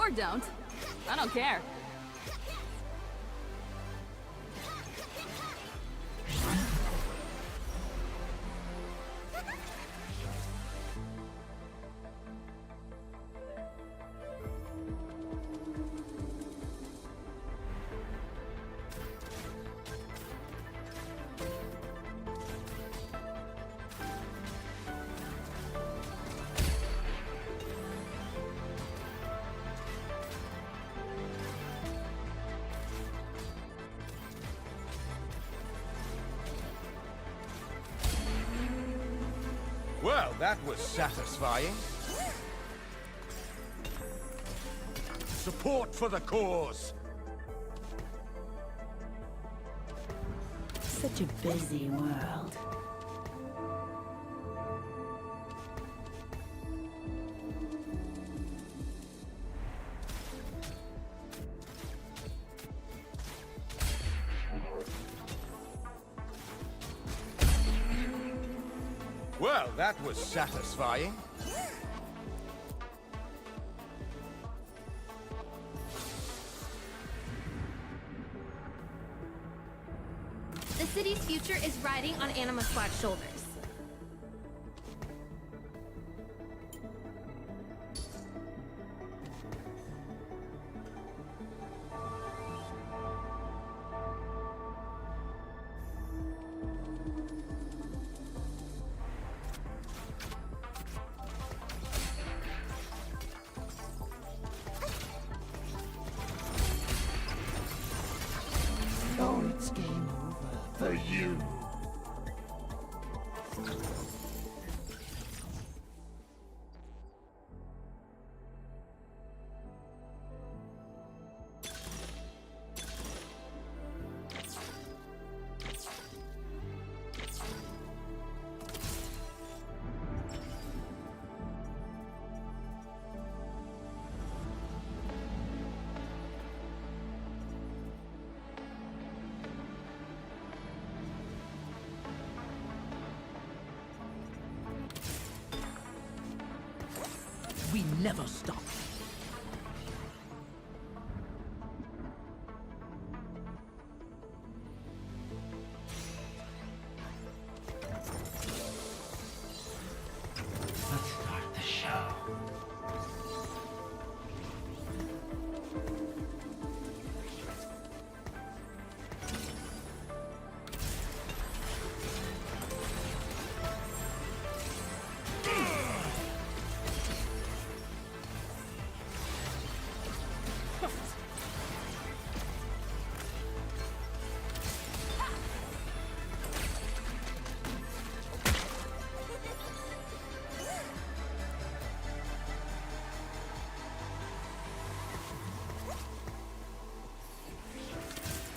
Or don't. I don't care. Well, that was satisfying. Support for the cause. Such a busy world. Well, that was satisfying. The city's future is riding on Anima Squad's shoulders. Oh, it's game over for you. We never stop. Let's start the show.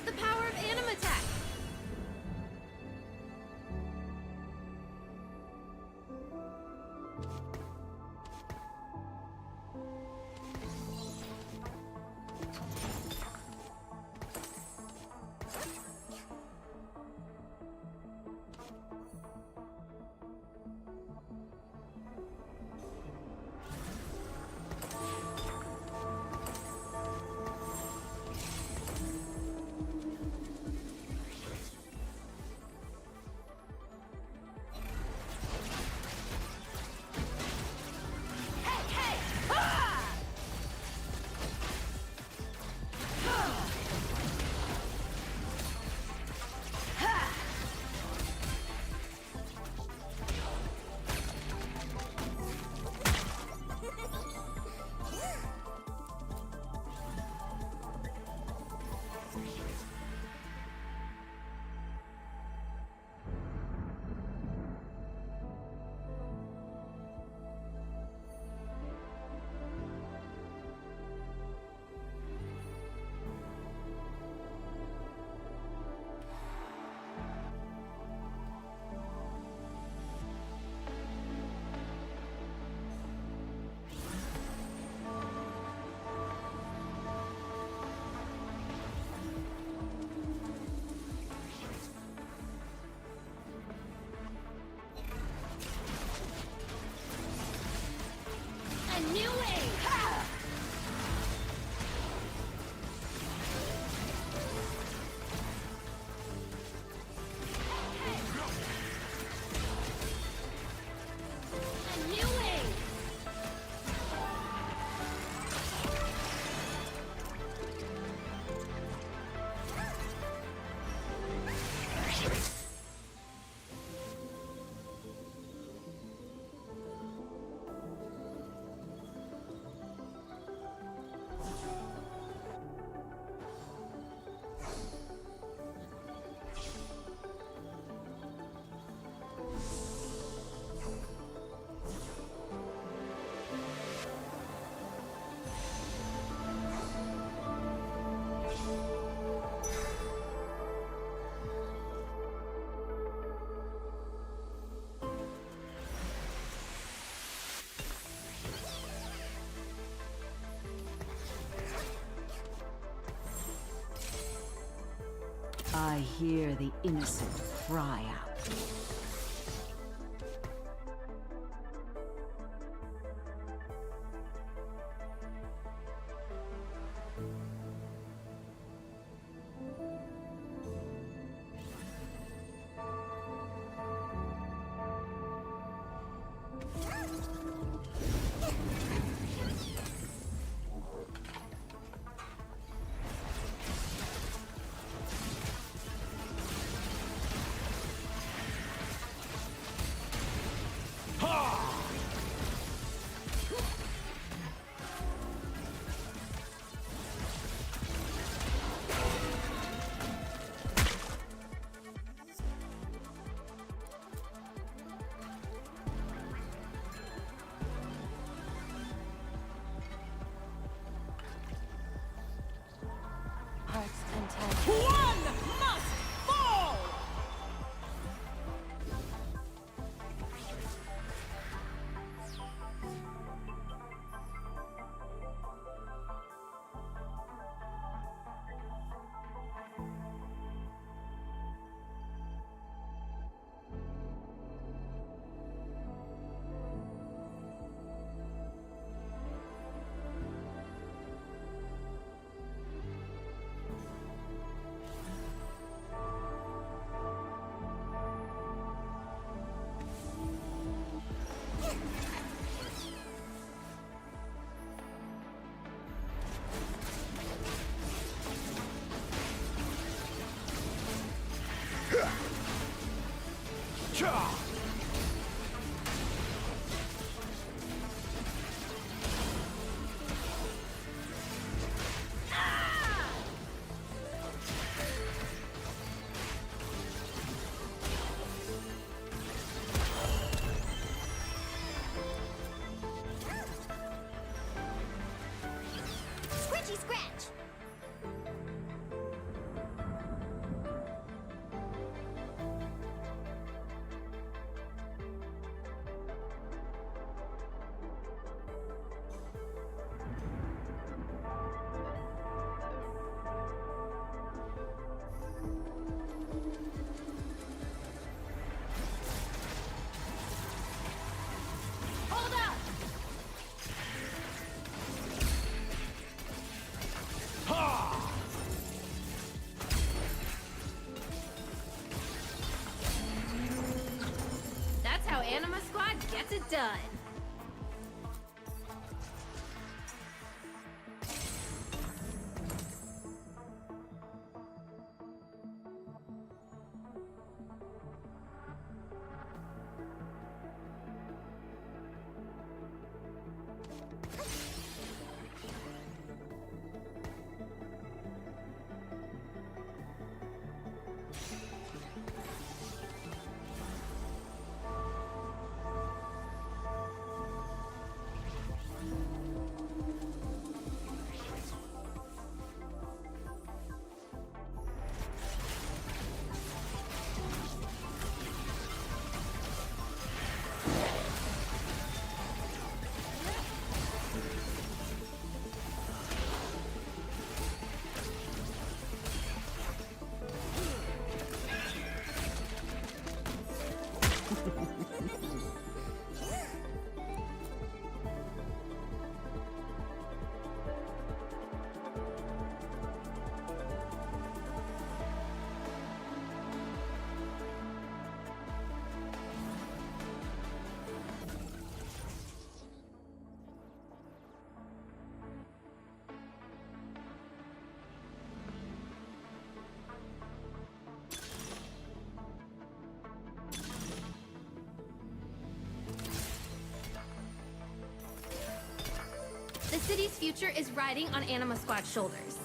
The power of Anima Attack! A new wave! Ha! I hear the innocent cry out. Hearts and touch. One must fall! Scritchy scratch! Hold up! That's how Anima Squad gets it done. The city's future is riding on Anima Squad's shoulders.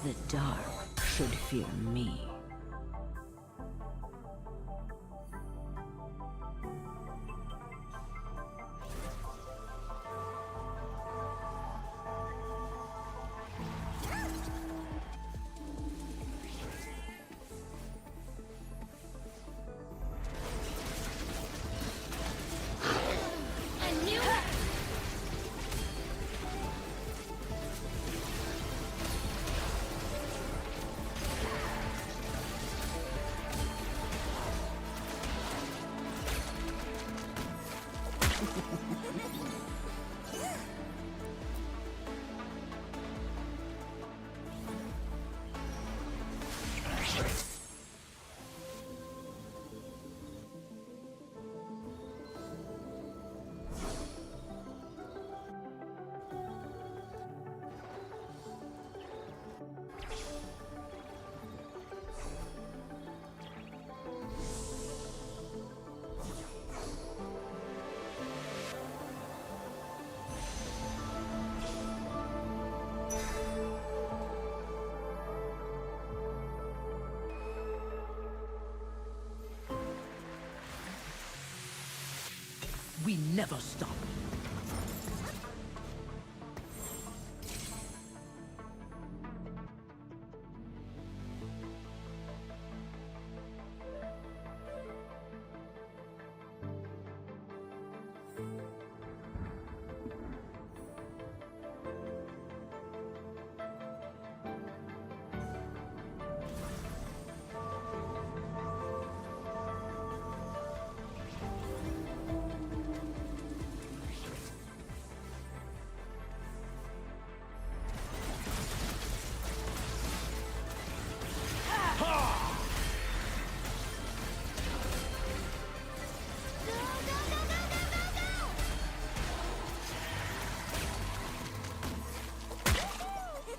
The dark should fear me. We never stop.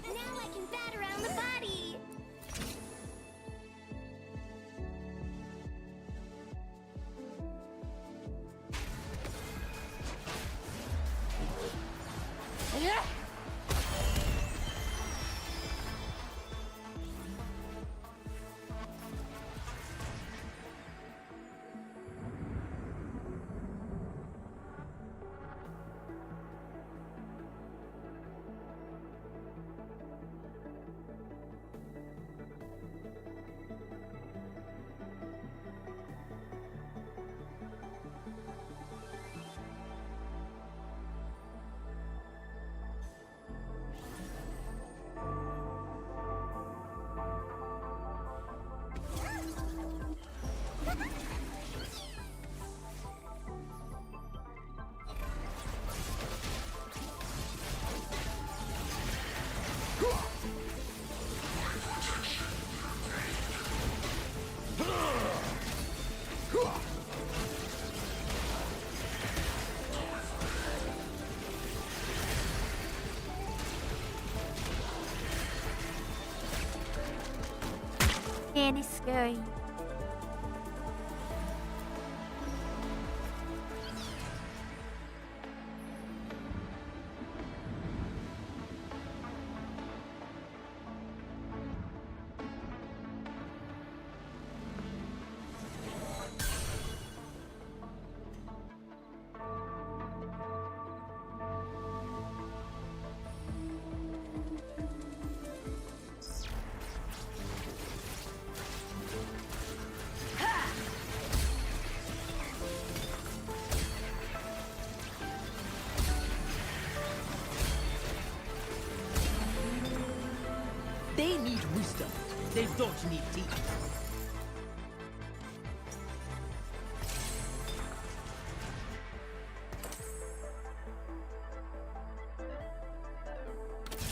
Now I can bat around the body. Man, it's scary. They need wisdom. They don't need teeth.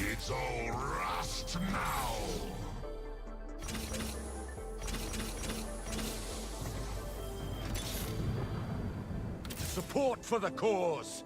It's all rust now! Support for the cause!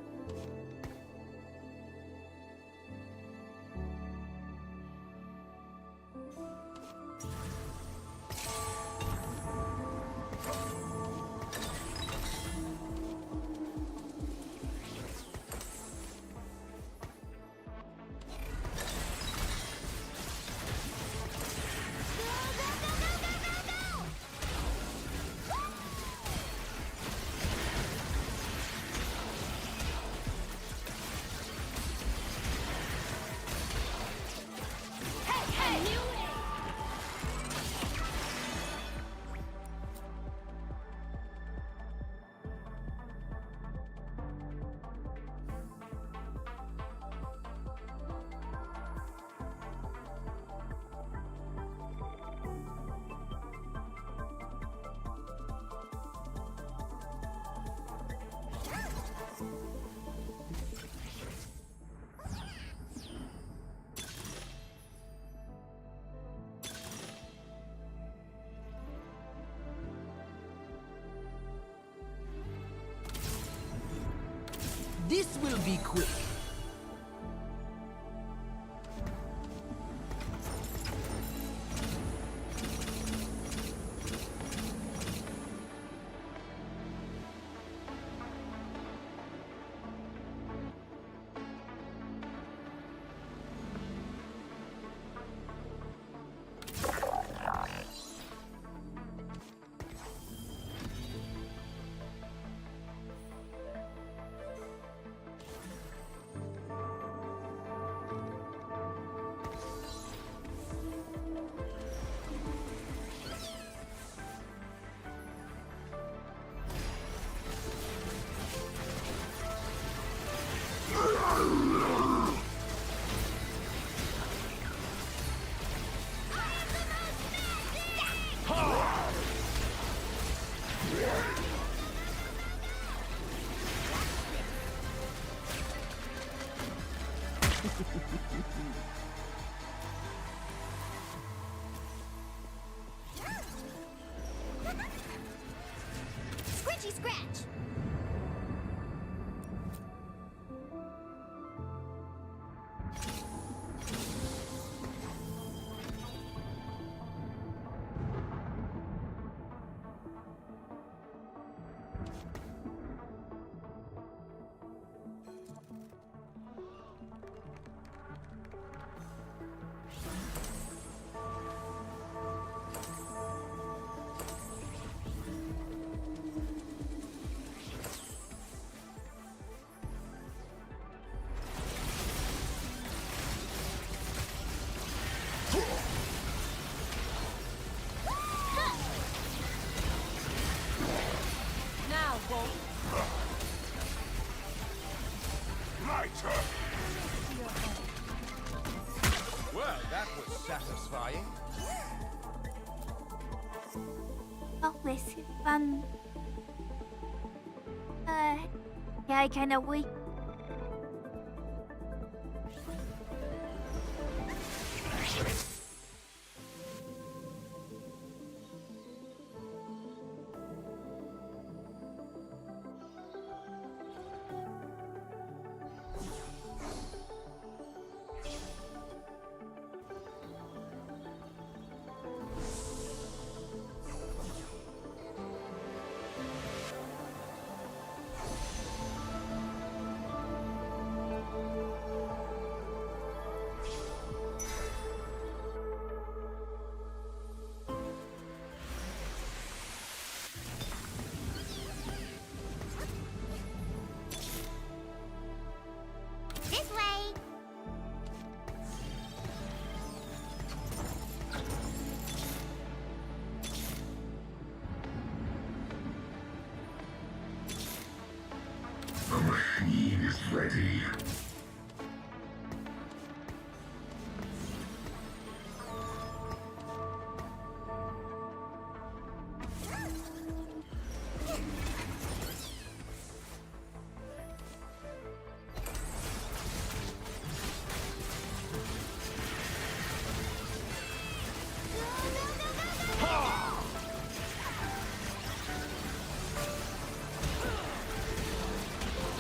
This will be quick. Scritchy scratch! Now, Wolf. Lighter! Well, that was satisfying. Với xích văn. Yeah, I kinda weak. This way! The machine is ready.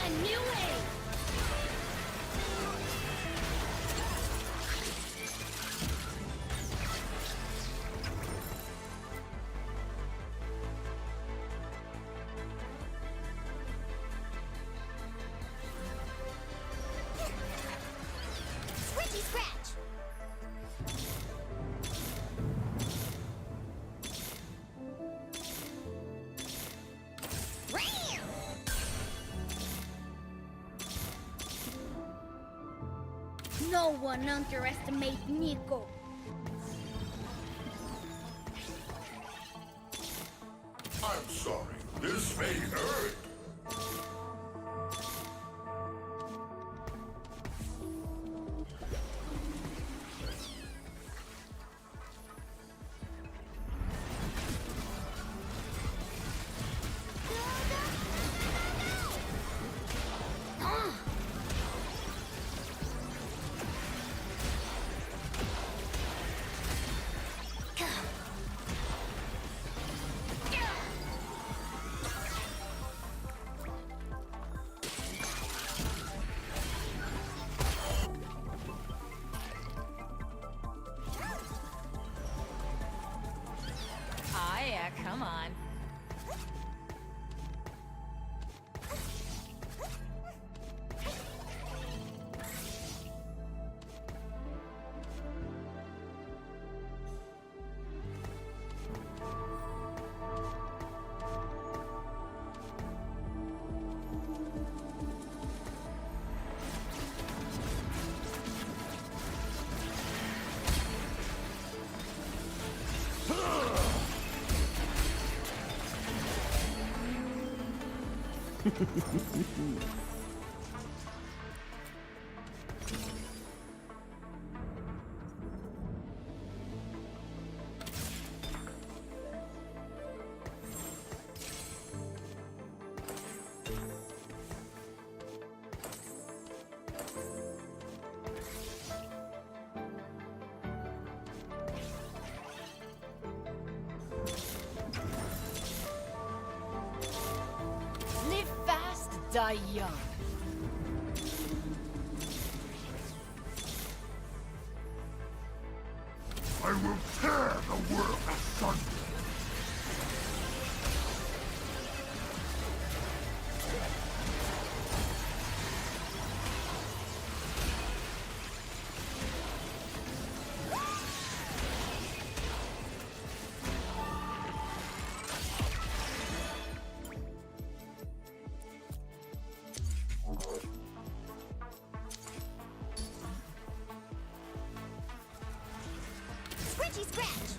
A new way! Scritchy scratch! Ram! No one underestimates Nico. I'm sorry. This may hurt. Yeah, come on. Live fast, die young. I will tear the world asunder. Scritchy scratch!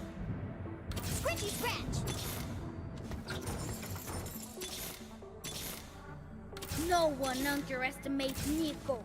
Scritchy scratch! No one underestimates Nico.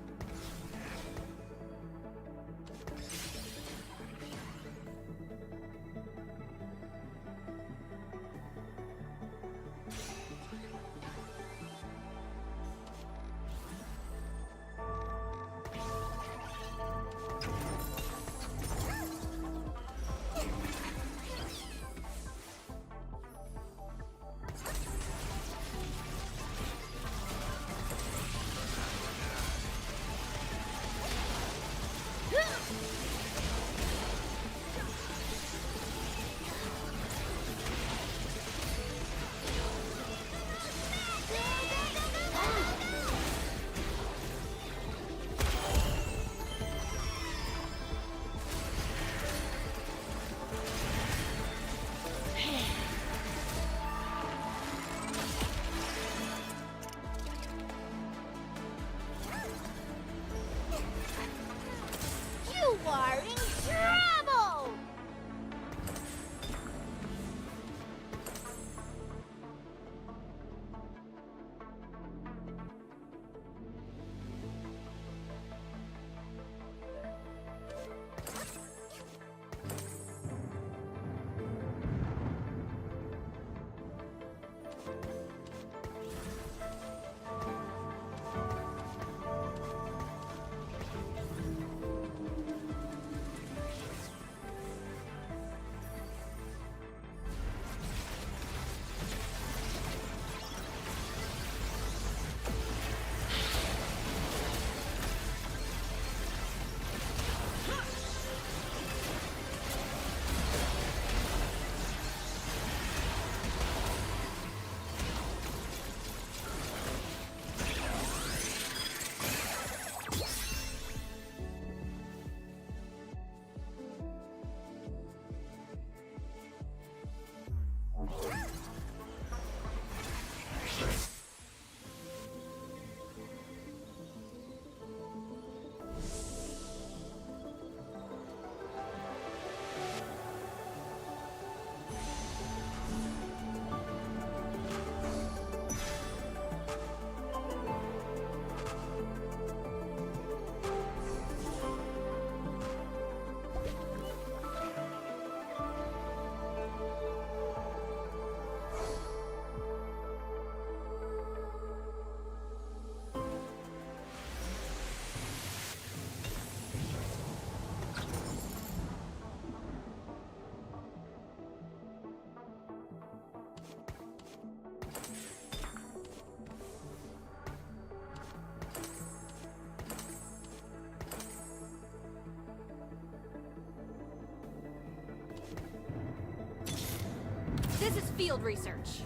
is field research.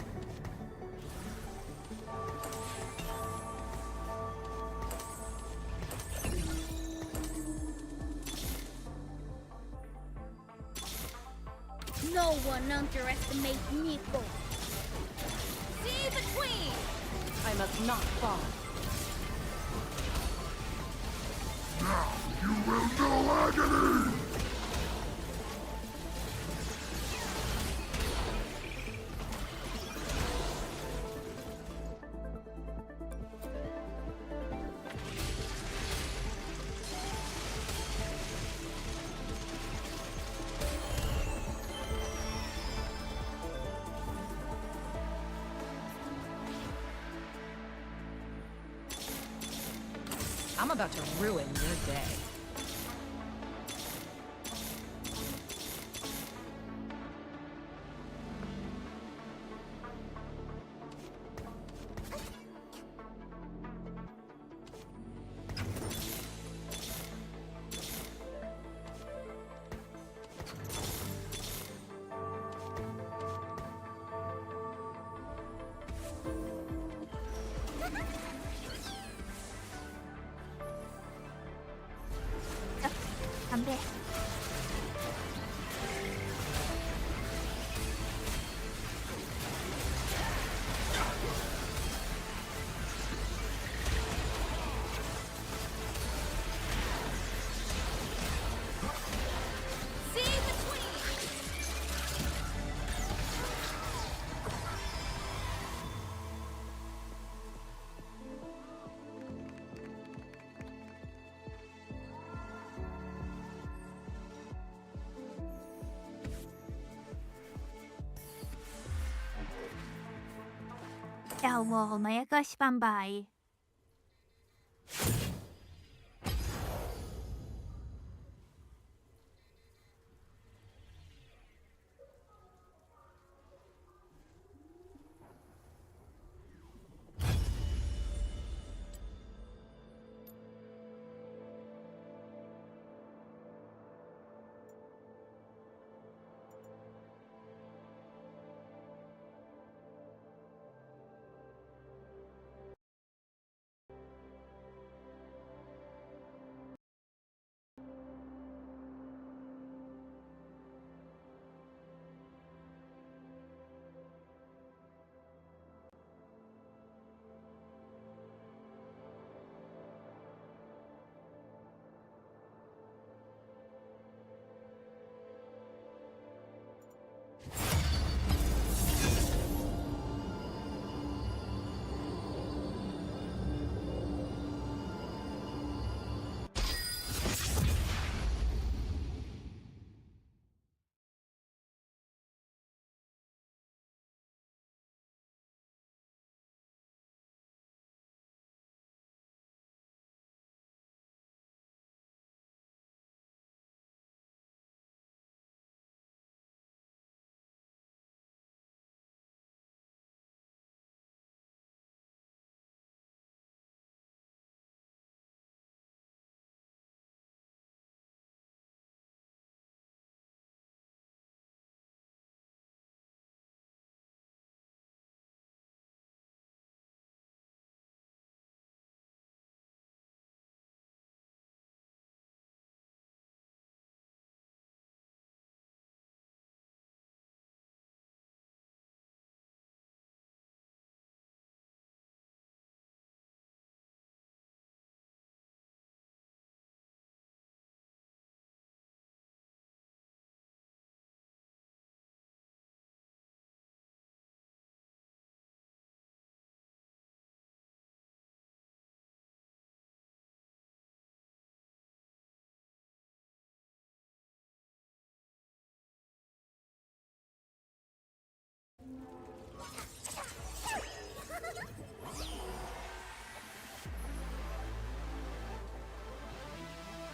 No one underestimates Nico. See the queen! I must not fall. Now you will know agony! I'm about to ruin your day. 담배. See the queen! Ciao, jakaś bambaj.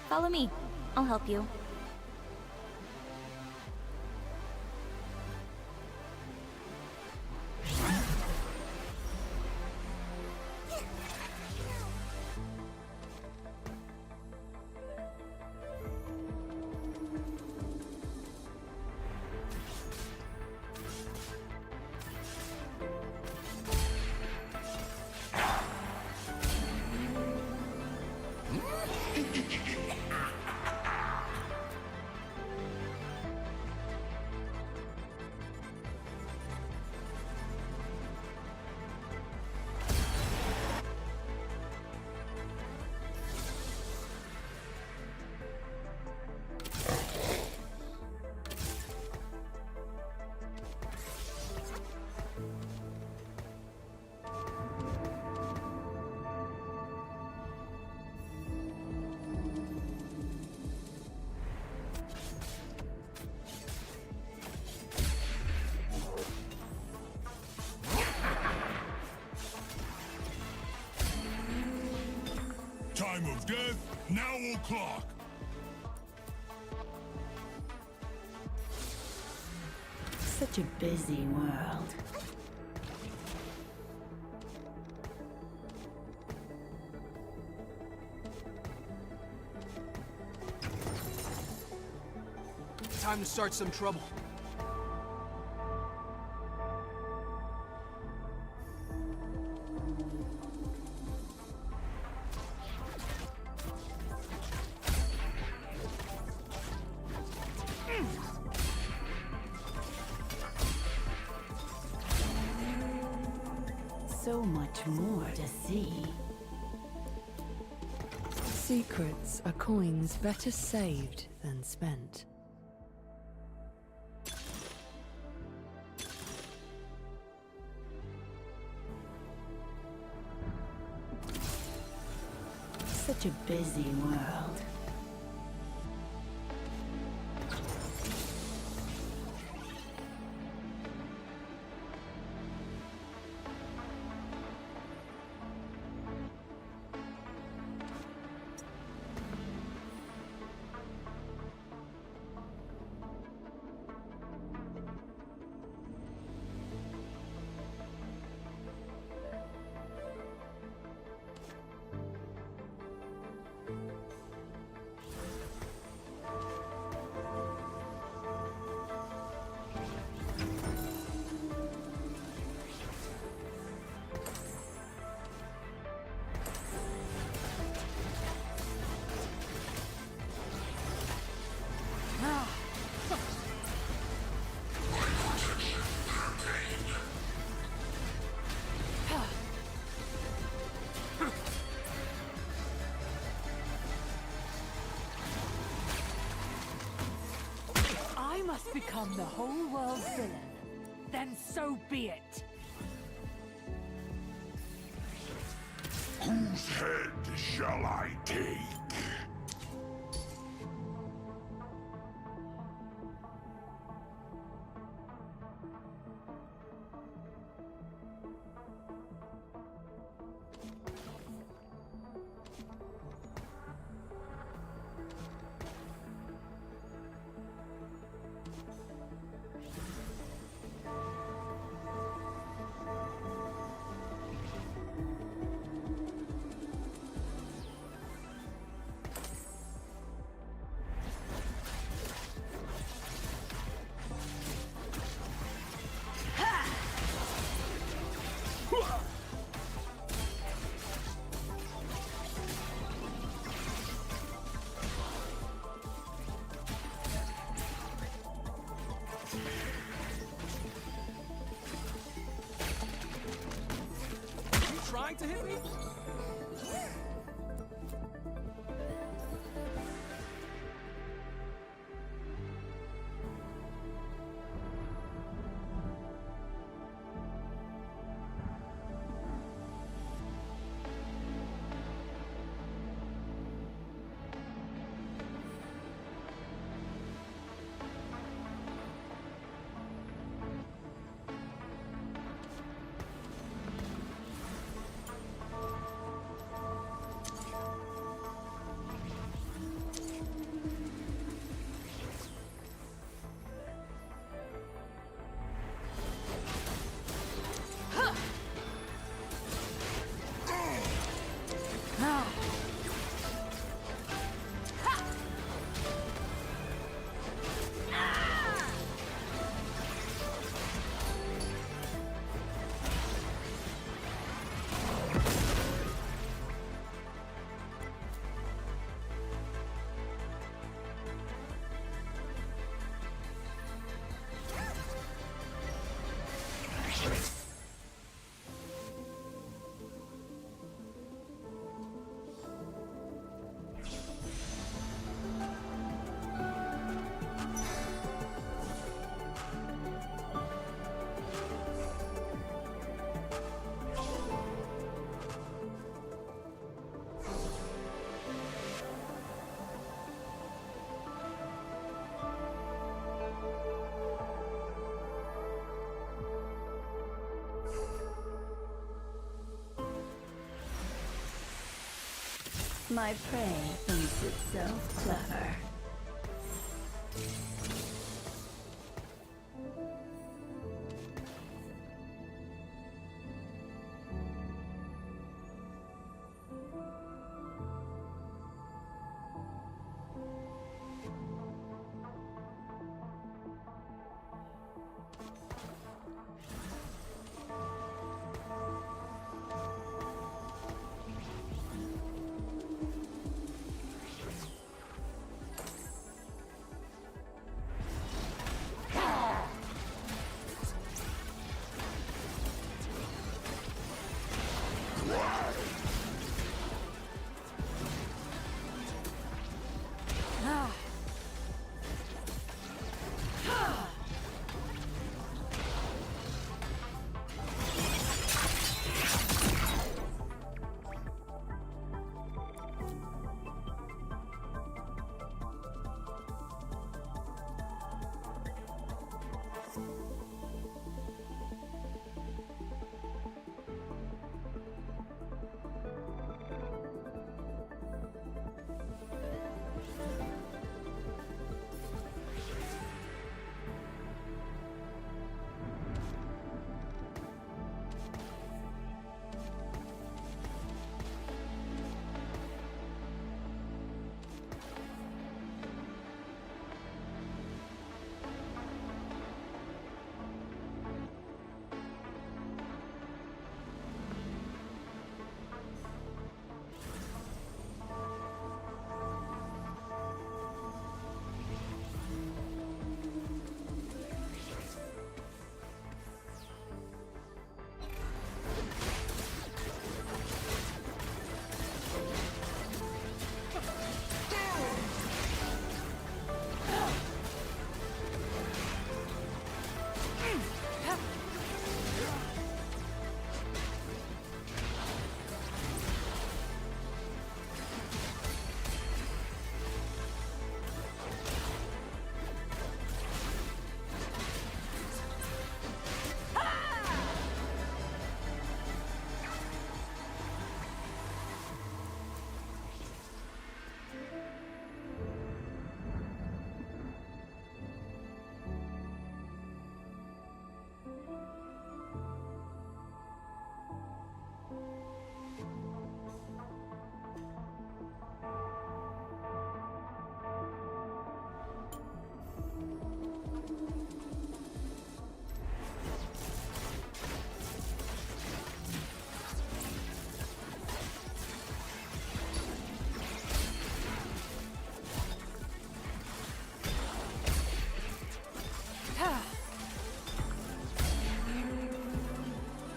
Follow me. I'll help you. Time of death, now o'clock. Such a busy world. Time to start some trouble. So much more to see. Secrets are coins better saved than spent. Such a busy world. I must become the whole world's villain. Then so be it. Whose head shall I take? Trying to hit me? My prey thinks itself clever.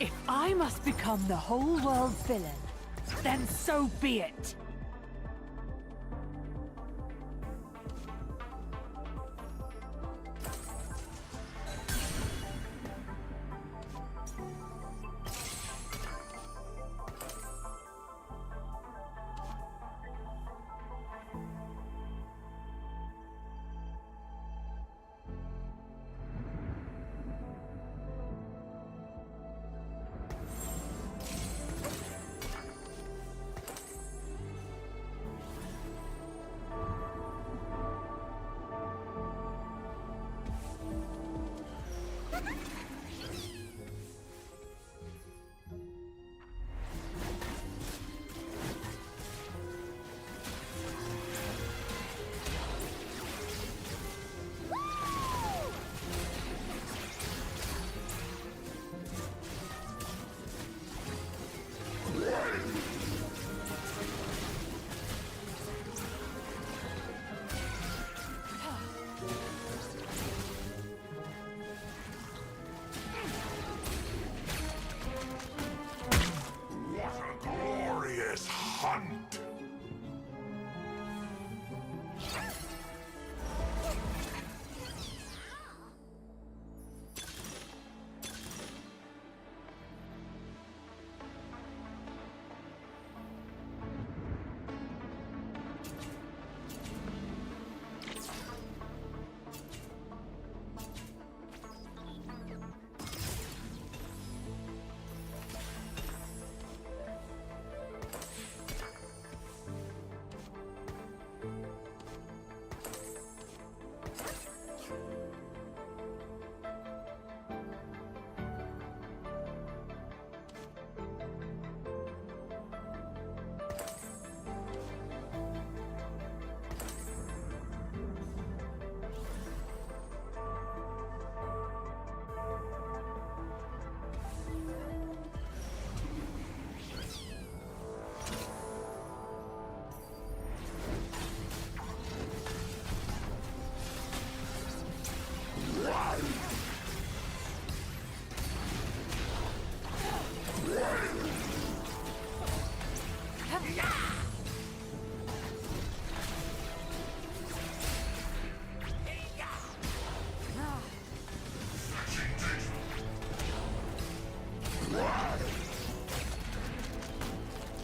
If I must become the whole world's villain, then so be it.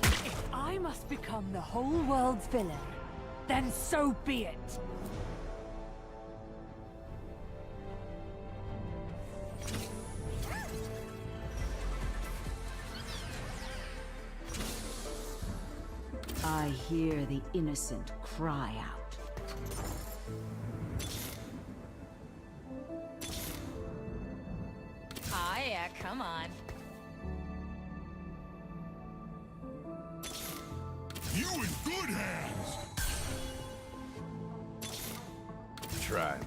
If I must become the whole world's villain, then so be it. I hear the innocent cry out. Ah, yeah, come on. You in good hands! Try me.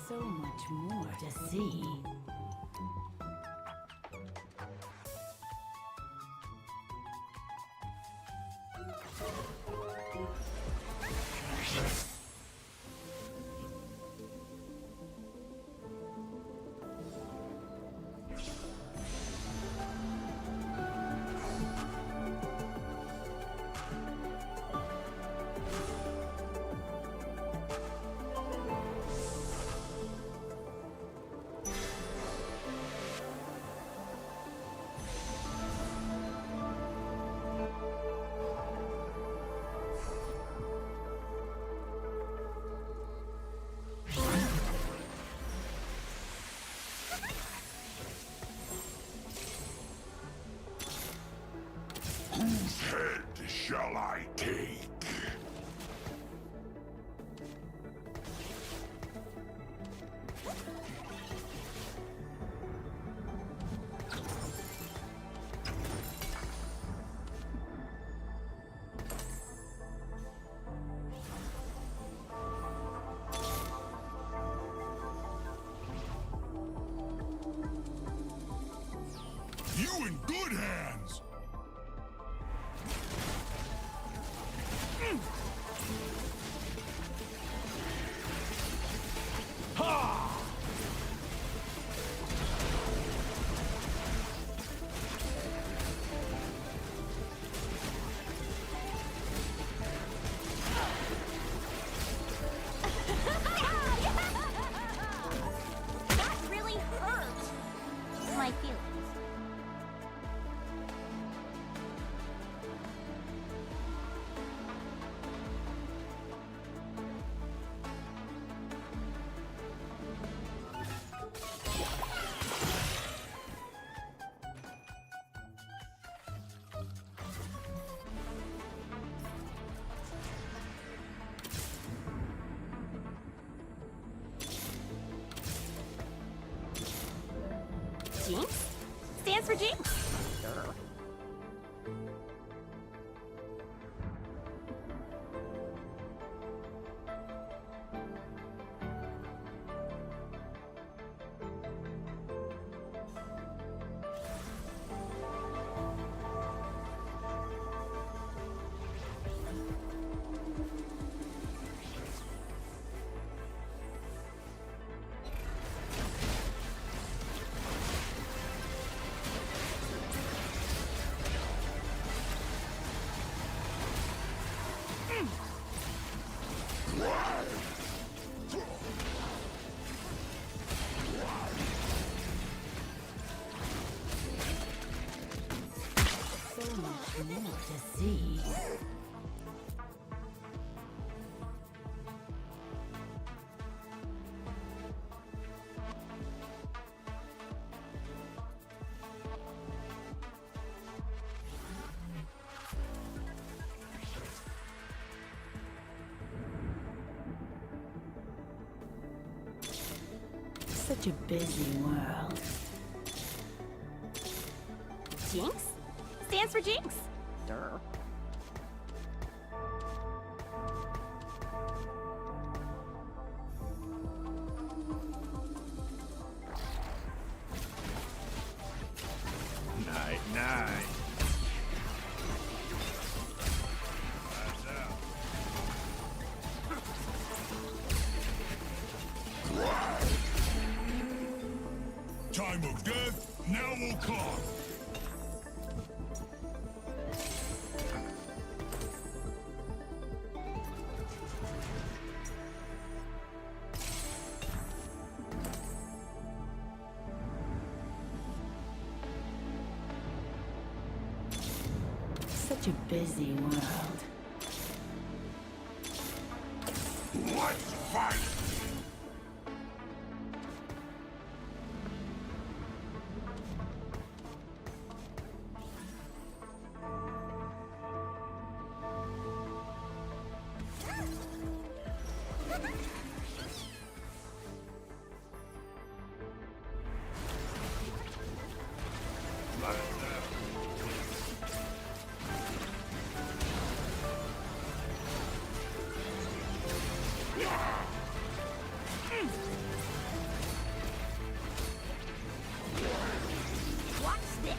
So much more to see. Whose head shall I take? You in good hands! That really hurt. My feelings. Jinx? Stands for Jinx. So much more to see. Such a busy world. Jinx? Stands for Jinx. time of death now will come. Such a busy world. Let's fight! Watch this.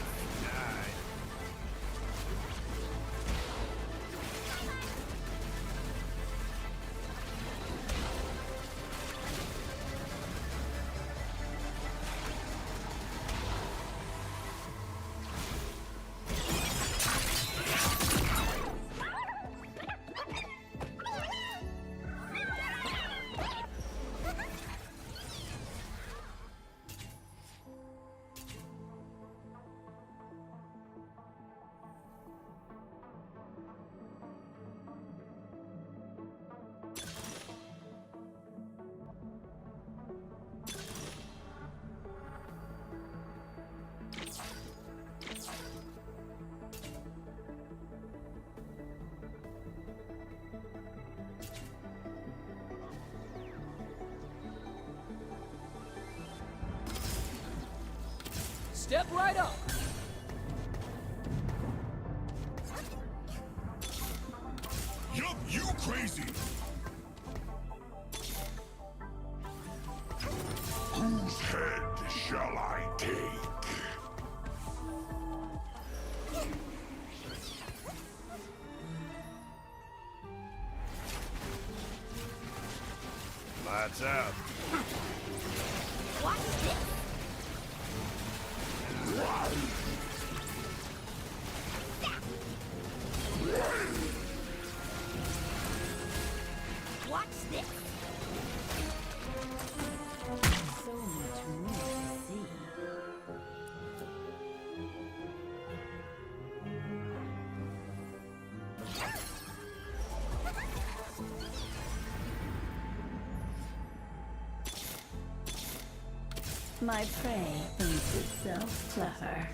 Step right up. Yup, you crazy! Whose head shall I take? Lights out. Watch this. Watch this. So much more to see. My prey thinks itself clever.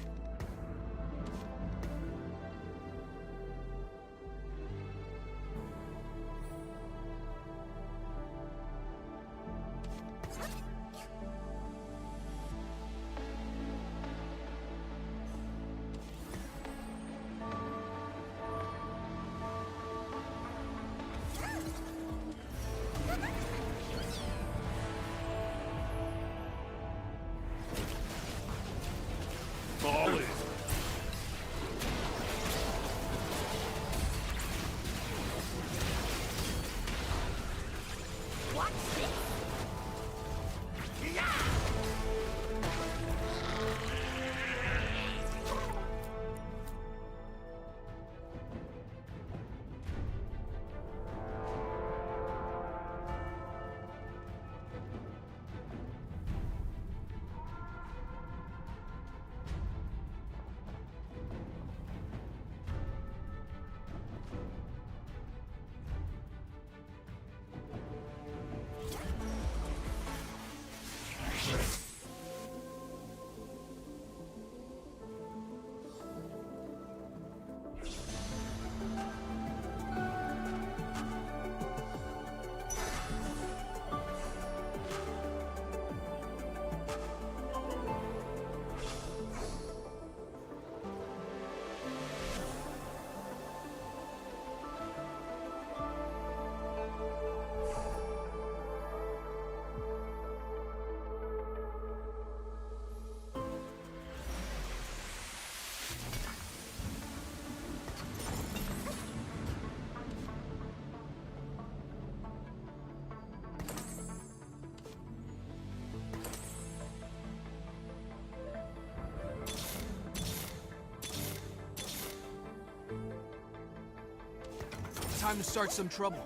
Fall in. Watch this. time to start some trouble.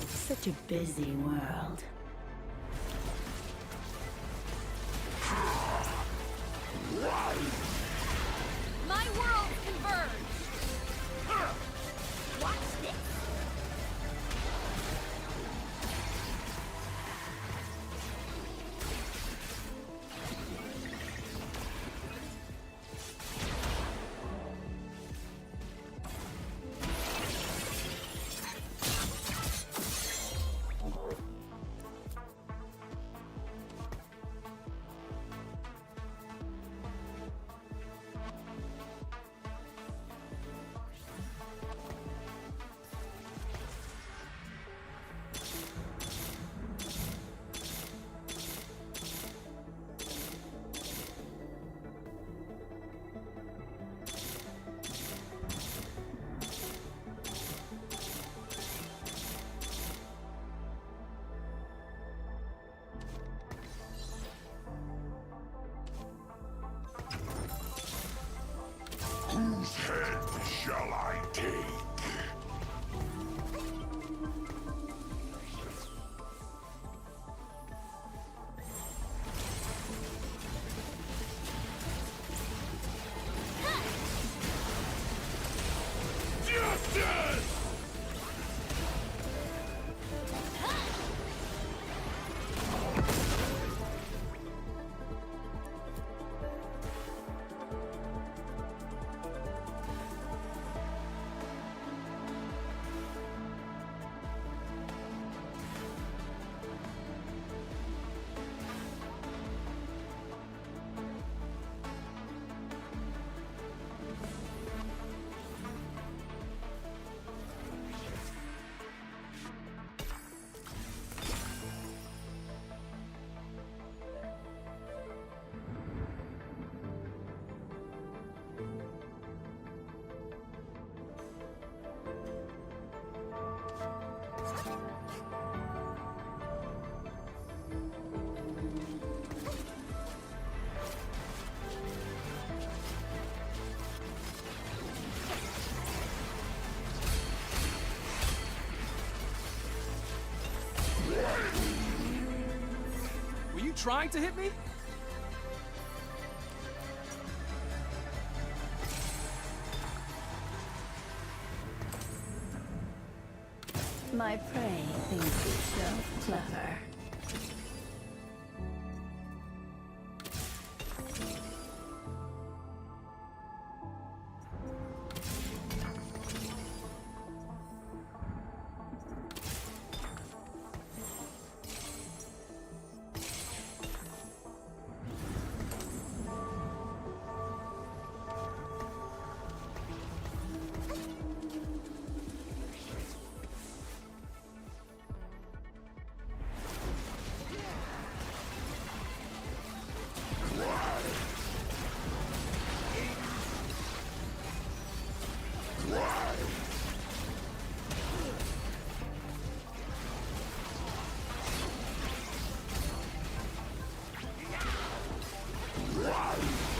Such a busy world. My worlds converge! Watch this. Whose head shall I take? Justice! Were you trying to hit me? My prey thinks itself clever.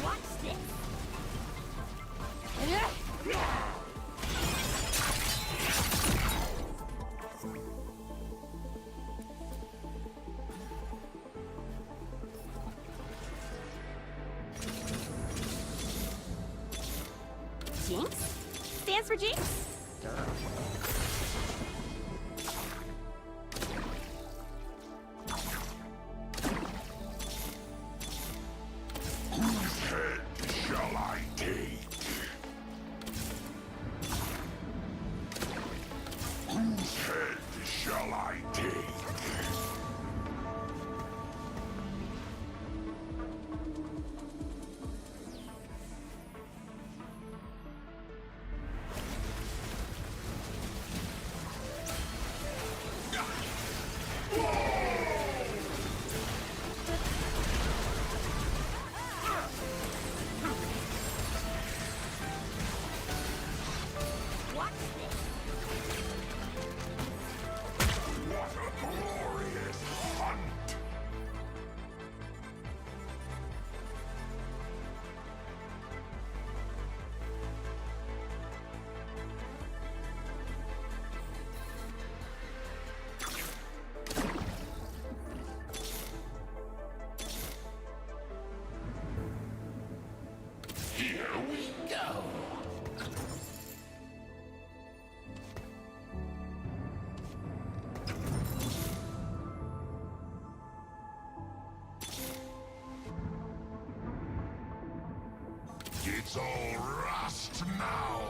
Watch this. Jinx? Stands for Jinx? Whose head shall I take? Whose head shall I take? It's all rust now.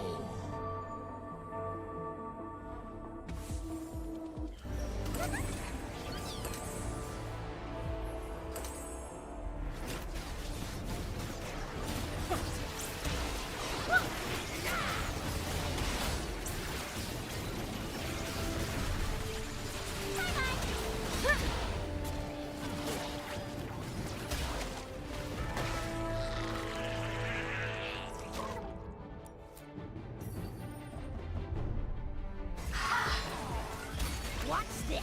Watch this.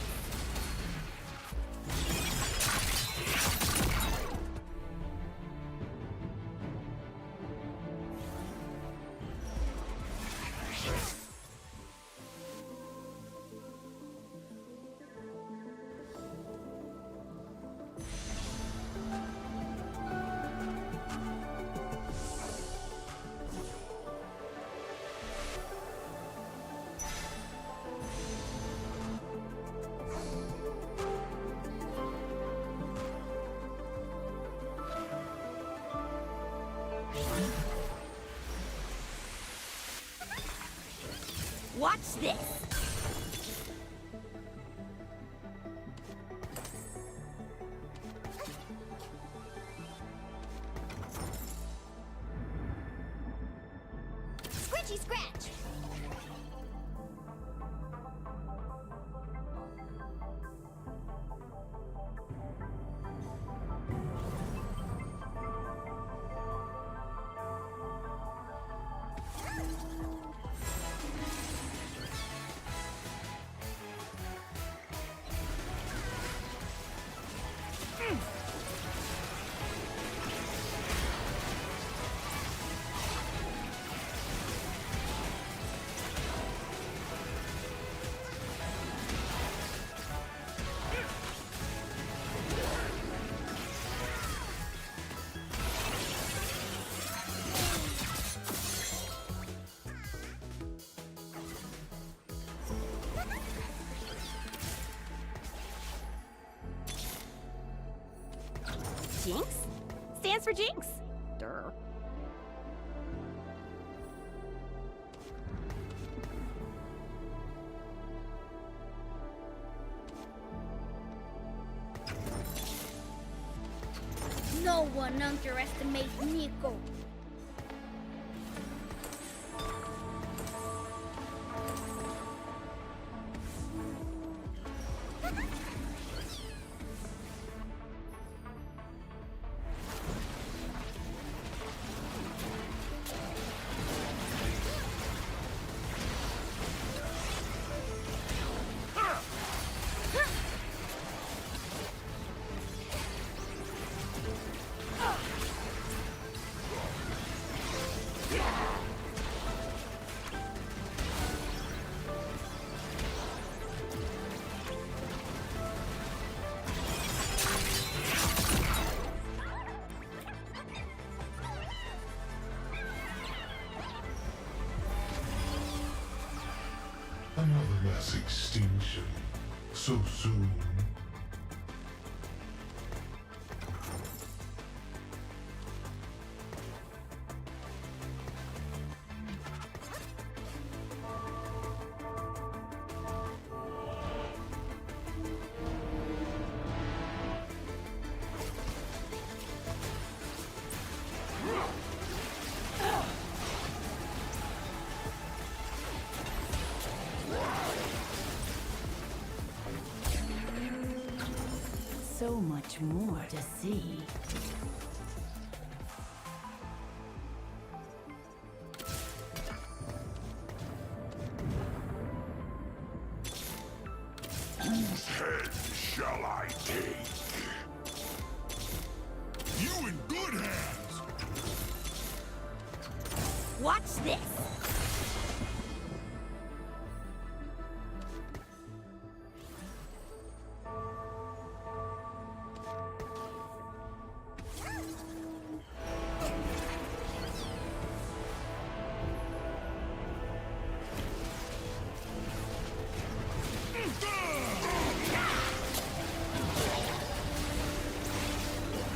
Watch this. Scratchy scratch. Jinx? Stands for Jinx. Durr. No one underestimates Nico. Another mass extinction. So soon. So much more to see. Whose head shall I take? You in good hands! Watch this.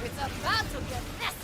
It's about to get messy.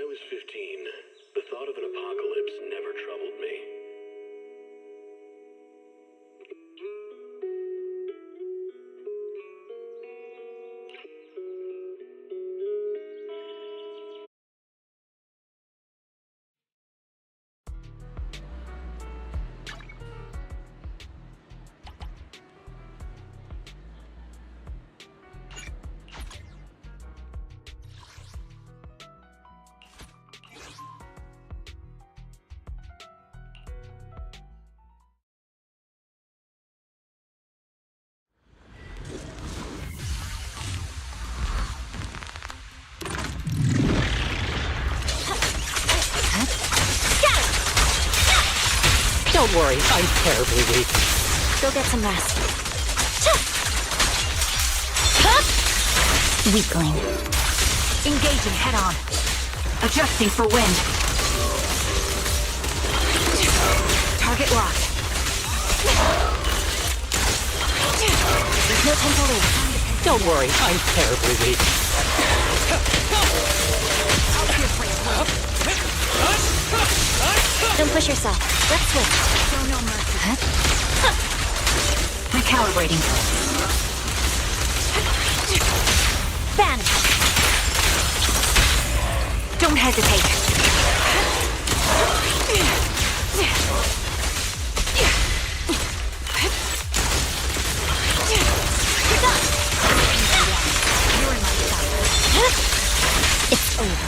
was 15, the thought of an apocalypse never troubled me. Don't worry, I'm terribly weak. Go get some rest. Weakling. Engaging head on. Adjusting for wind. Target locked. There's no time to lose. Don't worry, I'm terribly weak. Don't push yourself. Let's switch. Show no mercy. Recalibrating. Banish. Don't hesitate. You're done. You're in my sight. It's over.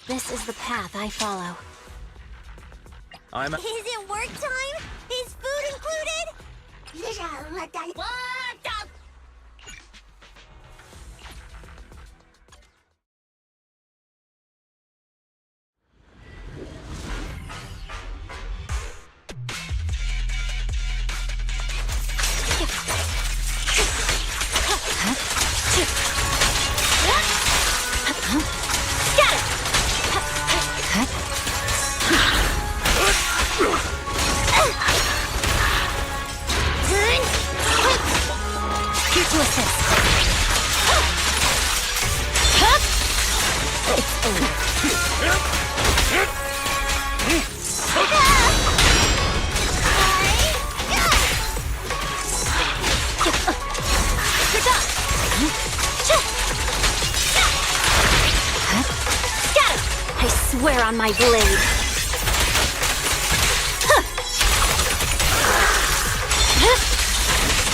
This is the path I follow. I'm... Is it work time? Is food included? What the... Swear on my blade.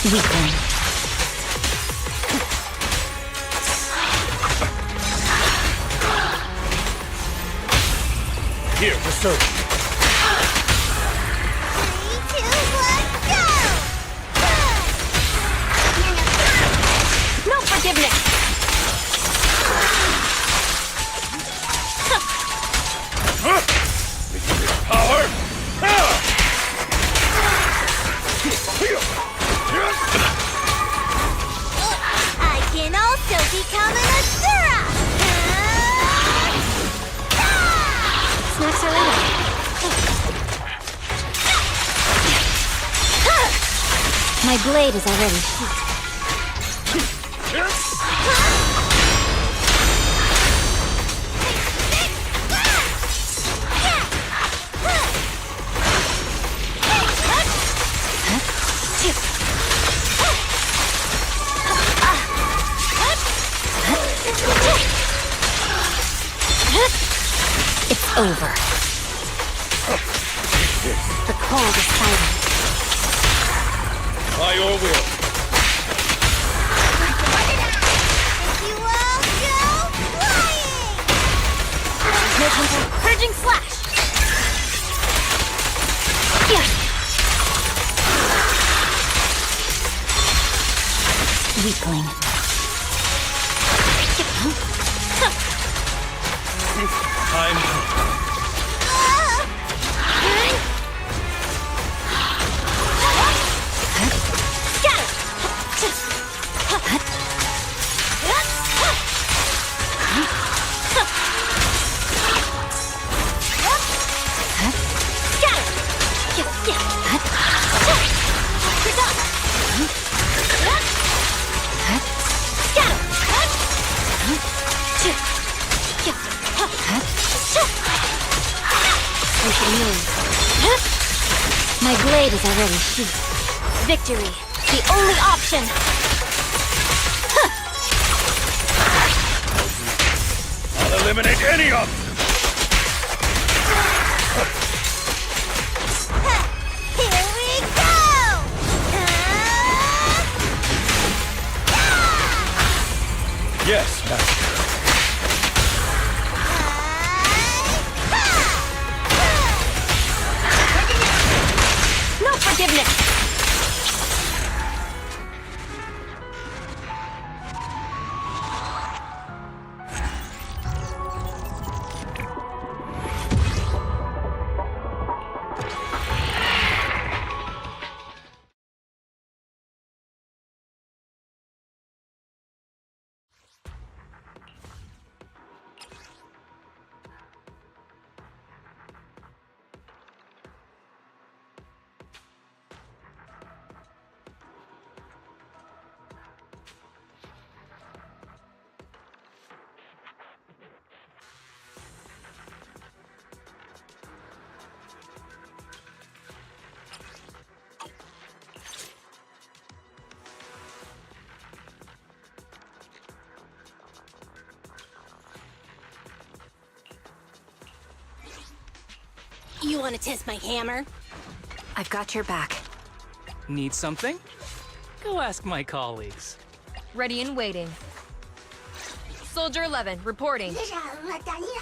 Weakling. Here, for serving. 3, 2, 1, go! No forgiveness. Power! I can also become an Asura! Snacks are ready. My blade is already heat. over. The cold is silent. By your will. You all go flying! No control. Purging slash! Yes! Weakling. I'm... My blade is already sheathed. Victory, the only option! I'll eliminate any of them! Here we go! Yes, Master. No forgiveness! You want to test my hammer? I've got your back. Need something? Go ask my colleagues. Ready and waiting. Soldier 11, reporting. Recalibrating.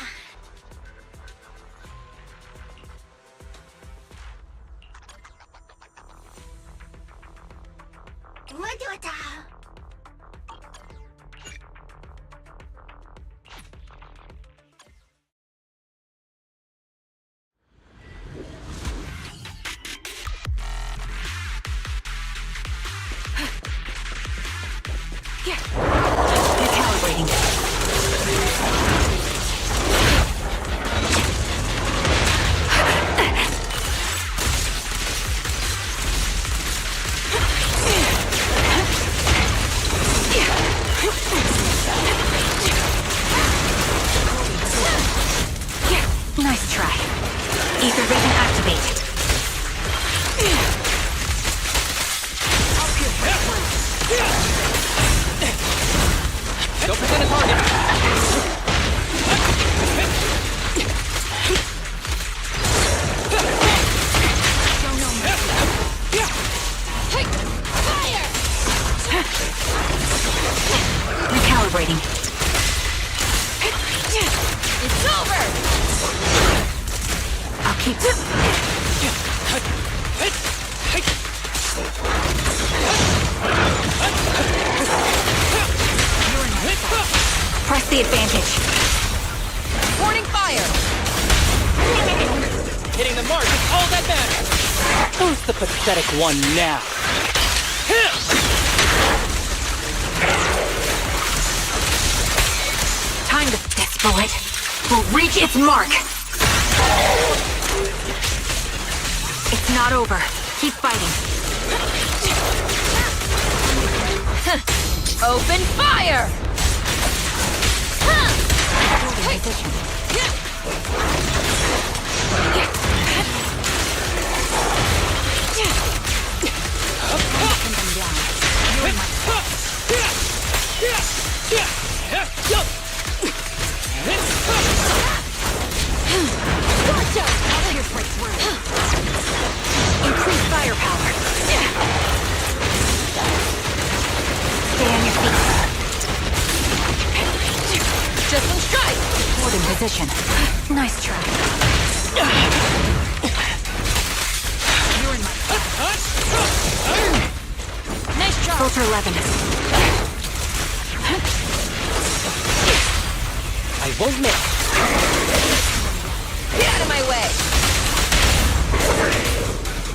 Nice try. Ether vision activated. Don't present a target. Recalibrating. It's over! I'll keep... Press the advantage. Warning fire! Hitting the mark is all that matters. Who's the pathetic one now? Time to this bullet will reach its mark. It's not over. Keep fighting. Open fire! position. Nice try. You're in my... Nice job. Soldier 11. I won't miss. Get out of my way.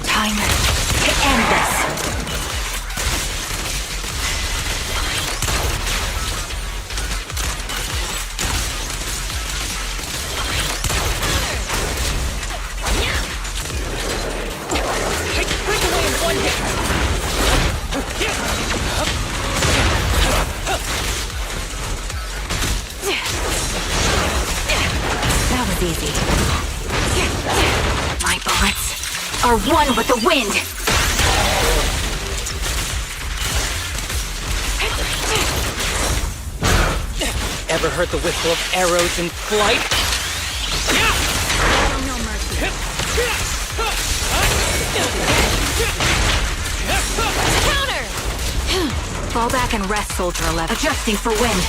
Time to end this. Break away in one hit. That was easy. My bullets are one with the wind. Ever heard the whistle of arrows in flight? No mercy. Counter. Fall back and rest, Soldier 11. Adjusting for wind.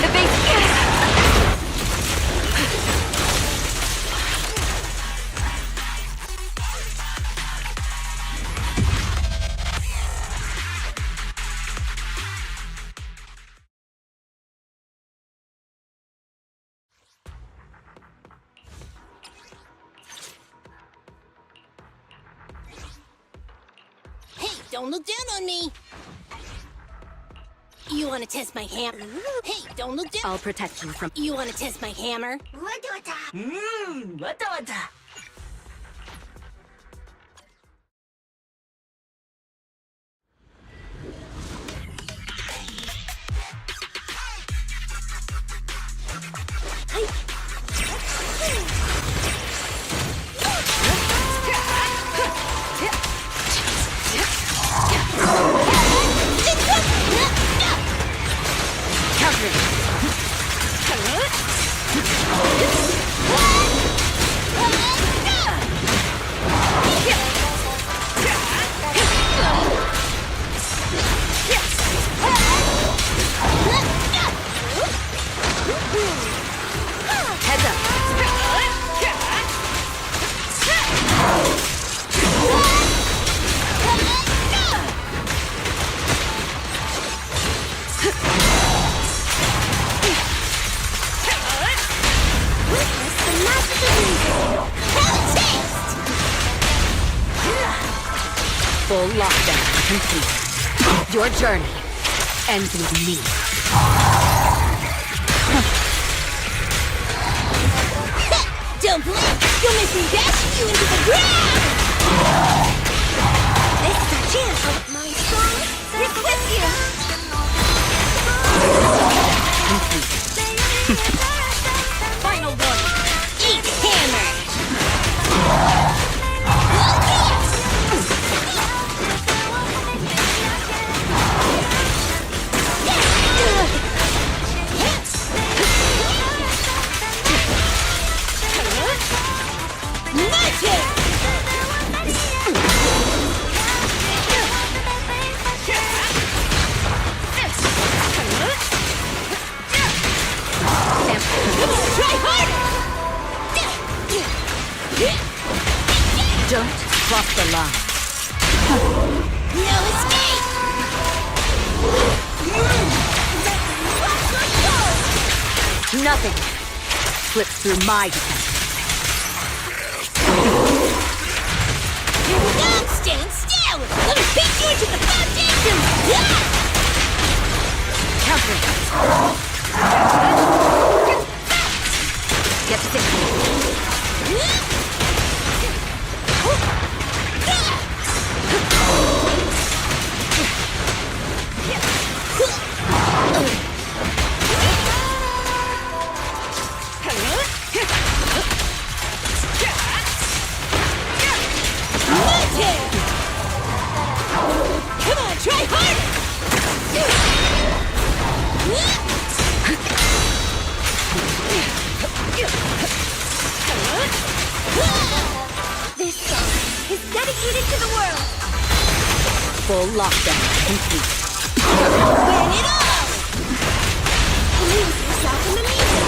The base. Hey, don't look down on me. You want to test my hammer? Hey, don't look down. I'll protect you from... You want to test my hammer? Heads up. Full lockdown complete. Your journey ends with me. Don't blink! You'll make me dash you into the ground! This is our chance! My song is with you! Final warning! Eat hammer! Don't cross the line. No escape! Nothing slips through my defense. Don't stand still! Let me beat you into the foundation! Counter. Get sick. Come on, try harder! This song is dedicated to the world! Full lockdown complete. Win it all! Lose yourself in the music!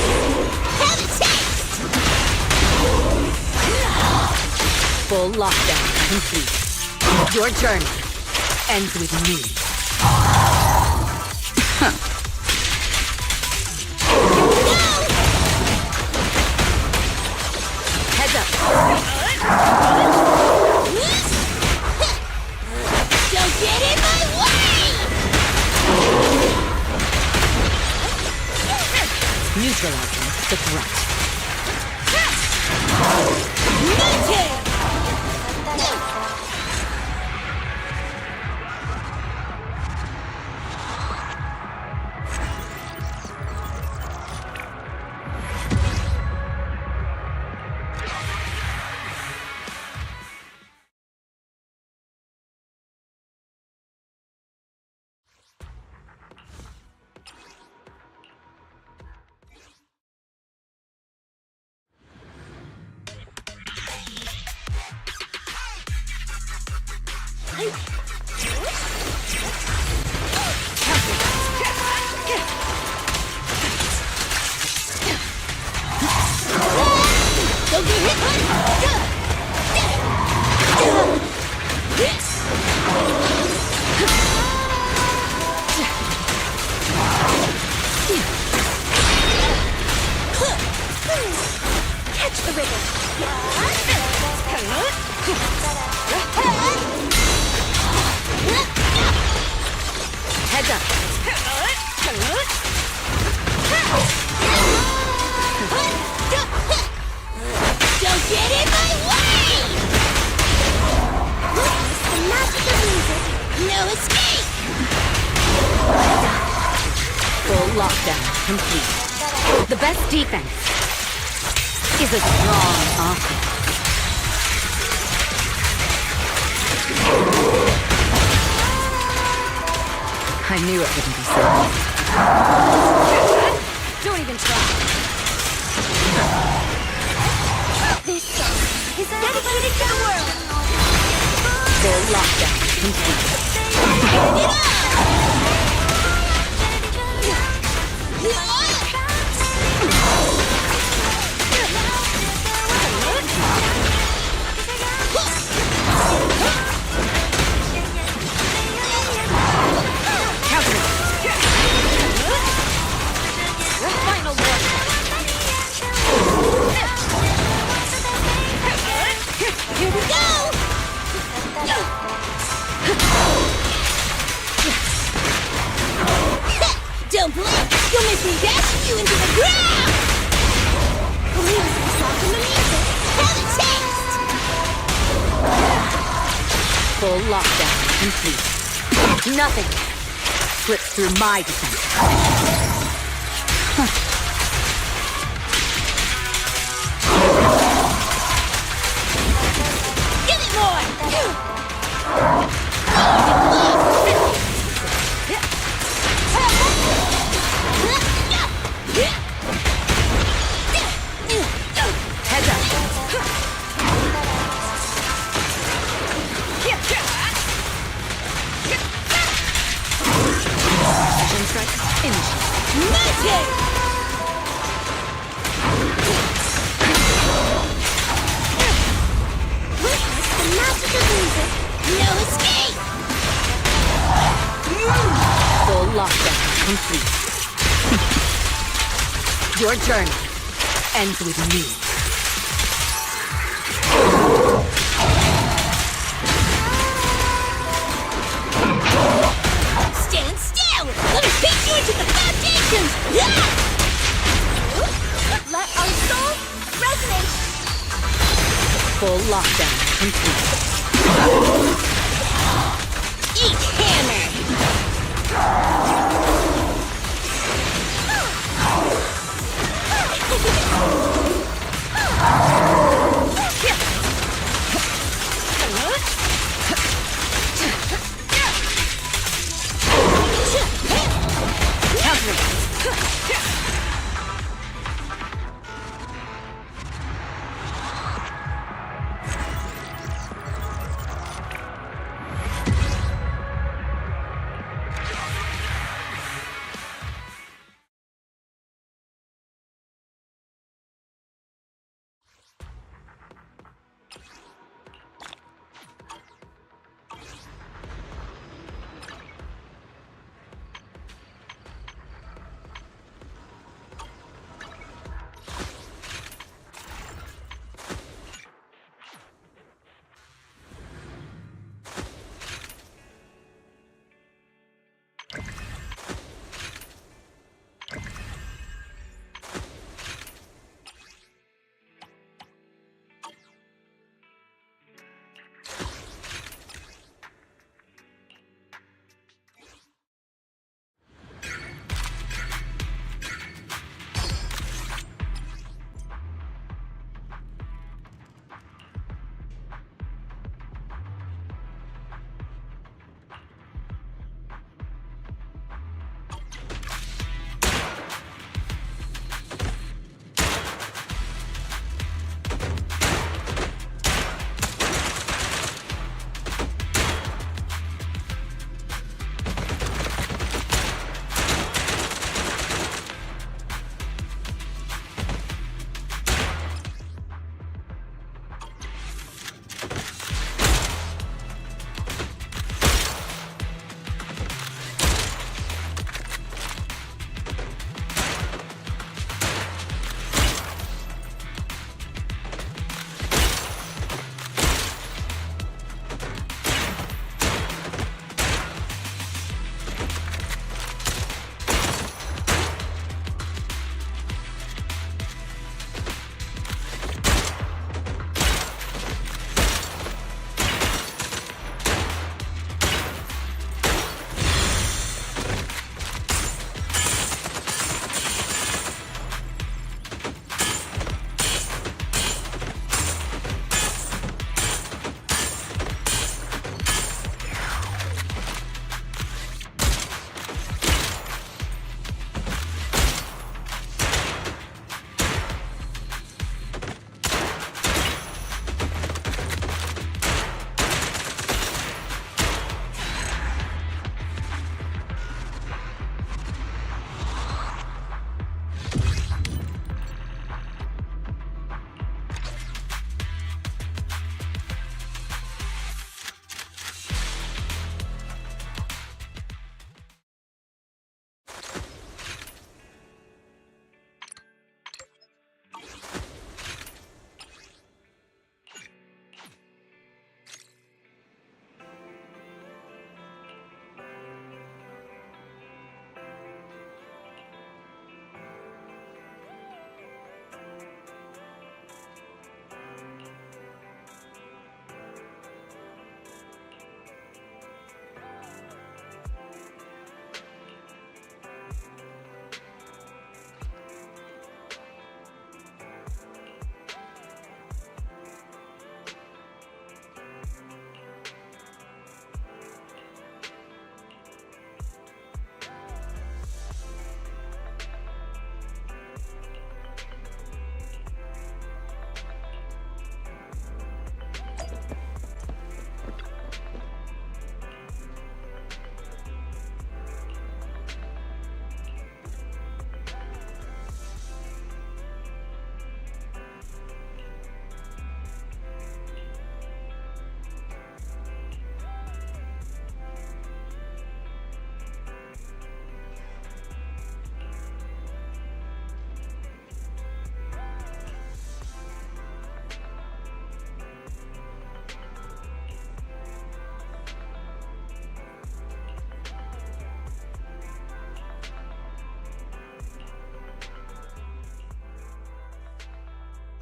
Have a taste! Full lockdown complete. Your journey ends with me. Heads up. Don't get in my way! Neutralizing the threat. Noted! Don't get hit, catch the rhythm. Heads up. Don't get in my way! Witness the magic of music. No escape! Full lockdown complete. The best defense is a strong offense. I knew it wouldn't be so easy. Don't even try. This song is dedicated to the world. Full lockdown complete. Turn it up! Final one. Here we go! Don't blink! You'll make me dash you into the ground! Lose yourself in the music! Have a taste! Full lockdown complete. Nothing slips through my defense. Give it more! Heads up. Vision strike initiated. Magic! Witness the magic of music. No escape! Full lockdown complete. Your journey ends with me. Stand still! Let me beat you into the foundations! Let our souls resonate! Full lockdown complete. Eat hammer!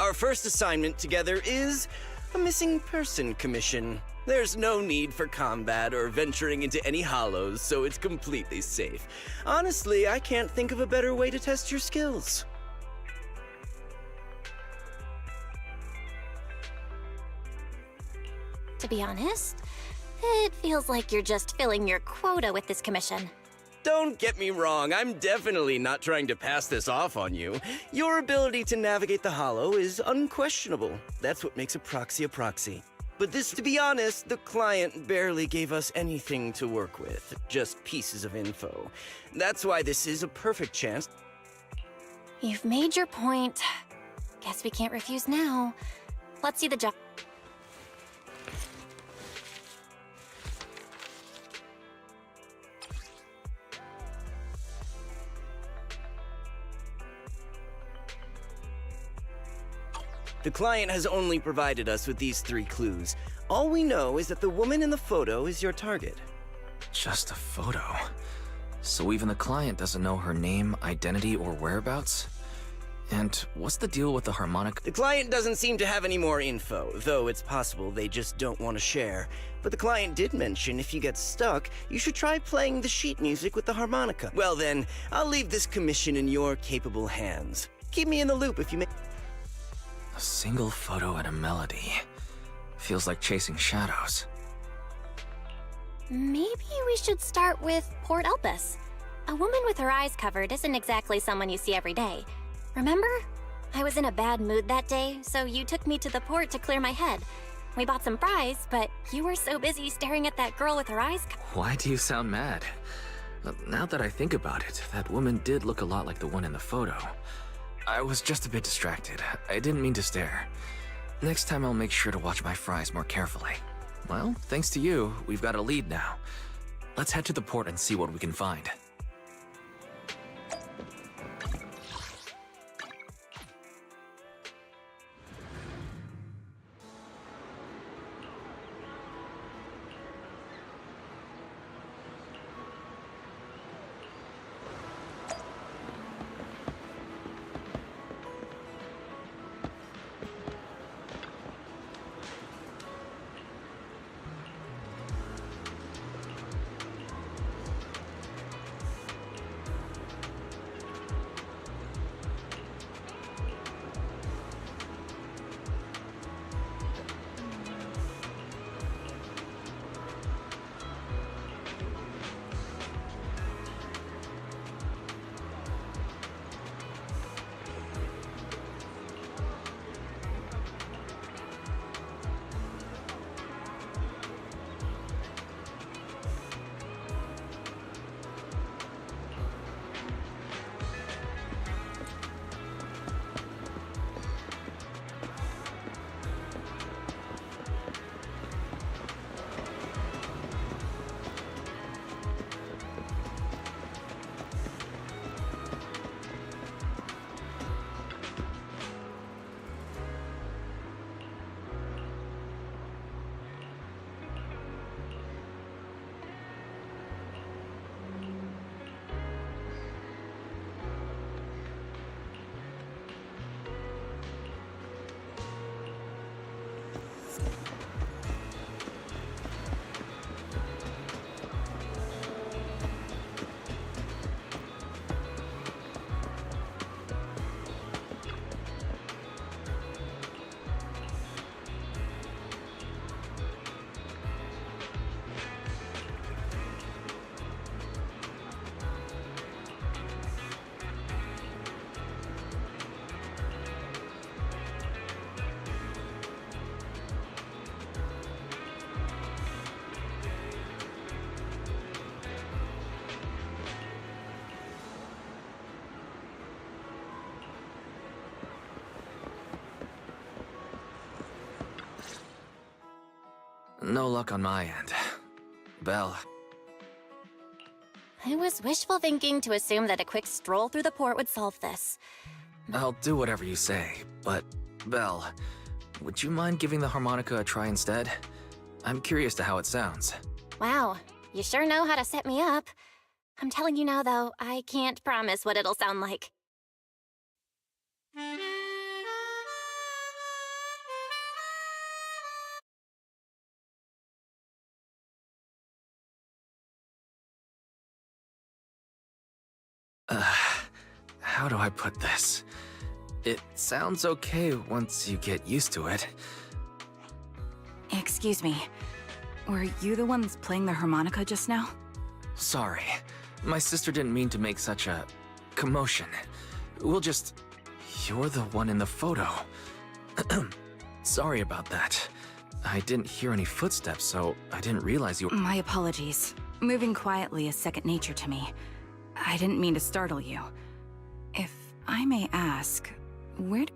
Our first assignment together is a missing person commission. There's no need for combat or venturing into any hollows, so it's completely safe. Honestly, I can't think of a better way to test your skills. To be honest, it feels like you're just filling your quota with this commission. Don't get me wrong, I'm definitely not trying to pass this off on you. Your ability to navigate the hollow is unquestionable. That's what makes a proxy. But this, to be honest, the client barely gave us anything to work with, just pieces of info. That's why this is a perfect chance. You've made your point. Guess we can't refuse now. Let's see the job. The client has only provided us with these 3 clues. All we know is that the woman in the photo is your target. Just a photo. So even the client doesn't know her name, identity, or whereabouts? And what's the deal with the harmonica? The client doesn't seem to have any more info, though it's possible they just don't want to share. But the client did mention if you get stuck, you should try playing the sheet music with the harmonica. Well then, I'll leave this commission in your capable hands. Keep me in the loop if you may. A single photo and a melody. Feels like chasing shadows. Maybe we should start with Port Elpis. A woman with her eyes covered isn't exactly someone you see every day. Remember? I was in a bad mood that day, so you took me to the port to clear my head. We bought some fries, but you were so busy staring at that girl with her eyes covered. Why do you sound mad? Now that I think about it, that woman did look a lot like the one in the photo. I was just a bit distracted. I didn't mean to stare. Next time I'll make sure to watch my fries more carefully. Well, thanks to you, we've got a lead now. Let's head to the port and see what we can find. No luck on my end. Belle. It was wishful thinking to assume that a quick stroll through the port would solve this. I'll do whatever you say, but Belle, would you mind giving the harmonica a try instead? I'm curious to how it sounds. Wow, you sure know how to set me up. I'm telling you now, though, I can't promise what it'll sound like. how do I put this? It sounds okay once you get used to it. Excuse me. Were you the ones playing the harmonica just now? Sorry. My sister didn't mean to make such a commotion. We'll just... You're the one in the photo. Sorry about that. I didn't hear any footsteps, so I didn't realize you were... My apologies. Moving quietly is second nature to me. I didn't mean to startle you. If I may ask, where...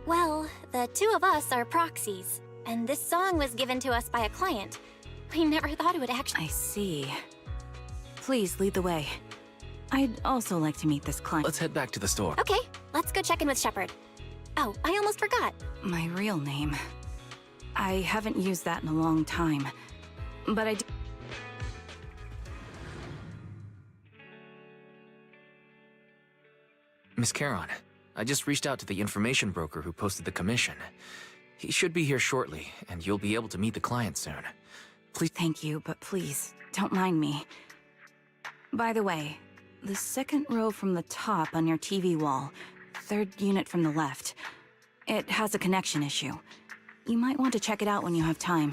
Well, the two of us are proxies, and this song was given to us by a client. We never thought it would actually... I see. Please lead the way. I'd also like to meet this client. Let's head back to the store. Okay, let's go check in with Shepard. Oh, I almost forgot. My real name. I haven't used that in a long time, but I do... Miss Charon, I just reached out to the information broker who posted the commission. He should be here shortly, and you'll be able to meet the client soon. Please... Thank you, but please, don't mind me. By the way, the second row from the top on your TV wall, third unit from the left, it has a connection issue. You might want to check it out when you have time.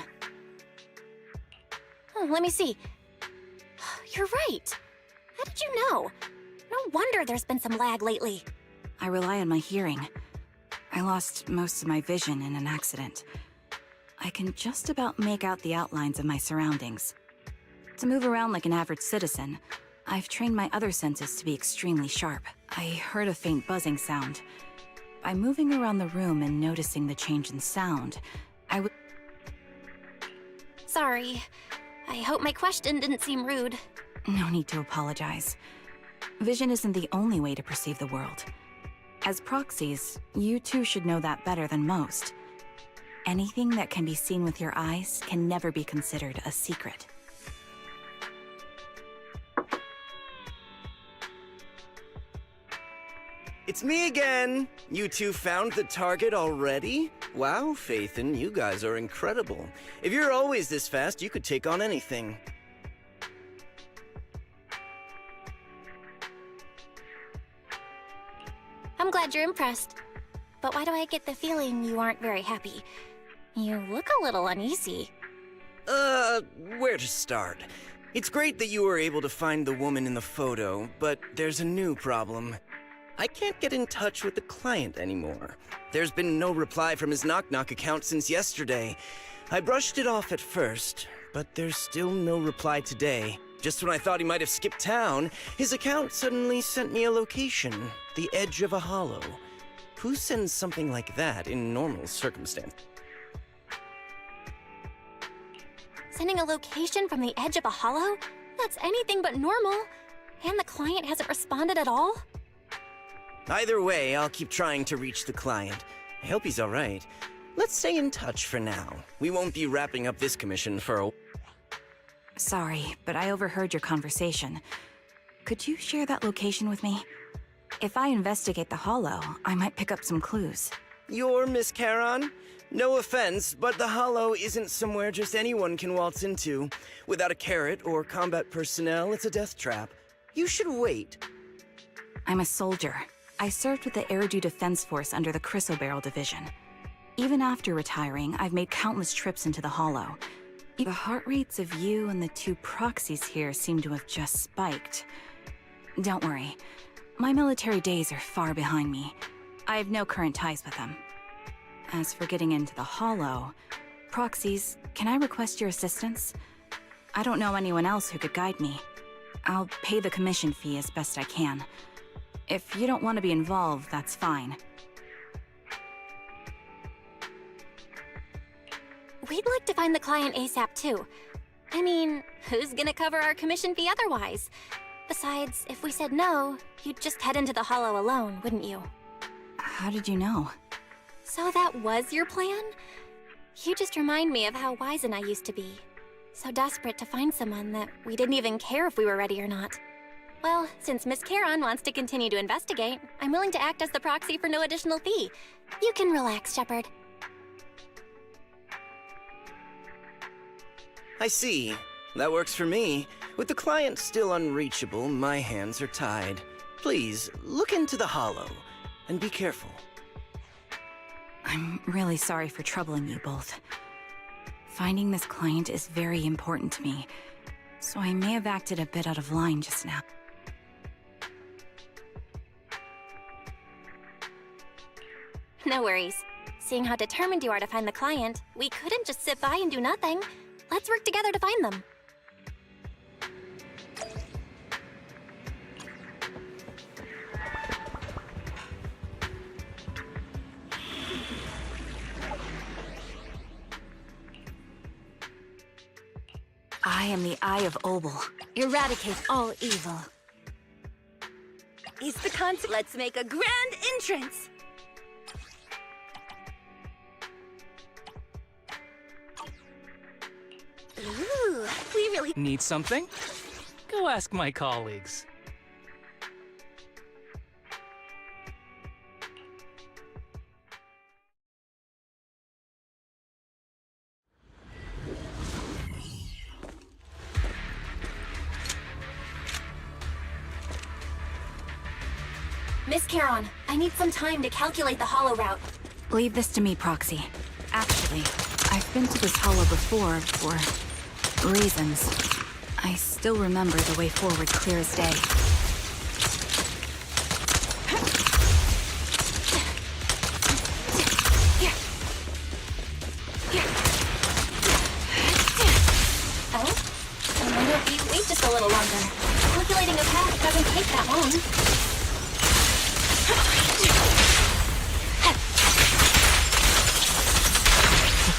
Oh, let me see. You're right. How did you know? No wonder there's been some lag lately. I rely on my hearing. I lost most of my vision in an accident. I can just about make out the outlines of my surroundings. To move around like an average citizen, I've trained my other senses to be extremely sharp. I heard a faint buzzing sound. By moving around the room and noticing the change in sound, Sorry. I hope my question didn't seem rude. No need to apologize. Vision isn't the only way to perceive the world. As proxies, you too should know that better than most. Anything that can be seen with your eyes can never be considered a secret. It's me again! You two found the target already? Wow, Faithin, you guys are incredible. If you're always this fast, you could take on anything. I'm glad you're impressed. But why do I get the feeling you aren't very happy? You look a little uneasy. Where to start? It's great that you were able to find the woman in the photo, but there's a new problem. I can't get in touch with the client anymore. There's been no reply from his Knock Knock account since yesterday. I brushed it off at first, but there's still no reply today. Just when I thought he might have skipped town, his account suddenly sent me a location, the edge of a hollow. Who sends something like that in normal circumstances? Sending a location from the edge of a hollow? That's anything but normal. And the client hasn't responded at all? Either way, I'll keep trying to reach the client. I hope he's alright. Let's stay in touch for now. We won't be wrapping up this commission for a... Sorry, but I overheard your conversation. Could you share that location with me? If I investigate the hollow, I might pick up some clues. You're Miss Charon? No offense, but the hollow isn't somewhere just anyone can waltz into. Without a carrot or combat personnel, it's a death trap. You should wait. I'm a soldier. I served with the Air Defense Force under the Chrysoberyl Division. Even after retiring, I've made countless trips into the hollow. The heart rates of you and the two proxies here seem to have just spiked. Don't worry. My military days are far behind me. I have no current ties with them. As for getting into the hollow, proxies, can I request your assistance? I don't know anyone else who could guide me. I'll pay the commission fee as best I can. If you don't want to be involved, that's fine. We'd like to find the client ASAP too. I mean, who's gonna cover our commission fee otherwise? Besides, if we said no, you'd just head into the hollow alone, wouldn't you? How did you know? So that was your plan? You just remind me of how Wise and I used to be. So desperate to find someone that we didn't even care if we were ready or not. Well, since Miss Charon wants to continue to investigate, I'm willing to act as the proxy for no additional fee. You can relax, Shepard. I see. That works for me. With the client still unreachable, my hands are tied. Please, look into the hollow, and be careful. I'm really sorry for troubling you both. Finding this client is very important to me, so I may have acted a bit out of line just now. No worries. Seeing how determined you are to find the client, we couldn't just sit by and do nothing. Let's work together to find them. I am the Eye of Obel. Eradicate all evil. It's the concept. Let's make a grand entrance. Ooh, we really need something? Go ask my colleagues. Miss Charon, I need some time to calculate the hollow route. Leave this to me, Proxy. Actually, I've been to this hollow before for reasons. I still remember the way forward clear as day. Oh? I wonder if you wait just a little longer. Calculating a path doesn't take that long.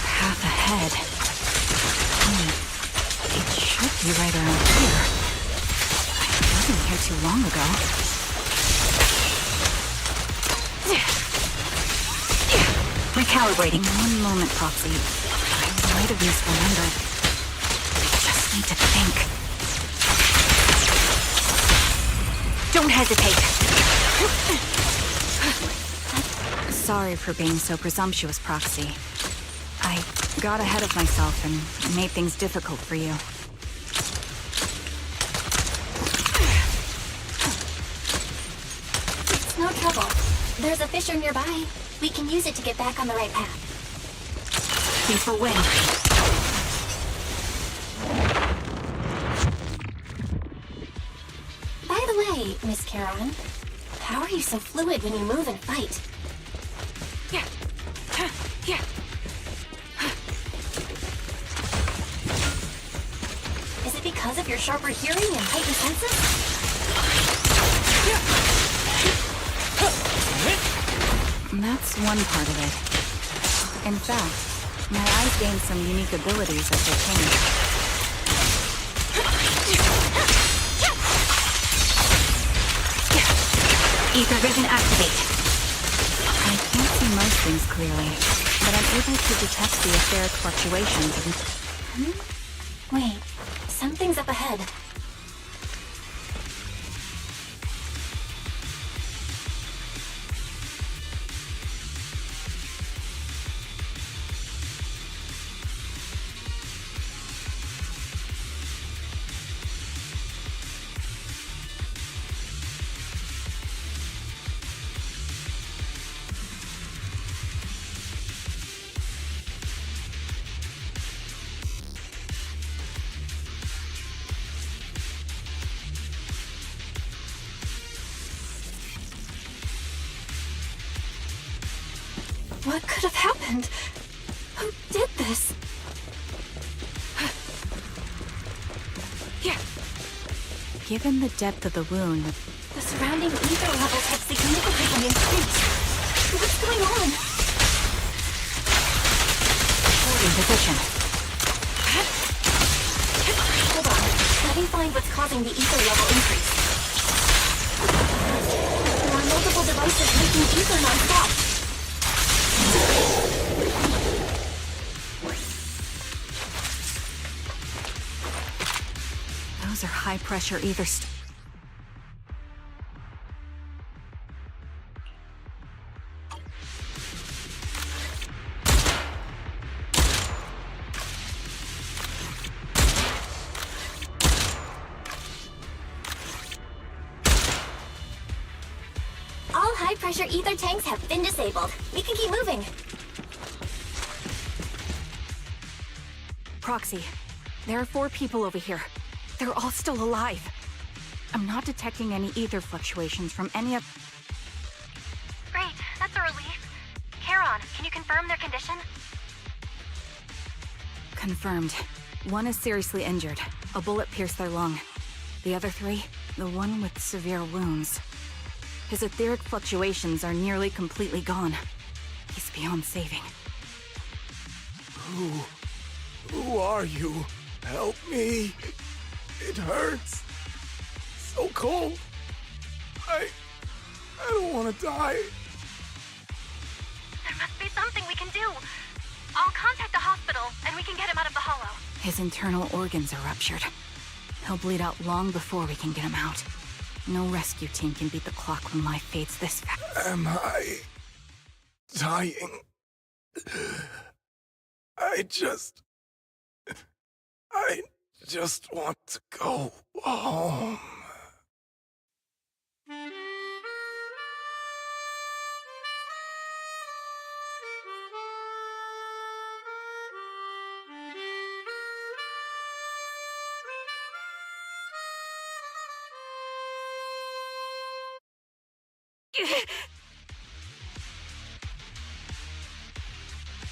Path ahead. It should be right around here. I wasn't here too long ago. Recalibrating. One moment, Proxy. I might have misremembered. I just need to think. Don't hesitate. Sorry for being so presumptuous, Proxy. I got ahead of myself and made things difficult for you. It's no trouble. There's a fissure nearby. We can use it to get back on the right path. Be for win. By the way, Miss Charon, how are you so fluid when you move and fight? Is it because of your sharper hearing and heightened senses? That's one part of it. In fact, my eyes gained some unique abilities as they changed. Ether vision activate. I can't see most things clearly, but I'm able to detect the etheric fluctuations of... Wait, something's up ahead. What could have happened? Who did this? Given the depth of the wound, The surrounding ether levels have significantly increased. What's going on? in position. Hold on. Let me find what's causing the ether level increase. There are multiple devices making ether non-stop. Those are high-pressure ether high-pressure ether tanks have been disabled. We can keep moving. Proxy, there are 4 people over here. They're all still alive. I'm not detecting any ether fluctuations from any of... Great, that's a relief. Charon, can you confirm their condition? Confirmed. 1 is seriously injured. A bullet pierced their lung. The other 3, the one with severe wounds. His etheric fluctuations are nearly completely gone. He's beyond saving. Who are you? Help me. It hurts. So cold. I don't want to die. There must be something we can do. I'll contact the hospital, and we can get him out of the hollow. His internal organs are ruptured. He'll bleed out long before we can get him out. No rescue team can beat the clock when life fades this fast. Am I dying? I just want to go home.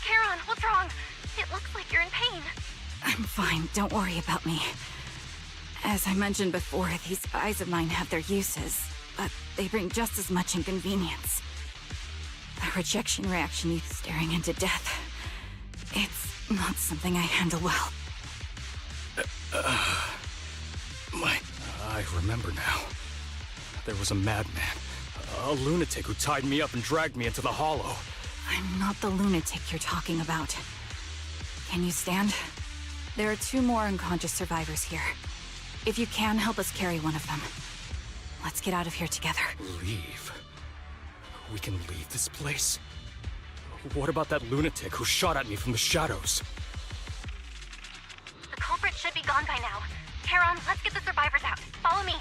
Charon, what's wrong? It looks like you're in pain. I'm fine, don't worry about me. As I mentioned before, these eyes of mine have their uses, but they bring just as much inconvenience. The rejection reaction you staring into death. It's not something I handle well. I remember now. There was a madman. A lunatic who tied me up and dragged me into the hollow. I'm not the lunatic you're talking about. Can you stand? There are 2 more unconscious survivors here. If you can, help us carry one of them. Let's get out of here together. Leave? We can leave this place? What about that lunatic who shot at me from the shadows? The culprit should be gone by now. Charon, let's get the survivors out. Follow me.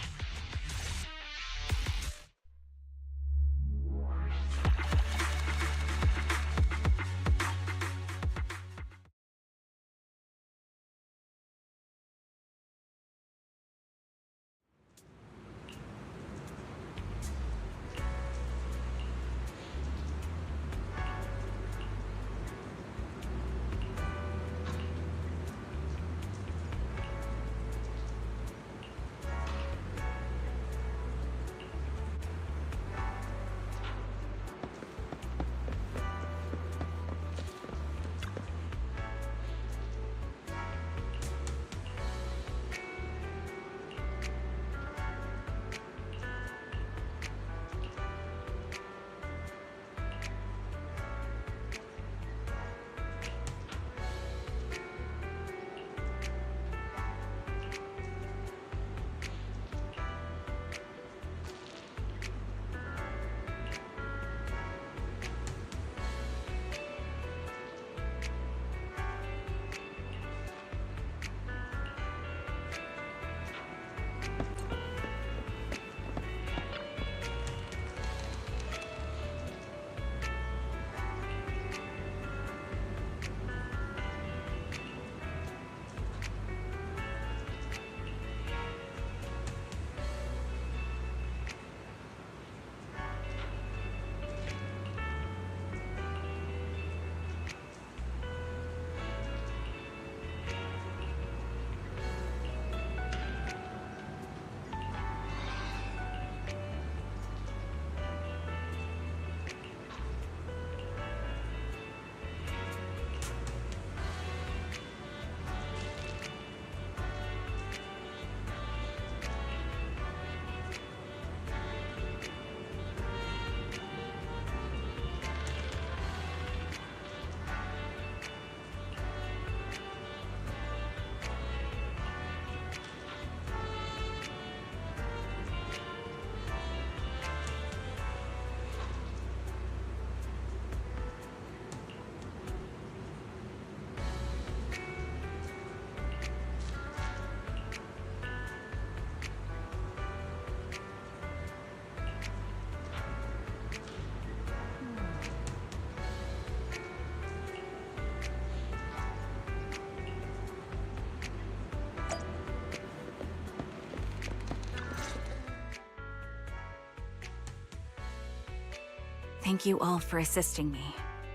Thank you all for assisting me,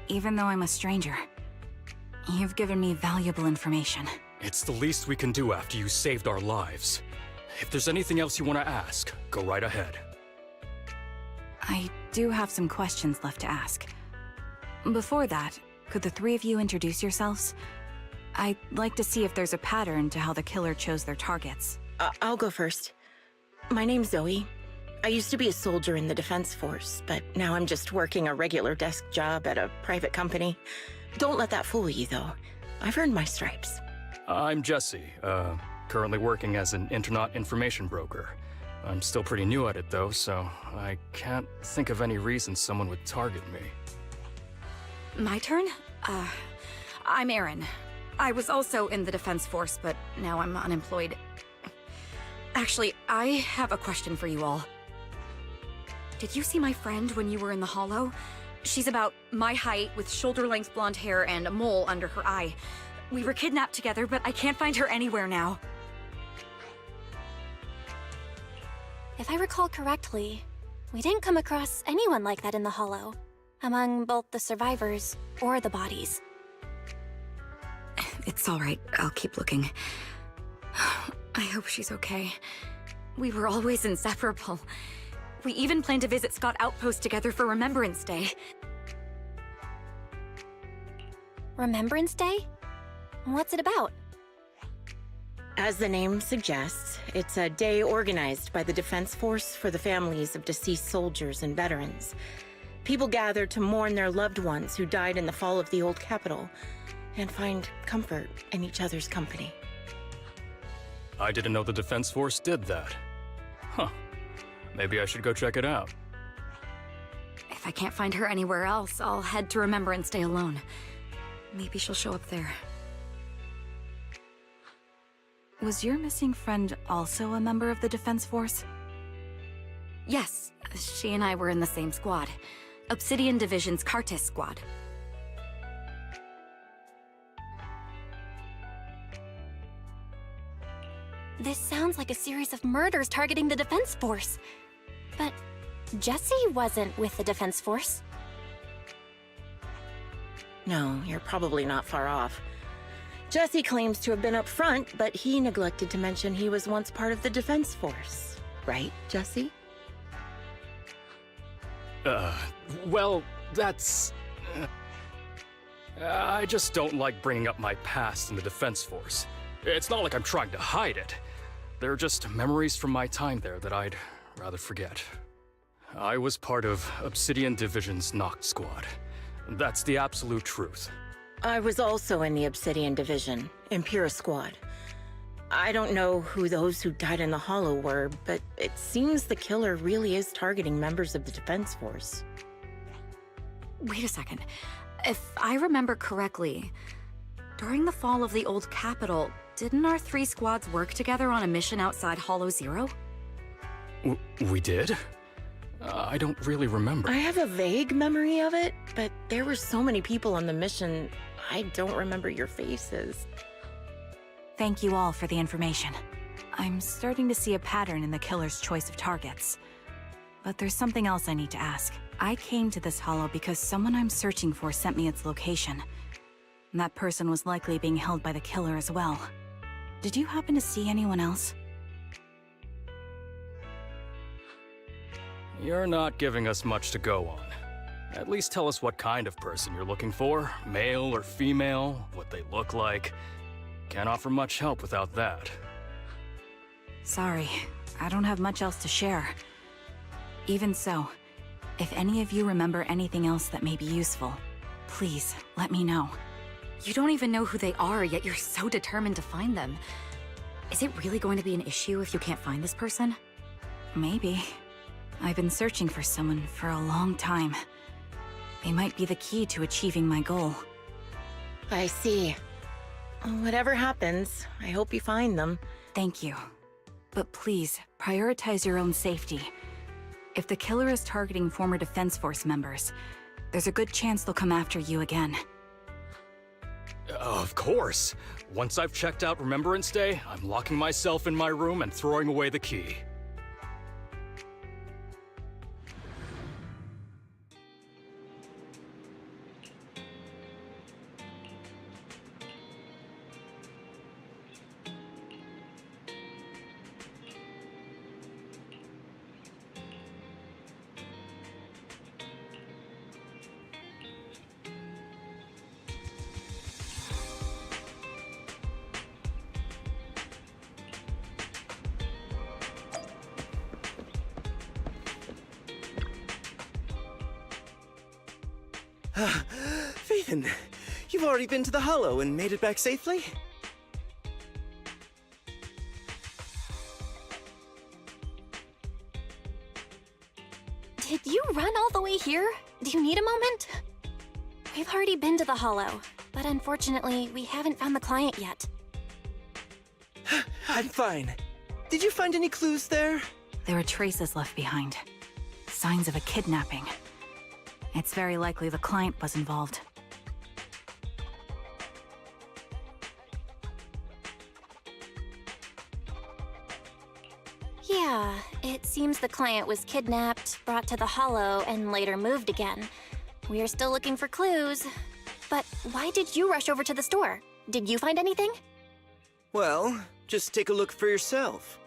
even though I'm a stranger. You've given me valuable information. It's the least we can do after you saved our lives. If there's anything else you want to ask, go right ahead. I do have some questions left to ask. Before that, could the three of you introduce yourselves? I'd like to see if there's a pattern to how the killer chose their targets. I'll go first. My name's Zoe. I used to be a soldier in the Defense Force, but now I'm just working a regular desk job at a private company. Don't let that fool you, though. I've earned my stripes. I'm Jesse, currently working as an internet information broker. I'm still pretty new at it, though, so I can't think of any reason someone would target me. My turn? I'm Erin. I was also in the Defense Force, but now I'm unemployed. Actually, I have a question for you all. Did you see my friend when you were in the Hollow? She's about my height, with shoulder-length blonde hair and a mole under her eye. We were kidnapped together, but I can't find her anywhere now. If I recall correctly, we didn't come across anyone like that in the Hollow, among both the survivors or the bodies. It's all right. I'll keep looking. I hope she's okay. We were always inseparable. We even planned to visit Scott Outpost together for Remembrance Day. Remembrance Day? What's it about? As the name suggests, it's a day organized by the Defense Force for the families of deceased soldiers and veterans. People gather to mourn their loved ones who died in the fall of the old capital and find comfort in each other's company. I didn't know the Defense Force did that. Huh. Maybe I should go check it out. If I can't find her anywhere else, I'll head to Remembrance Day alone. Maybe she'll show up there. Was your missing friend also a member of the Defense Force? Yes, she and I were in the same squad. Obsidian Division's Cartis squad. This sounds like a series of murders targeting the Defense Force. But Jesse wasn't with the Defense Force. No, you're probably not far off. Jesse claims to have been up front, but he neglected to mention he was once part of the Defense Force. Right, Jesse? Well, that's... I just don't like bringing up my past in the Defense Force. It's not like I'm trying to hide it. They're just memories from my time there that I'd rather forget. I was part of Obsidian Division's Noct Squad. That's the absolute truth. I was also in the Obsidian Division, Impera Squad. I don't know who those who died in the Hollow were, but it seems the killer really is targeting members of the Defense Force. Wait a second. If I remember correctly, during the fall of the old capital, didn't our three squads work together on a mission outside Hollow Zero? We did? I don't really remember. I have a vague memory of it, but there were so many people on the mission, I don't remember your faces. Thank you all for the information. I'm starting to see a pattern in the killer's choice of targets. But there's something else I need to ask. I came to this hollow because someone I'm searching for sent me its location. And that person was likely being held by the killer as well. Did you happen to see anyone else? You're not giving us much to go on. At least tell us what kind of person you're looking for. Male or female, what they look like. Can't offer much help without that. Sorry, I don't have much else to share. Even so, if any of you remember anything else that may be useful, please let me know. You don't even know who they are, yet you're so determined to find them. Is it really going to be an issue if you can't find this person? Maybe. I've been searching for someone for a long time. They might be the key to achieving my goal. I see. Whatever happens, I hope you find them. Thank you. But please, prioritize your own safety. If the killer is targeting former Defense Force members, there's a good chance they'll come after you again. Of course. Once I've checked out Remembrance Day, I'm locking myself in my room and throwing away the key. Phaethon, you've already been to the Hollow and made it back safely? Did you run all the way here? Do you need a moment? We've already been to the Hollow, but unfortunately, we haven't found the client yet. I'm fine. Did you find any clues there? There are traces left behind. Signs of a kidnapping. It's very likely the client was involved. Yeah, it seems the client was kidnapped, brought to the Hollow, and later moved again. We're still looking for clues. But why did you rush over to the store? Did you find anything? Well, just take a look for yourself.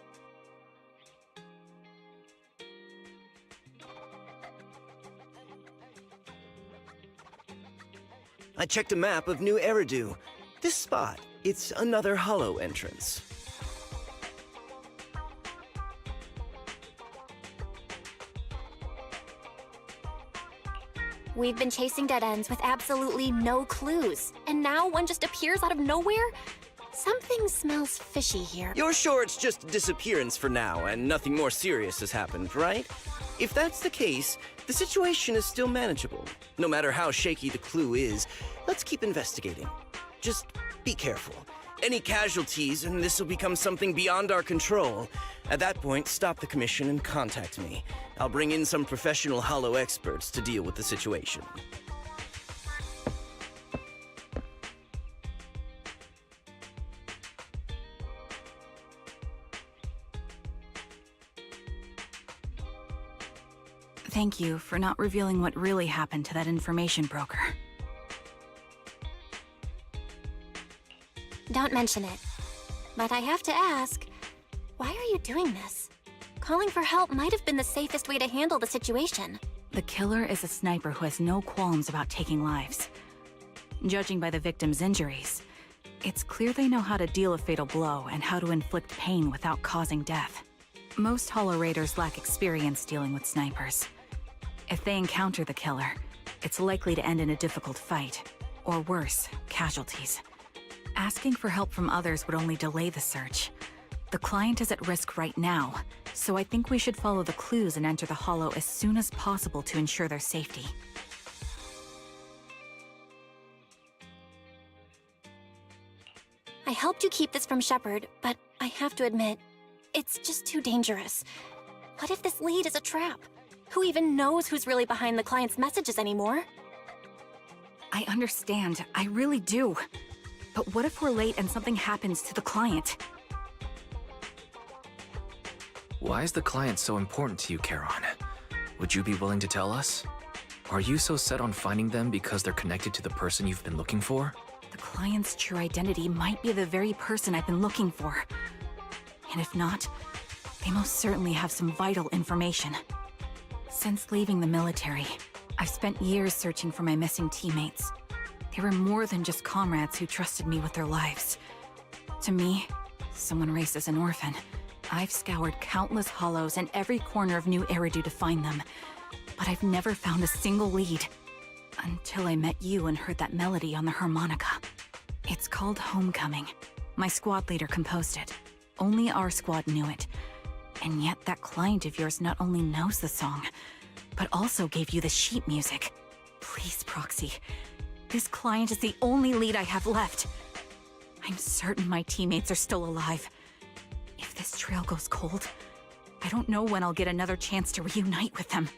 I checked a map of New Eridu. This spot, it's another Hollow entrance. We've been chasing dead ends with absolutely no clues, and now one just appears out of nowhere? Something smells fishy here. You're sure it's just disappearance for now, and nothing more serious has happened, right? If that's the case, the situation is still manageable. No matter how shaky the clue is, let's keep investigating. Just be careful. Any casualties, and this will become something beyond our control. At that point, stop the commission and contact me. I'll bring in some professional Hollow experts to deal with the situation. Thank you for not revealing what really happened to that information broker. Don't mention it. But I have to ask, why are you doing this? Calling for help might have been the safest way to handle the situation. The killer is a sniper who has no qualms about taking lives. Judging by the victim's injuries, it's clear they know how to deal a fatal blow and how to inflict pain without causing death. Most Hollow Raiders lack experience dealing with snipers. If they encounter the killer, it's likely to end in a difficult fight, or worse, casualties. Asking for help from others would only delay the search. The client is at risk right now, so I think we should follow the clues and enter the Hollow as soon as possible to ensure their safety. I helped you keep this from Shepard, but I have to admit, it's just too dangerous. What if this lead is a trap? Who even knows who's really behind the client's messages anymore? I understand, I really do. But what if we're late and something happens to the client? Why is the client so important to you, Charon? Would you be willing to tell us? Are you so set on finding them because they're connected to the person you've been looking for? The client's true identity might be the very person I've been looking for. And if not, they most certainly have some vital information. Since leaving the military, I've spent years searching for my missing teammates. They were more than just comrades who trusted me with their lives. To me, someone raised as an orphan, I've scoured countless hollows and every corner of New Eridu to find them, but I've never found a single lead. Until I met you and heard that melody on the harmonica. It's called Homecoming. My squad leader composed it. Only our squad knew it. And yet that client of yours not only knows the song, but also gave you the sheet music. Please, Proxy. This client is the only lead I have left. I'm certain my teammates are still alive. If this trail goes cold, I don't know when I'll get another chance to reunite with them.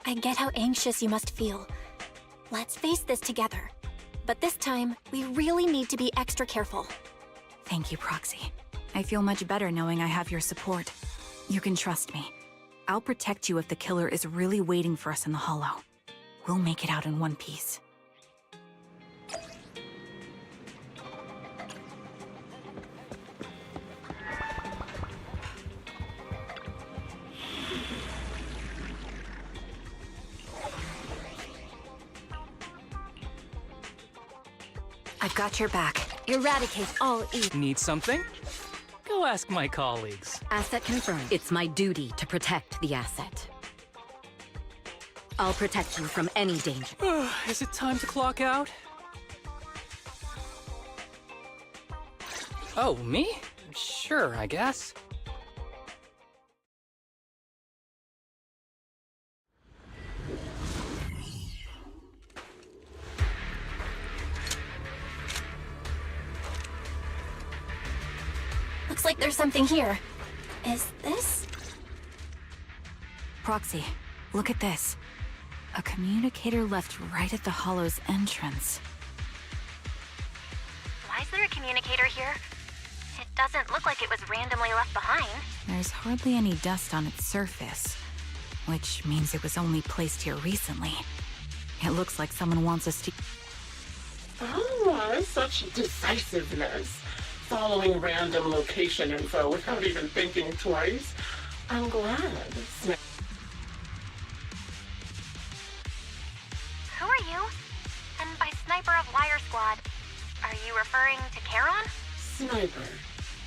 I get how anxious you must feel. Let's face this together. But this time, we really need to be extra careful. Thank you, Proxy. I feel much better knowing I have your support. You can trust me. I'll protect you if the killer is really waiting for us in the Hollow. We'll make it out in one piece. I've got your back. Eradicate all evil. Need something? Go ask my colleagues. Asset confirmed. It's my duty to protect the asset. I'll protect you from any danger. Is it time to clock out? Oh, me? Sure, I guess. Looks like there's something here. Is this? Proxy, look at this. A communicator left right at the Hollow's entrance. Why is there a communicator here? It doesn't look like it was randomly left behind. There's hardly any dust on its surface, which means it was only placed here recently. It looks like someone wants us to... Oh, such decisiveness. Following random location info without even thinking twice. I'm glad. Who are you? And by Sniper of Liar Squad, are you referring to Charon? Sniper.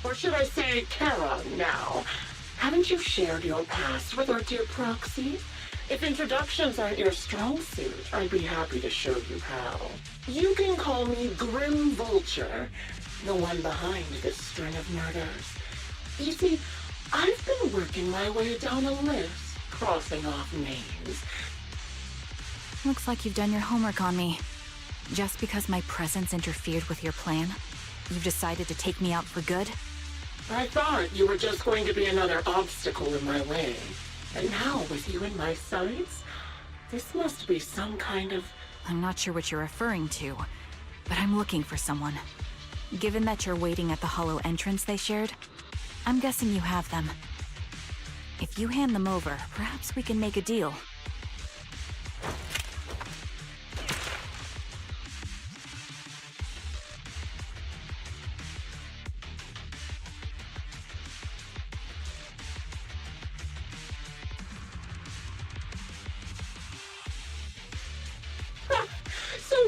Or should I say Charon now? Haven't you shared your past with our dear Proxy? If introductions aren't your strong suit, I'd be happy to show you how. You can call me Grim Vulture, the one behind this string of murders. You see, I've been working my way down a list, crossing off names. Looks like you've done your homework on me. Just because my presence interfered with your plan, you've decided to take me out for good? I thought you were just going to be another obstacle in my way. And now, with you in my sights, this must be some kind of... I'm not sure what you're referring to, but I'm looking for someone. Given that you're waiting at the Hollow entrance they shared, I'm guessing you have them. If you hand them over, perhaps we can make a deal.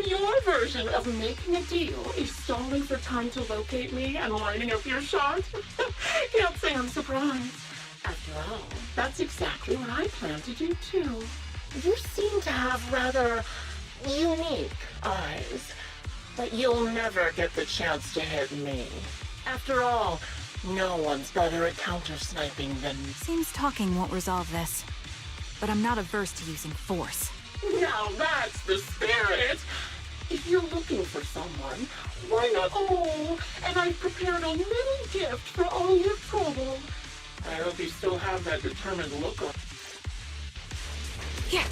Your version of making a deal is stalling for time to locate me and lining up your shot? Can't say I'm surprised. After all, that's exactly what I plan to do too. You seem to have rather unique eyes, but you'll never get the chance to hit me. After all, no one's better at counter-sniping than... Seems talking won't resolve this, but I'm not averse to using force. Now that's the spirit! If you're looking for someone, why not? Oh, and I've prepared a little gift for all your trouble. I hope you still have that determined look on. Here.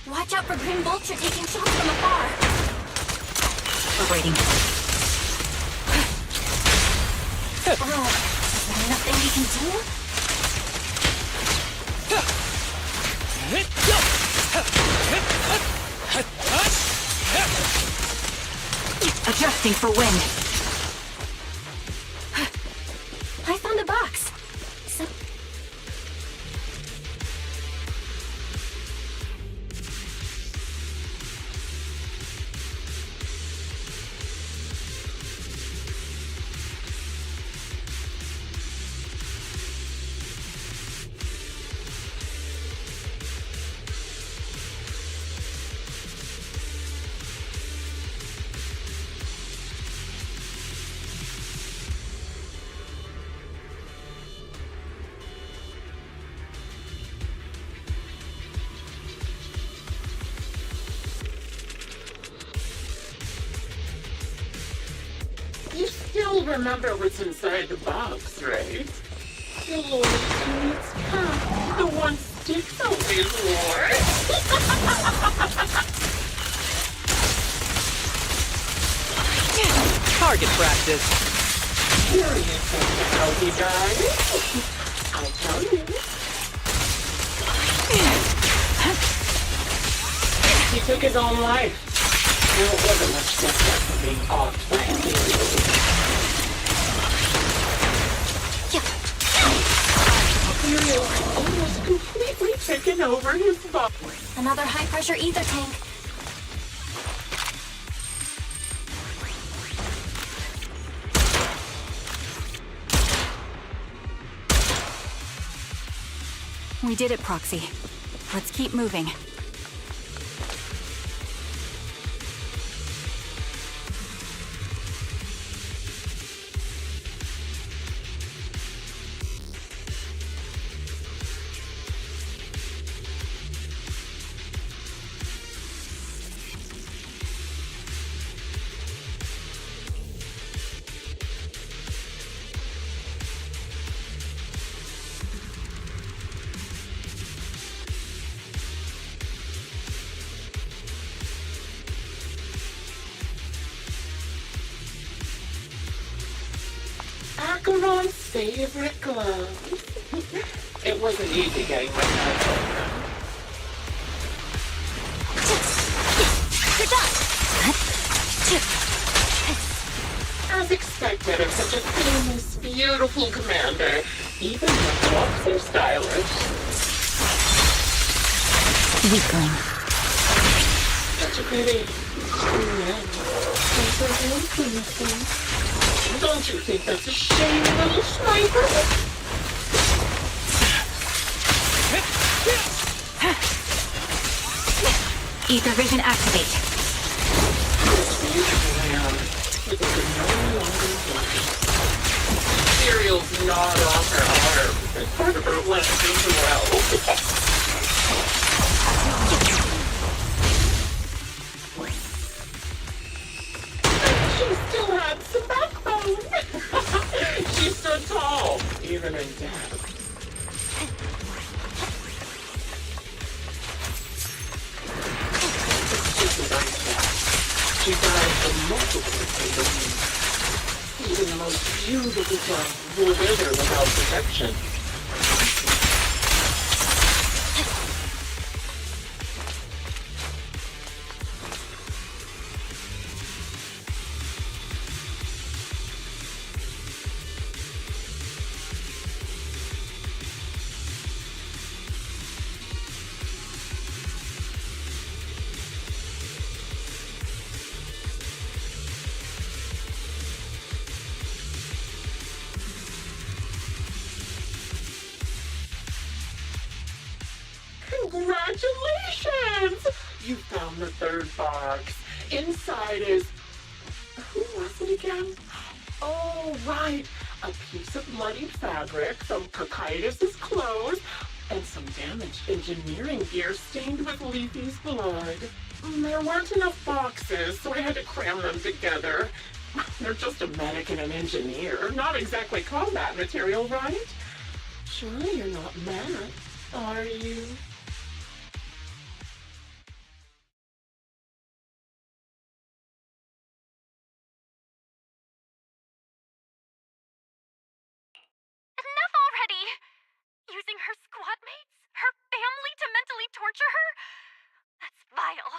Watch out for Grim Vulture taking shots from afar. We're waiting. Oh, is there nothing we can do? Adjusting for wind. I found a box. You still remember what's inside the box, right? Glory to its path, the one sticks always wore. Target practice. Curious as to how he died? I'll tell you. He took his own life. There wasn't much difference from being offed by a material had almost completely taken over his body. Another high-pressure ether tank. We did it, Proxy. Let's keep moving. Acheron's favorite gloves. It wasn't easy getting my hands on them. As expected of such a famous, beautiful commander, even the gloves are stylish. Weakling. Such a pity. Don't you think that's a shame, little sniper? Ether vision activate. This beautiful man. It can no longer work. Cereal's gnawed off her arm, and part of her went as well. She still had some backbone. She stood tall, even in death. She died of multiple occasions. Even the most beautiful flower will wither without protection. Congratulations! You found the third box. Inside is... Who was it again? Oh, right. A piece of bloody fabric, some Cocytus's clothes, and some damaged engineering gear stained with Leafy's blood. There weren't enough boxes, so I had to cram them together. They're just a medic and an engineer, not exactly combat material, right? Surely you're not mad, are you? Enough already! Using her squad mates? Her family to mentally torture her? That's vile.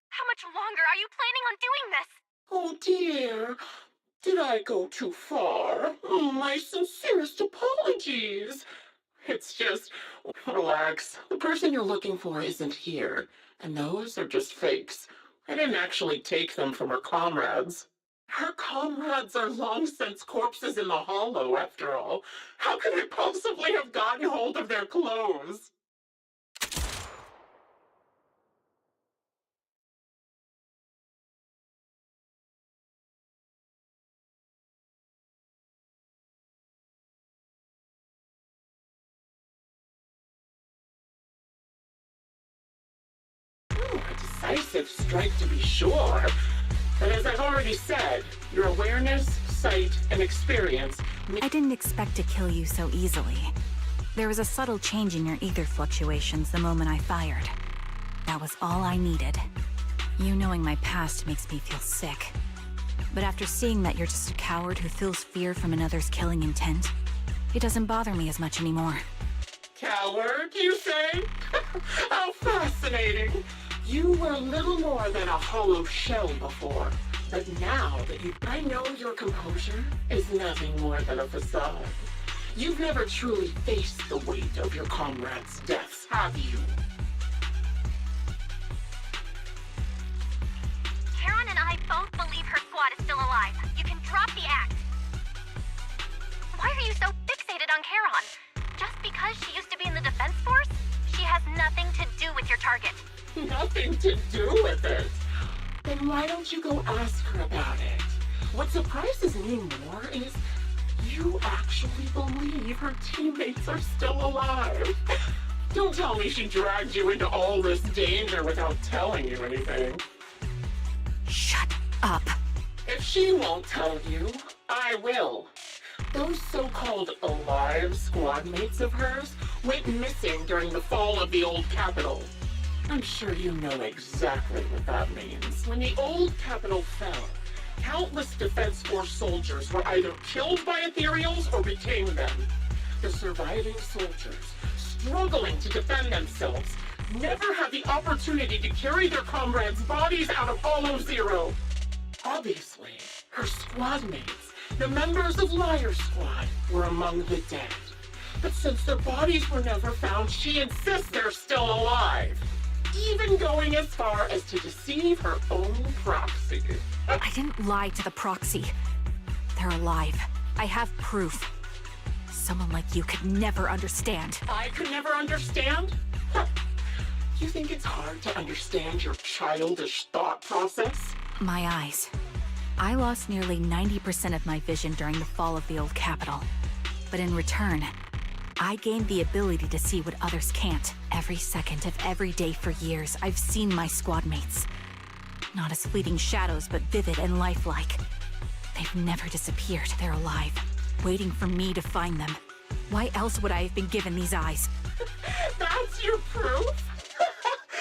How much longer are you planning on doing this? Oh dear. Did I go too far? My sincerest apologies. It's just... Relax. The person you're looking for isn't here. And those are just fakes. I didn't actually take them from her comrades. Her comrades are long since corpses in the hollow, after all. How could I possibly have gotten hold of their clothes? A decisive strike to be sure. But as I've already said, your awareness, sight, and experience... I didn't expect to kill you so easily. There was a subtle change in your ether fluctuations the moment I fired. That was all I needed. You knowing my past makes me feel sick. But after seeing that you're just a coward who feels fear from another's killing intent, it doesn't bother me as much anymore. Coward, you say? How fascinating! You were little more than a hollow shell before, but now that I know your composure is nothing more than a facade. You've never truly faced the weight of your comrades' deaths, have you? Karen and I both believe her squad is still alive. You can drop the act. Why are you so fixated on Karen? Just because she used to be in the Defense Force? She has nothing to do with your target. Nothing to do with it? Then why don't you go ask her about it? What surprises me more is you actually believe her teammates are still alive. Don't tell me she dragged you into all this danger without telling you anything. Shut up. If she won't tell you, I will. Those so-called alive squad mates of hers went missing during the fall of the old Capitol. I'm sure you know exactly what that means. When the old Capitol fell, countless Defense Force soldiers were either killed by Ethereals or became them. The surviving soldiers, struggling to defend themselves, never had the opportunity to carry their comrades' bodies out of Hollow Zero. Obviously, her squad mates, the members of Liar Squad, were among the dead. But since their bodies were never found, she insists they're still alive. Even going as far as to deceive her own proxy. I didn't lie to the proxy. They're alive. I have proof. Someone like you could never understand. I could never understand? Huh. You think it's hard to understand your childish thought process? My eyes. I lost nearly 90% of my vision during the fall of the old Capitol. But in return, I gained the ability to see what others can't. Every second of every day for years, I've seen my squad mates. Not as fleeting shadows, but vivid and lifelike. They've never disappeared. They're alive, waiting for me to find them. Why else would I have been given these eyes? That's your proof?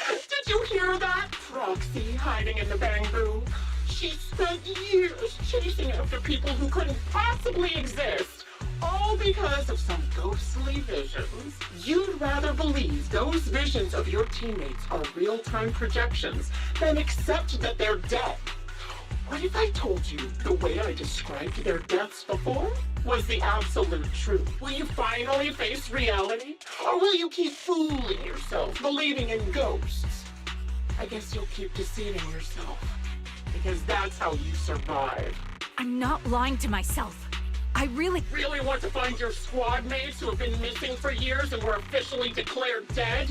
Did you hear that? Proxy hiding in the bamboo. She spent years chasing after people who couldn't possibly exist, all because of some ghostly visions. You'd rather believe those visions of your teammates are real-time projections than accept that they're dead. What if I told you the way I described their deaths before was the absolute truth? Will you finally face reality? Or will you keep fooling yourself, believing in ghosts? I guess you'll keep deceiving yourself, because that's how you survive. I'm not lying to myself. I really want to find your squad mates who have been missing for years and were officially declared dead?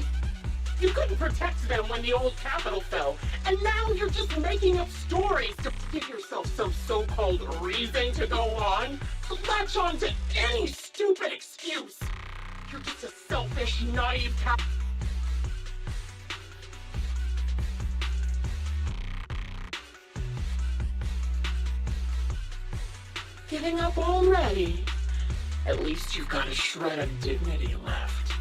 You couldn't protect them when the old Capitol fell, and now you're just making up stories to give yourself some so-called reason to go on, to latch on to any stupid excuse. You're just a selfish, naive Giving up already? At least you've got a shred of dignity left.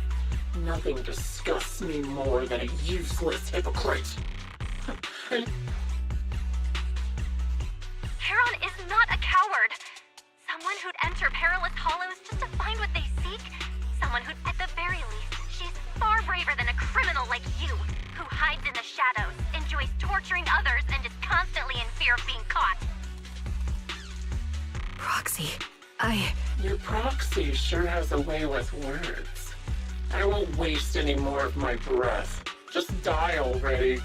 Nothing disgusts me more than a useless hypocrite. And Karen is not a coward. Someone who'd enter perilous hollows just to find what they seek. Someone who'd, at the very least, she's far braver than a criminal like you, who hides in the shadows, enjoys torturing others, and is constantly in fear of being caught. Proxy, Your proxy sure has a way with words. I won't waste any more of my breath. Just die already.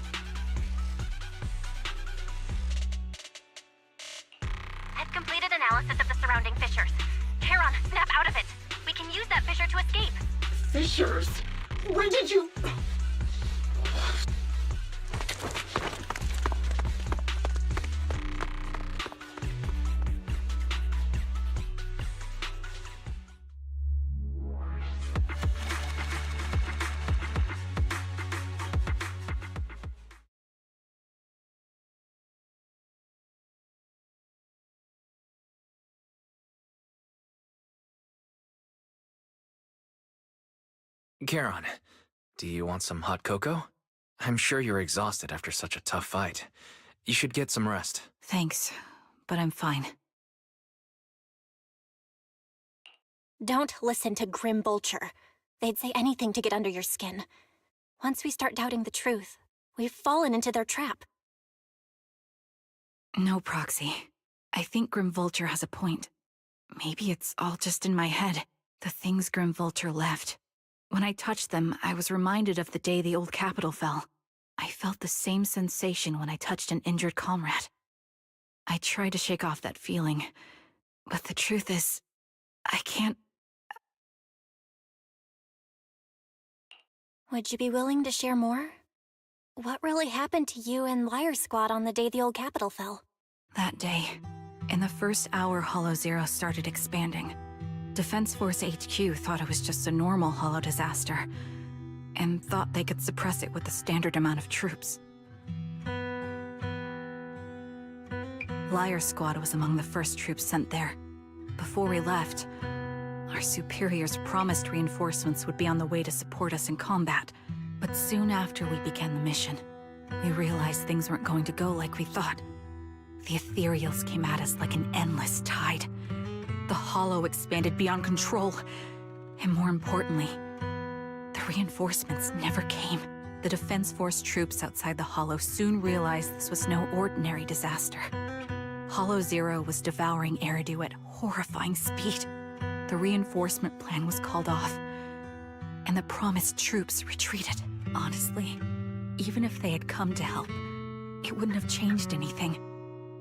I've completed analysis of the surrounding fissures. Karen, snap out of it. We can use that fissure to escape. Fissures? When did you... Charon, do you want some hot cocoa? I'm sure you're exhausted after such a tough fight. You should get some rest. Thanks, but I'm fine. Don't listen to Grim Vulture. They'd say anything to get under your skin. Once we start doubting the truth, we've fallen into their trap. No, Proxy. I think Grim Vulture has a point. Maybe it's all just in my head. The things Grim Vulture left. When I touched them, I was reminded of the day the old capital fell. I felt the same sensation when I touched an injured comrade. I tried to shake off that feeling, but the truth is, I can't. Would you be willing to share more? What really happened to you and Liar Squad on the day the old capital fell? That day, in the first hour Hollow Zero started expanding. Defense Force HQ thought it was just a normal Hollow disaster, and thought they could suppress it with the standard amount of troops. Liar Squad was among the first troops sent there. Before we left, our superiors promised reinforcements would be on the way to support us in combat, but soon after we began the mission, we realized things weren't going to go like we thought. The ethereals came at us like an endless tide. The Hollow expanded beyond control, and more importantly, the reinforcements never came. The Defense Force troops outside the Hollow soon realized this was no ordinary disaster. Hollow Zero was devouring Eridu at horrifying speed. The reinforcement plan was called off, and the promised troops retreated. Honestly, even if they had come to help, it wouldn't have changed anything.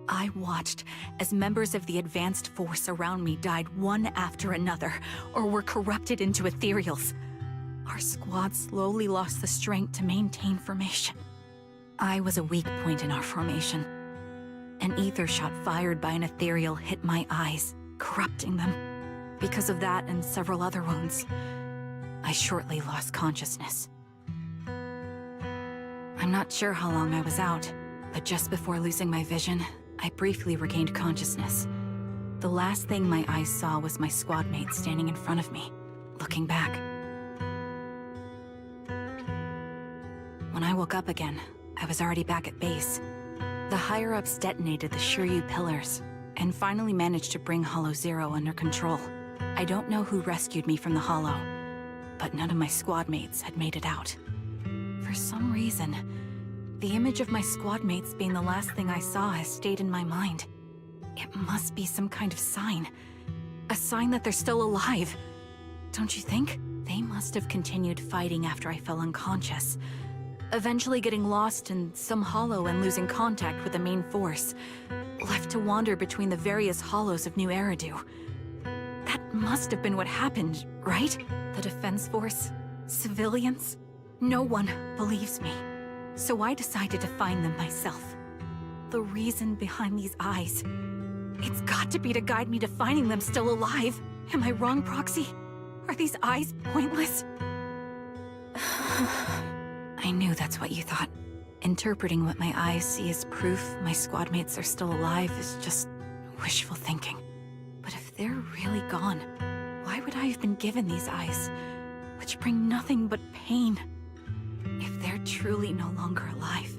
I watched as members of the advanced force around me died one after another, or were corrupted into ethereals. Our squad slowly lost the strength to maintain formation. I was a weak point in our formation. An ether shot fired by an ethereal hit my eyes, corrupting them. Because of that and several other wounds, I shortly lost consciousness. I'm not sure how long I was out, but just before losing my vision, I briefly regained consciousness. The last thing my eyes saw was my squad mate standing in front of me, looking back. When I woke up again, I was already back at base. The higher-ups detonated the Shiryu pillars, and finally managed to bring Hollow Zero under control. I don't know who rescued me from the Hollow, but none of my squad mates had made it out. For some reason, the image of my squad mates being the last thing I saw has stayed in my mind. It must be some kind of sign. A sign that they're still alive. Don't you think? They must have continued fighting after I fell unconscious, eventually getting lost in some hollow and losing contact with the main force, left to wander between the various hollows of New Eridu. That must have been what happened, right? The Defense Force? Civilians? No one believes me. So I decided to find them myself. The reason behind these eyes. It's got to be to guide me to finding them still alive. Am I wrong, Proxy? Are these eyes pointless? I knew that's what you thought. Interpreting what my eyes see as proof my squad mates are still alive is just wishful thinking. But if they're really gone, why would I have been given these eyes, which bring nothing but pain? If they're truly no longer alive,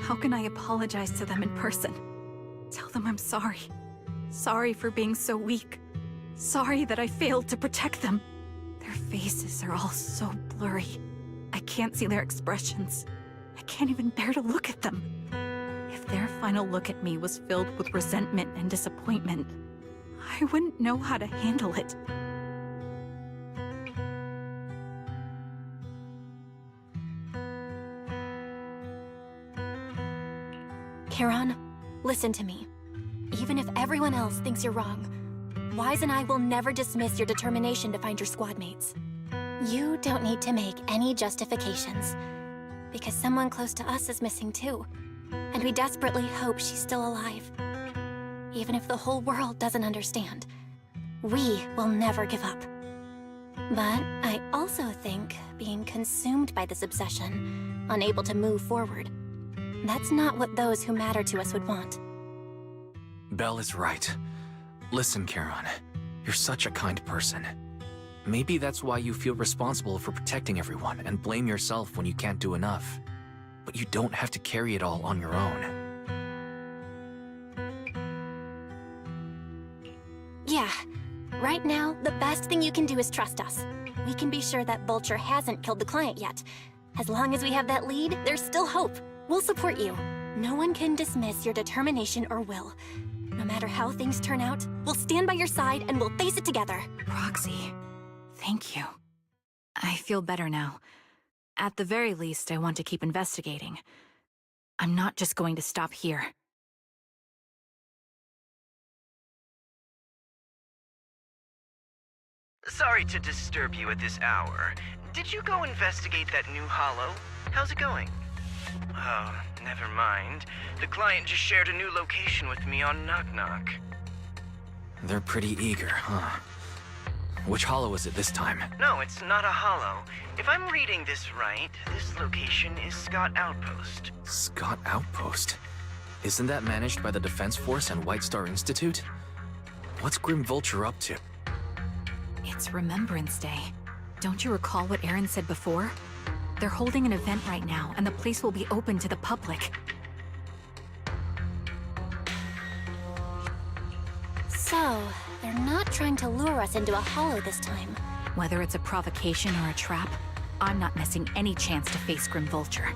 how can I apologize to them in person? Tell them I'm sorry. Sorry for being so weak. Sorry that I failed to protect them. Their faces are all so blurry. I can't see their expressions. I can't even bear to look at them. If their final look at me was filled with resentment and disappointment, I wouldn't know how to handle it. Charon, listen to me. Even if everyone else thinks you're wrong, Wise and I will never dismiss your determination to find your squad mates. You don't need to make any justifications, because someone close to us is missing too, and we desperately hope she's still alive. Even if the whole world doesn't understand, we will never give up. But I also think being consumed by this obsession, unable to move forward, that's not what those who matter to us would want. Belle is right. Listen, Charon, you're such a kind person. Maybe that's why you feel responsible for protecting everyone and blame yourself when you can't do enough. But you don't have to carry it all on your own. Yeah. Right now, the best thing you can do is trust us. We can be sure that Vulture hasn't killed the client yet. As long as we have that lead, there's still hope. We'll support you. No one can dismiss your determination or will. No matter how things turn out, we'll stand by your side and we'll face it together. Roxy, Thank you. I feel better now. At the very least, I want to keep investigating. I'm not just going to stop here. Sorry to disturb you at this hour. Did you go investigate that new hollow? How's it going? Oh, never mind. The client just shared a new location with me on Knock Knock. They're pretty eager, huh? Which hollow is it this time? No, it's not a hollow. If I'm reading this right, this location is Scott Outpost. Scott Outpost? Isn't that managed by the Defense Force and White Star Institute? What's Grim Vulture up to? It's Remembrance Day. Don't you recall what Aaron said before? They're holding an event right now, and the place will be open to the public. So, they're not trying to lure us into a hollow this time. Whether it's a provocation or a trap, I'm not missing any chance to face Grim Vulture.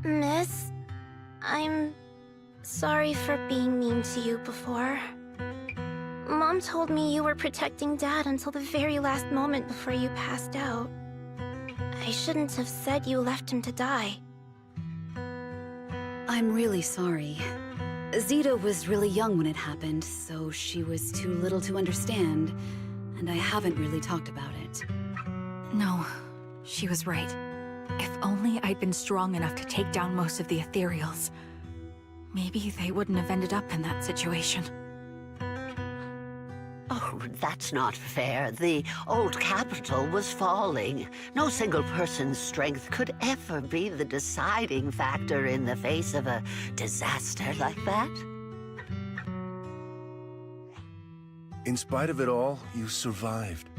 Miss, I'm sorry for being mean to you before. Mom told me you were protecting Dad until the very last moment before you passed out. I shouldn't have said you left him to die. I'm really sorry. Zeta was really young when it happened, so she was too little to understand, and I haven't really talked about it. No, she was right. If only I'd been strong enough to take down most of the ethereals, maybe they wouldn't have ended up in that situation. Oh, that's not fair. The old capital was falling. No single person's strength could ever be the deciding factor in the face of a disaster like that. In spite of it all, you survived.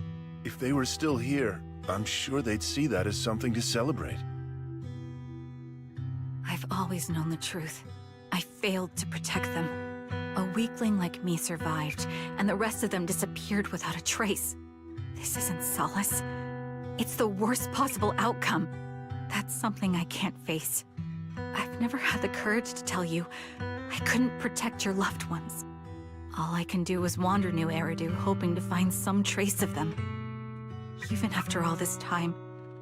If they were still here, I'm sure they'd see that as something to celebrate. I've always known the truth. I failed to protect them. A weakling like me survived, and the rest of them disappeared without a trace. This isn't solace. It's the worst possible outcome. That's something I can't face. I've never had the courage to tell you I couldn't protect your loved ones. All I can do is wander New Eridu, hoping to find some trace of them. Even after all this time,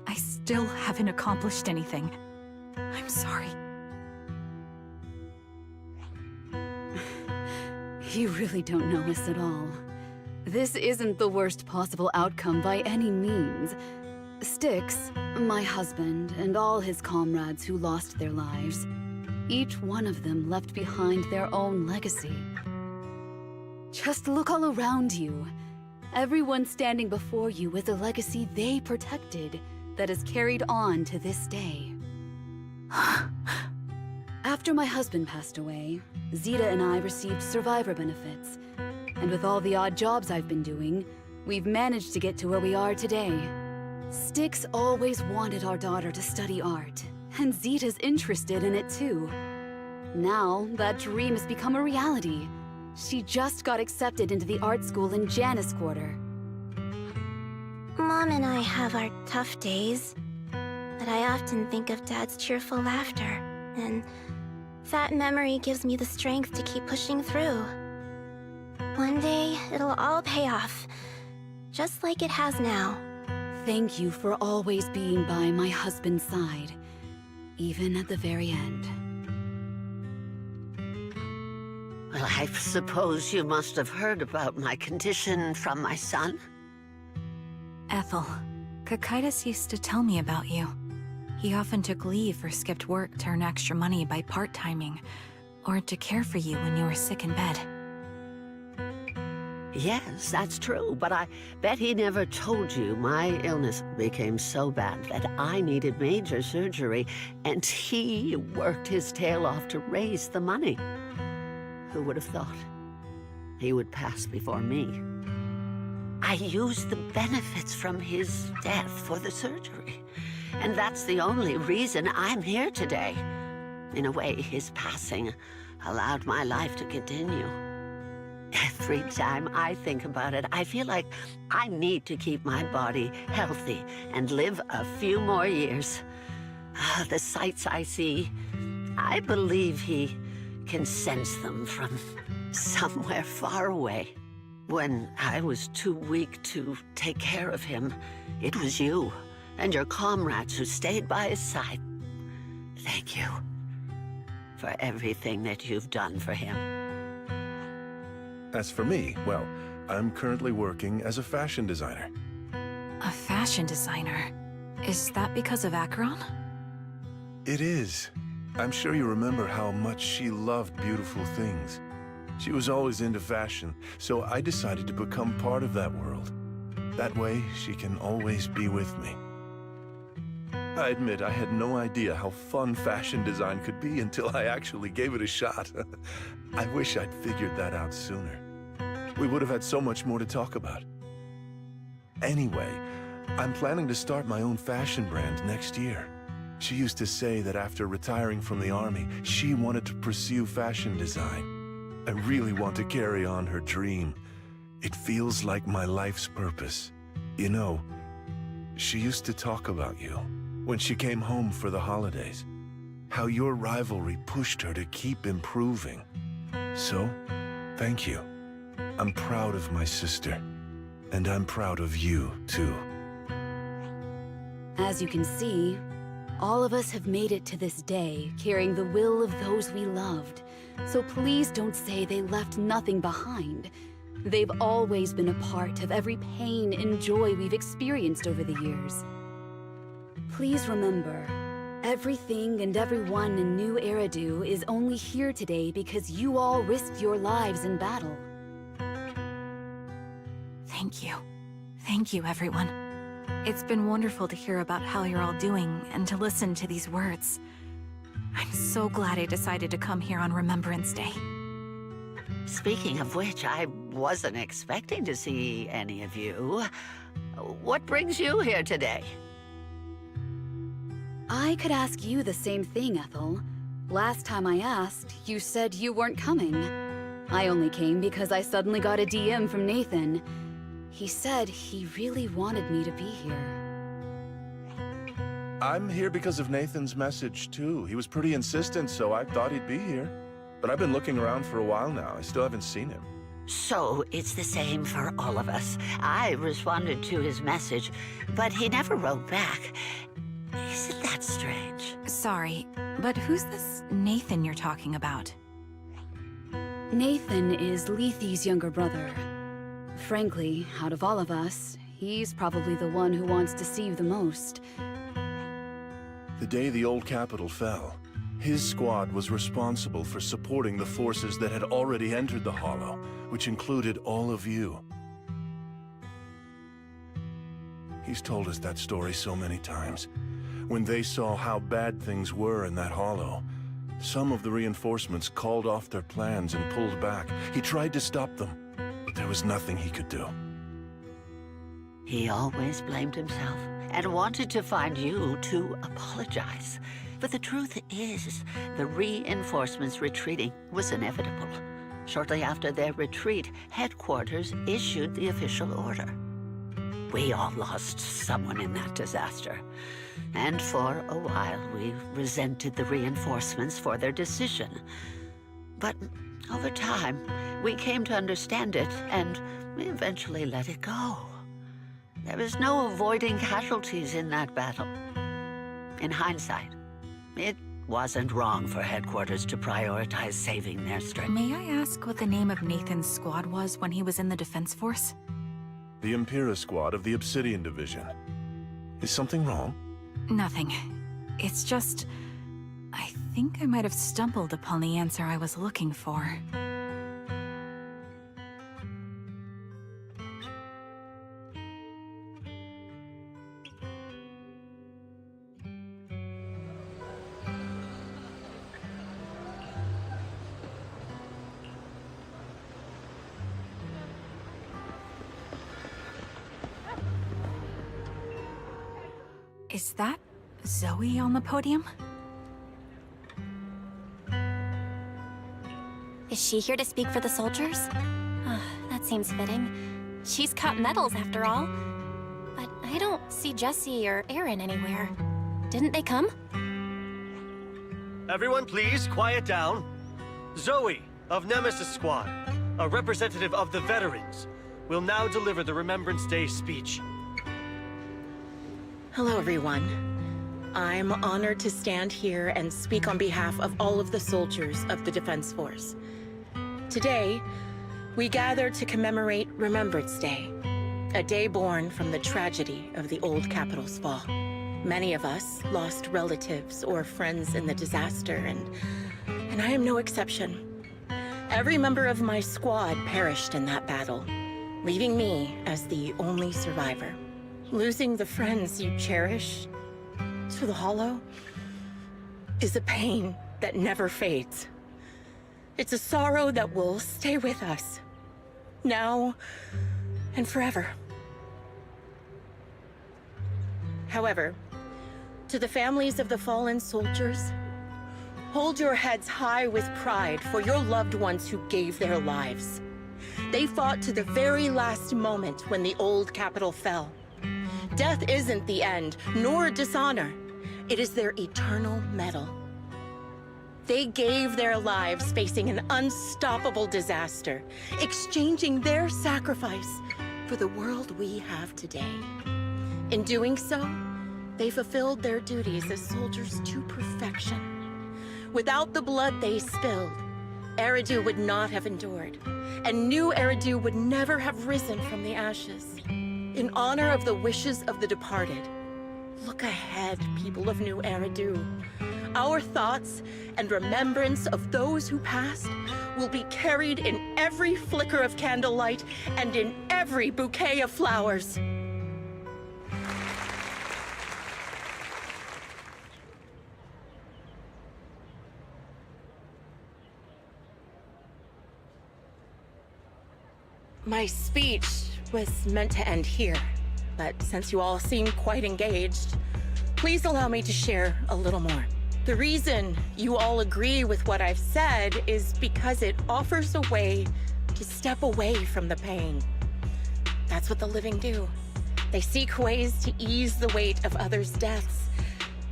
I still haven't accomplished anything. I'm sorry. You really don't know us at all. This isn't the worst possible outcome by any means. Styx, my husband, and all his comrades who lost their lives, each one of them left behind their own legacy. Just look all around you. Everyone standing before you is a legacy they protected that is carried on to this day. After my husband passed away, Zeta and I received survivor benefits. And with all the odd jobs I've been doing, we've managed to get to where we are today. Styx always wanted our daughter to study art, and Zeta's interested in it too. Now, that dream has become a reality. She just got accepted into the art school in Janus Quarter. Mom and I have our tough days, but I often think of Dad's cheerful laughter, and that memory gives me the strength to keep pushing through. One day, it'll all pay off, just like it has now. Thank you for always being by my husband's side, even at the very end. Well, I suppose you must have heard about my condition from my son? Ethel, Kakaitis used to tell me about you. He often took leave or skipped work to earn extra money by part-timing, or to care for you when you were sick in bed. Yes, that's true, but I bet he never told you my illness became so bad that I needed major surgery, and he worked his tail off to raise the money. Who would have thought he would pass before me? I used the benefits from his death for the surgery, and that's the only reason I'm here today. In a way, his passing allowed my life to continue. Every time I think about it, I feel like I need to keep my body healthy and live a few more years. The sights I see, I believe he can sense them from somewhere far away. When I was too weak to take care of him, it was you and your comrades who stayed by his side. Thank you for everything that you've done for him. As for me, well, I'm currently working as a fashion designer. A fashion designer? Is that because of Acheron? It is. I'm sure you remember how much she loved beautiful things. She was always into fashion, so I decided to become part of that world. That way, she can always be with me. I admit I had no idea how fun fashion design could be until I actually gave it a shot. I wish I'd figured that out sooner. We would have had so much more to talk about. Anyway, I'm planning to start my own fashion brand next year. She used to say that after retiring from the army, she wanted to pursue fashion design. I really want to carry on her dream. It feels like my life's purpose. You know, she used to talk about you when she came home for the holidays. how your rivalry pushed her to keep improving. So, thank you. I'm proud of my sister. And I'm proud of you, too. As you can see, all of us have made it to this day, carrying the will of those we loved. So please don't say they left nothing behind. They've always been a part of every pain and joy we've experienced over the years. Please remember, everything and everyone in New Eridu is only here today because you all risked your lives in battle. Thank you. Thank you, everyone. It's been wonderful to hear about how you're all doing and to listen to these words. I'm so glad I decided to come here on Remembrance Day. Speaking of which, I wasn't expecting to see any of you. What brings you here today? I could ask you the same thing, Ethel. Last time I asked, you said you weren't coming. I only came because I suddenly got a DM from Nathan. He said he really wanted me to be here. I'm here because of Nathan's message, too. He was pretty insistent, so I thought he'd be here. But I've been looking around for a while now. I still haven't seen him. So it's the same for all of us. I responded to his message, but he never wrote back. Isn't that strange? Sorry, but who's this Nathan you're talking about? Nathan is Lethe's younger brother. Frankly, out of all of us, he's probably the one who wants to see you the most. The day the old capital fell, his squad was responsible for supporting the forces that had already entered the Hollow, which included all of you. He's told us that story so many times. When they saw how bad things were in that Hollow, some of the reinforcements called off their plans and pulled back. He tried to stop them, but there was nothing he could do. He always blamed himself and wanted to find you to apologize. But the truth is, the reinforcements retreating was inevitable. Shortly after their retreat, headquarters issued the official order. We all lost someone in that disaster. And for a while, we resented the reinforcements for their decision. But over time, we came to understand it, and we eventually let it go. There was no avoiding casualties in that battle. In hindsight, it wasn't wrong for headquarters to prioritize saving their strength. May I ask what the name of Nathan's squad was when he was in the Defense Force? The Impera squad of the Obsidian Division. Is something wrong? Nothing. It's just... I think I might have stumbled upon the answer I was looking for. Is that Zoe on the podium? Is she here to speak for the soldiers? That seems fitting. She's caught medals after all. But I don't see Jesse or Aaron anywhere. Didn't they come? Everyone please, quiet down. Zoe, of Nemesis Squad, a representative of the veterans, will now deliver the Remembrance Day speech. Hello, everyone. I'm honored to stand here and speak on behalf of all of the soldiers of the Defense Force. Today, we gather to commemorate Remembrance Day, a day born from the tragedy of the old capital's fall. Many of us lost relatives or friends in the disaster, and I am no exception. Every member of my squad perished in that battle, leaving me as the only survivor. Losing the friends you cherish to the Hollow is a pain that never fades. It's a sorrow that will stay with us, now and forever. However, to the families of the fallen soldiers, hold your heads high with pride for your loved ones who gave their lives. They fought to the very last moment when the old capital fell. Death isn't the end, nor dishonor. It is their eternal medal. They gave their lives facing an unstoppable disaster, exchanging their sacrifice for the world we have today. In doing so, they fulfilled their duties as soldiers to perfection. Without the blood they spilled, Eridu would not have endured, and new Eridu would never have risen from the ashes. In honor of the wishes of the departed, look ahead, people of New Eridu. Our thoughts and remembrance of those who passed will be carried in every flicker of candlelight and in every bouquet of flowers. My speech was meant to end here, but since you all seem quite engaged, please allow me to share a little more. The reason you all agree with what I've said is because it offers a way to step away from the pain. That's what the living do. They seek ways to ease the weight of others' deaths.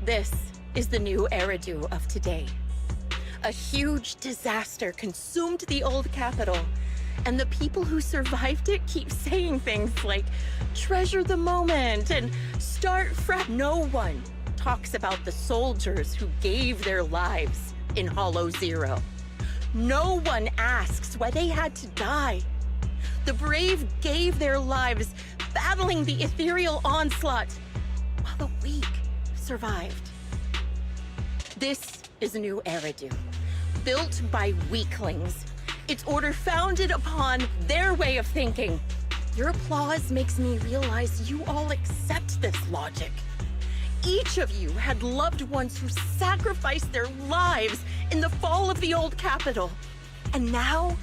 This is the new Eridu of today. A huge disaster consumed the old capital, and the people who survived it keep saying things like, treasure the moment and start fresh. No one talks about the soldiers who gave their lives in Hollow Zero. No one asks why they had to die. The brave gave their lives battling the ethereal onslaught, while the weak survived. This is a new Eridu, built by weaklings. Its order founded upon their way of thinking. Your applause makes me realize you all accept this logic. Each of you had loved ones who sacrificed their lives in the fall of the old capital. And now,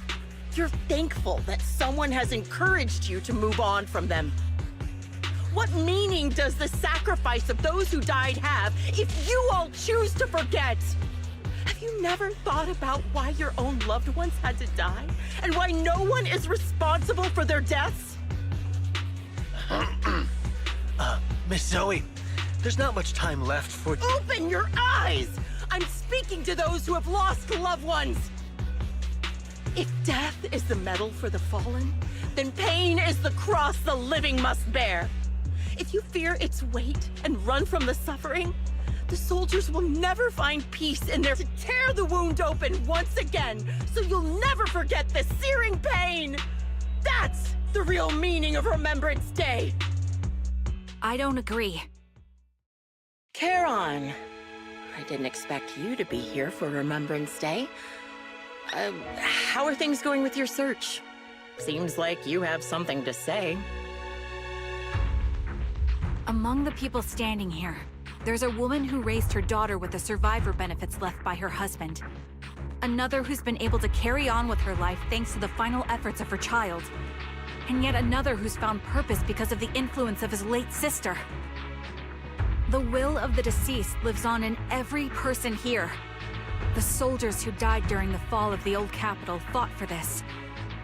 you're thankful that someone has encouraged you to move on from them. What meaning does the sacrifice of those who died have if you all choose to forget? Have you never thought about why your own loved ones had to die? And why no one is responsible for their deaths? Miss Zoe, there's not much time left for— Open your eyes! I'm speaking to those who have lost loved ones! If death is the medal for the fallen, then pain is the cross the living must bear. If you fear its weight and run from the suffering, the soldiers will never find peace in there to tear the wound open once again, so you'll never forget the searing pain! That's the real meaning of Remembrance Day! I don't agree. Charon, I didn't expect you to be here for Remembrance Day. How are things going with your search? Seems like you have something to say. Among the people standing here, there's a woman who raised her daughter with the survivor benefits left by her husband. Another who's been able to carry on with her life thanks to the final efforts of her child. And yet another who's found purpose because of the influence of his late sister. The will of the deceased lives on in every person here. The soldiers who died during the fall of the old capital fought for this.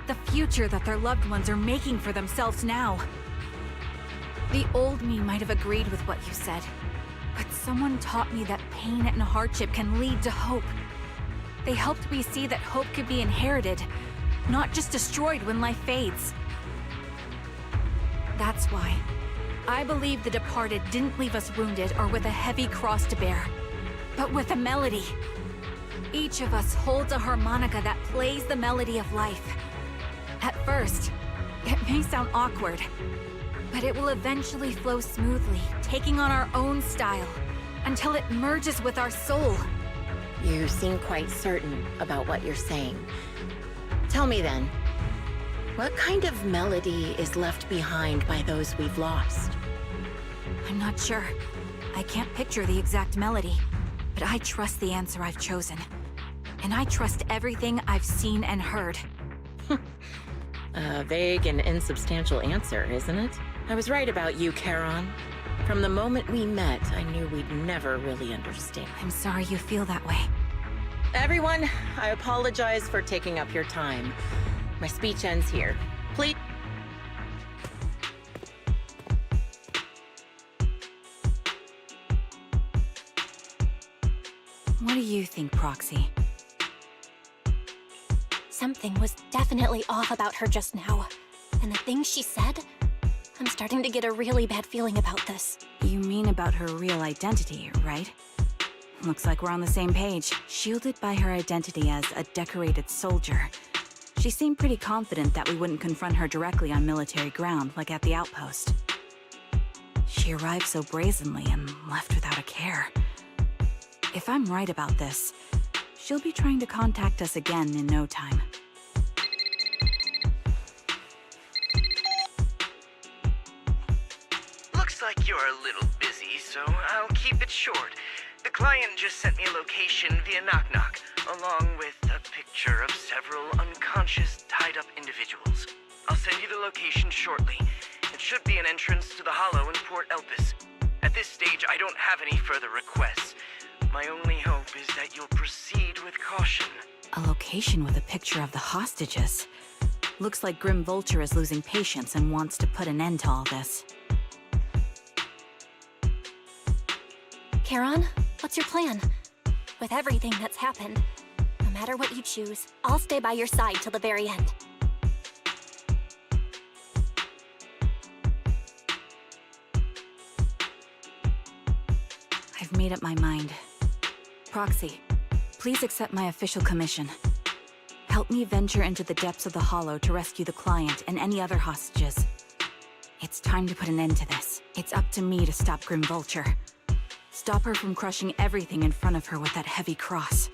The future that their loved ones are making for themselves now. The old me might have agreed with what you said, but someone taught me that pain and hardship can lead to hope. They helped me see that hope could be inherited, not just destroyed when life fades. That's why I believe the departed didn't leave us wounded or with a heavy cross to bear, but with a melody. Each of us holds a harmonica that plays the melody of life. At first, it may sound awkward, but it will eventually flow smoothly, taking on our own style, until it merges with our soul. You seem quite certain about what you're saying. Tell me then, what kind of melody is left behind by those we've lost? I'm not sure. I can't picture the exact melody, but I trust the answer I've chosen. And I trust everything I've seen and heard. A vague and insubstantial answer, isn't it? I was right about you, Charon. From the moment we met, I knew we'd never really understand. I'm sorry you feel that way. Everyone, I apologize for taking up your time. My speech ends here. Please. What do you think, Proxy? Something was definitely off about her just now. And the things she said, I'm starting to get a really bad feeling about this. You mean about her real identity, right? Looks like we're on the same page. Shielded by her identity as a decorated soldier, she seemed pretty confident that we wouldn't confront her directly on military ground like at the outpost. She arrived so brazenly and left without a care. If I'm right about this, she'll be trying to contact us again in no time. Looks like you're a little busy, so I'll keep it short. The client just sent me a location via knock-knock, along with a picture of several unconscious, tied-up individuals. I'll send you the location shortly. It should be an entrance to the Hollow in Port Elpis. At this stage, I don't have any further requests. My only hope is that you'll proceed with caution. A location with a picture of the hostages. Looks like Grim Vulture is losing patience and wants to put an end to all this. Charon, what's your plan? With everything that's happened, no matter what you choose, I'll stay by your side till the very end. I've made up my mind. Proxy, please accept my official commission. Help me venture into the depths of the Hollow to rescue the client and any other hostages. It's time to put an end to this. It's up to me to stop Grim Vulture. Stop her from crushing everything in front of her with that heavy cross.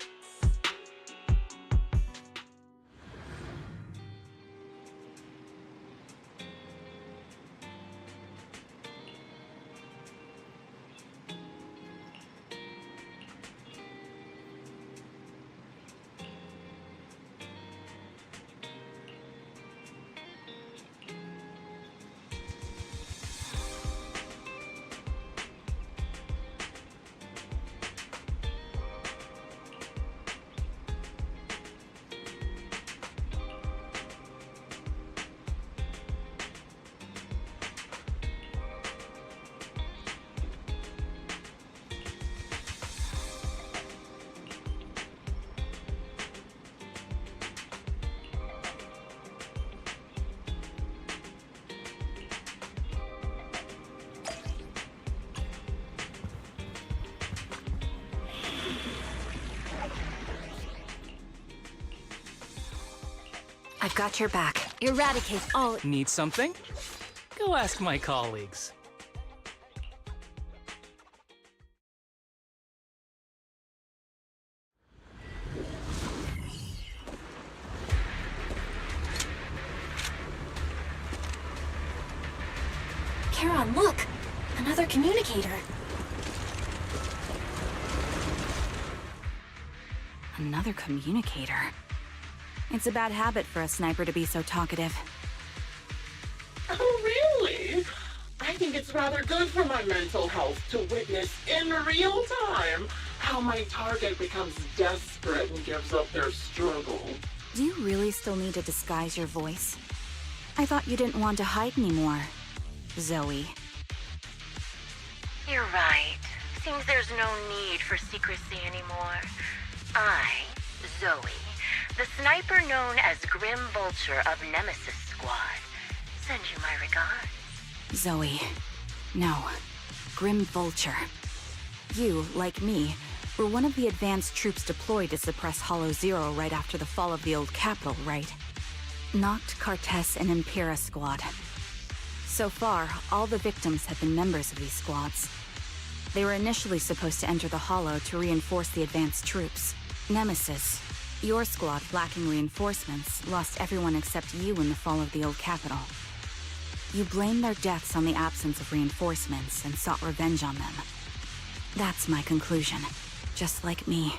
I've got your back. Eradicate all... Need something? Go ask my colleagues. Charon, look! Another communicator. Another communicator. It's a bad habit for a sniper to be so talkative. Oh, really? I think it's rather good for my mental health to witness in real time how my target becomes desperate and gives up their struggle. Do you really still need to disguise your voice? I thought you didn't want to hide anymore, Zoe. You're right. Seems there's no need for secrecy anymore. I, Zoe, the sniper known as Grim Vulture of Nemesis Squad, send you my regards. Zoe. No. Grim Vulture. You, like me, were one of the advanced troops deployed to suppress Hollow Zero right after the fall of the old capital, right? Noct, Cartes, and Impera Squad. So far, all the victims have been members of these squads. They were initially supposed to enter the Hollow to reinforce the advanced troops. Nemesis, your squad, lacking reinforcements, lost everyone except you in the fall of the old capital. You blamed their deaths on the absence of reinforcements and sought revenge on them. That's my conclusion. Just like me.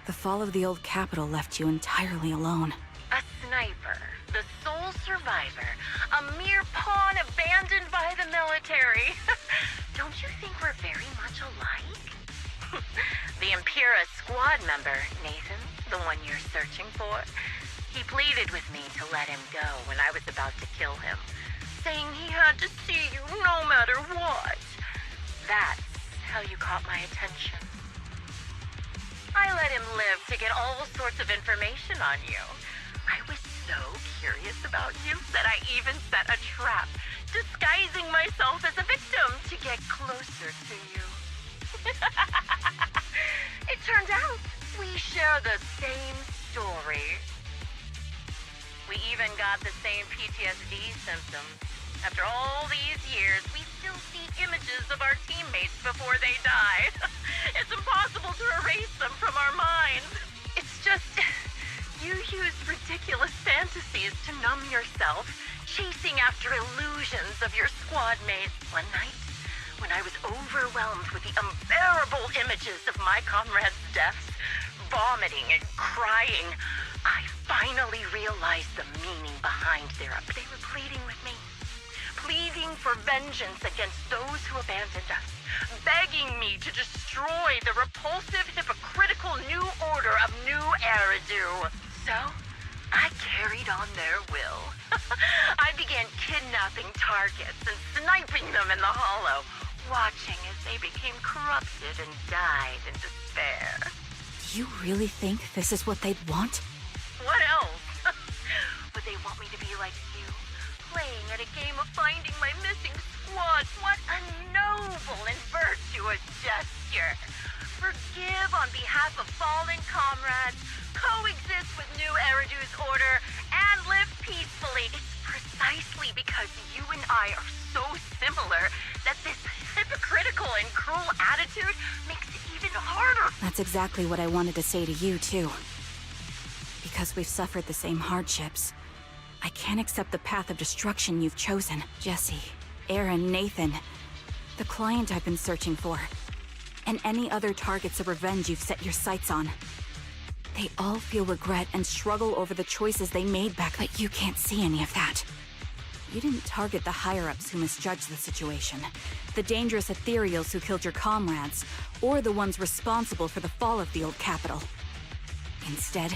The fall of the old capital left you entirely alone. A sniper, the sole survivor, a mere pawn abandoned by the military. Don't you think we're very much alike? The Impera squad member, Nathan, the one you're searching for, he pleaded with me to let him go when I was about to kill him, saying he had to see you no matter what. That's how you caught my attention. I let him live to get all sorts of information on you. so curious about you that I even set a trap, disguising myself as a victim to get closer to you. It turned out we share the same story. We even got the same PTSD symptoms. After all these years, we still see images of our teammates before they die. It's impossible to erase them from our minds. It's just, you use ridiculous fantasies to numb yourself, chasing after illusions of your squad mates. One night, when I was overwhelmed with the unbearable images of my comrades' deaths, vomiting and crying, I finally realized the meaning behind they were pleading with me. Pleading for vengeance against those who abandoned us, begging me to destroy the repulsive, hypocritical new order of New Eridu. So, I carried on their will. I began kidnapping targets and sniping them in the hollow, watching as they became corrupted and died in despair. You really think this is what they'd want? What else? Would they want me to be like you? Playing at a game of finding my missing squad. What a noble and virtuous gesture. Forgive on behalf of fallen comrades, coexist with New Eridu's order, and live peacefully. It's precisely because you and I are so similar that this hypocritical and cruel attitude makes it even harder. That's exactly what I wanted to say to you, too. Because we've suffered the same hardships, I can't accept the path of destruction you've chosen. Jesse, Aaron, Nathan, the client I've been searching for, and any other targets of revenge you've set your sights on. They all feel regret and struggle over the choices they made back, but you can't see any of that. You didn't target the higher-ups who misjudged the situation, the dangerous ethereals who killed your comrades, or the ones responsible for the fall of the old capital. Instead,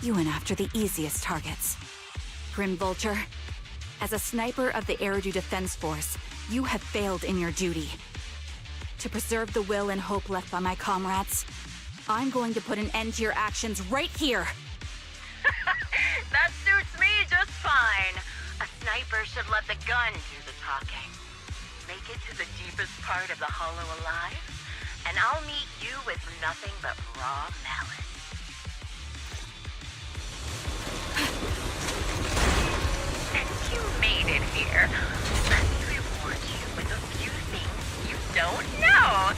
you went after the easiest targets. Grim Vulture, as a sniper of the Eridu Defense Force, you have failed in your duty. To preserve the will and hope left by my comrades, I'm going to put an end to your actions right here! That suits me just fine. A sniper should let the gun do the talking. Make it to the deepest part of the hollow alive, and I'll meet you with nothing but raw malice. Since you made it here, let me reward you with a few things you don't know.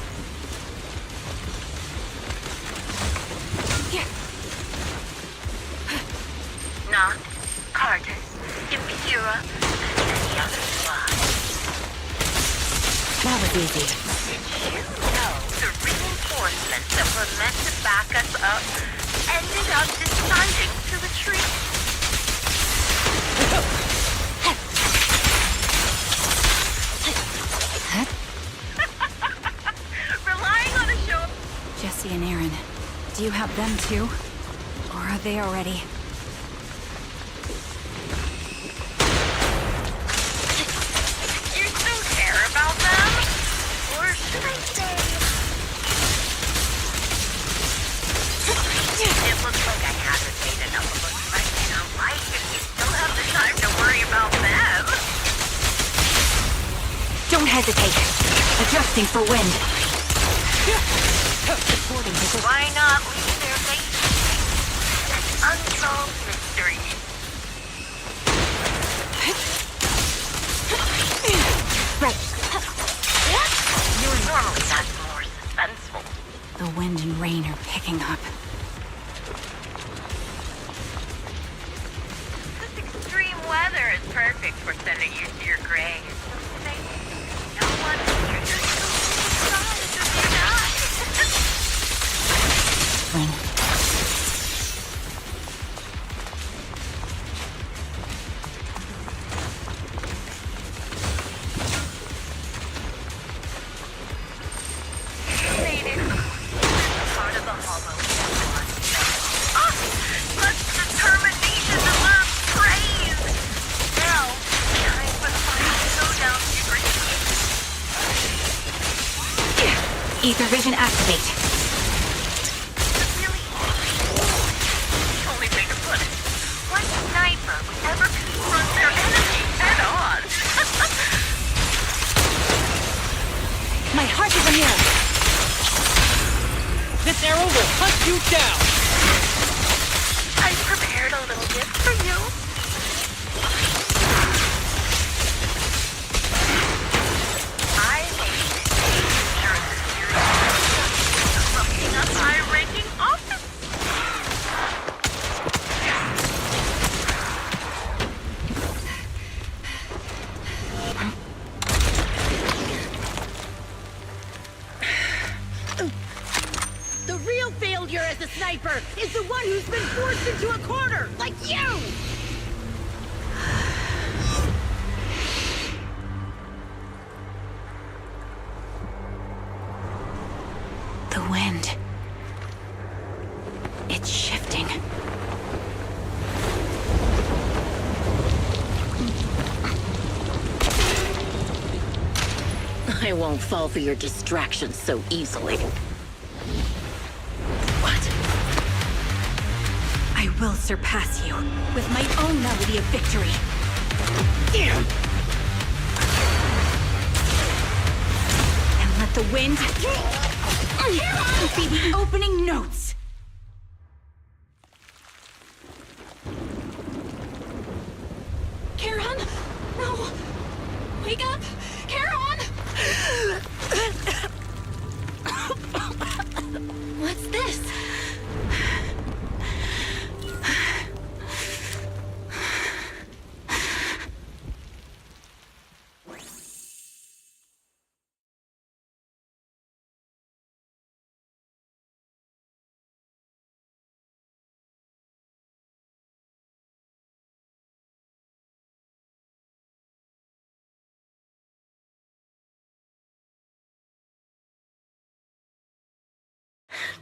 Noct, Cartus, Impura, and any other squad. That was easy. Did you know the reinforcements that were meant to back us up ended up deciding to retreat? Relying on a show. Jesse and Aaron, do you have them too? Or are they already? You still care about them? Or should I say... It looks like I haven't made enough of a threat in your life if you still have the time to worry about them. Don't hesitate. Adjusting for wind. Why not leave their faces an unsolved mystery? Right. You're normally not more suspenseful. The wind and rain are picking up. This extreme weather is perfect for sending you to your grave. No one here is so surprised if you die. Made it. Part of the hollow. Such determination deserves praise. Now, time for the final showdown to bring you. Ether vision activate. The only way to put it. Why sniper would ever confront their enemy head-on. My heart is a mirror. This arrow will hunt you down. I prepared a little gift for you. I made a series corrupting a high-ranking office. The real failure as a sniper is the one who's been forced into a corner, like you! The wind. It's shifting. I won't fall for your distractions so easily. I will surpass you with my own melody of victory. And let the wind be the opening notes. Charon? No! Wake up! Charon! What's this?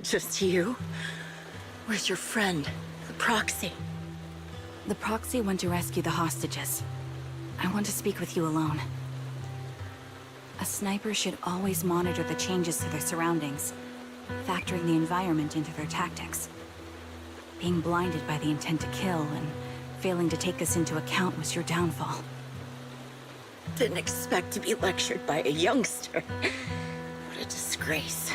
Just you? Where's your friend, the proxy? The proxy went to rescue the hostages. I want to speak with you alone. A sniper should always monitor the changes to their surroundings, factoring the environment into their tactics. Being blinded by the intent to kill and failing to take this into account was your downfall. Didn't expect to be lectured by a youngster. What a disgrace.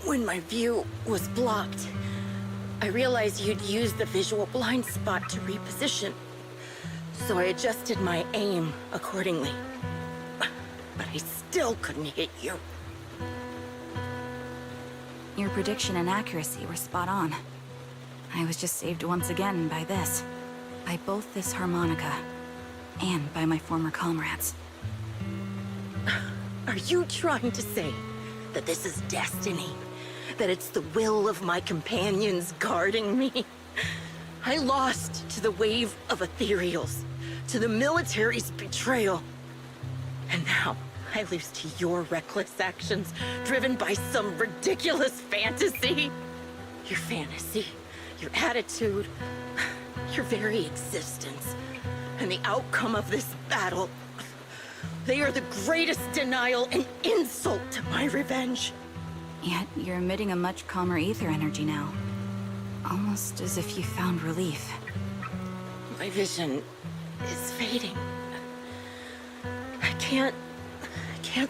When my view was blocked, I realized you'd used the visual blind spot to reposition. So I adjusted my aim accordingly. But I still couldn't hit you. Your prediction and accuracy were spot on. I was just saved once again by this. By both this harmonica, and by my former comrades. Are you trying to say that this is destiny? That it's the will of my companions guarding me? I lost to the wave of ethereals, to the military's betrayal. And now I lose to your reckless actions, driven by some ridiculous fantasy. Your fantasy, your attitude, your very existence, and the outcome of this battle. They are the greatest denial and insult to my revenge. Yet you're emitting a much calmer ether energy now. Almost as if you found relief. My vision is fading. I can't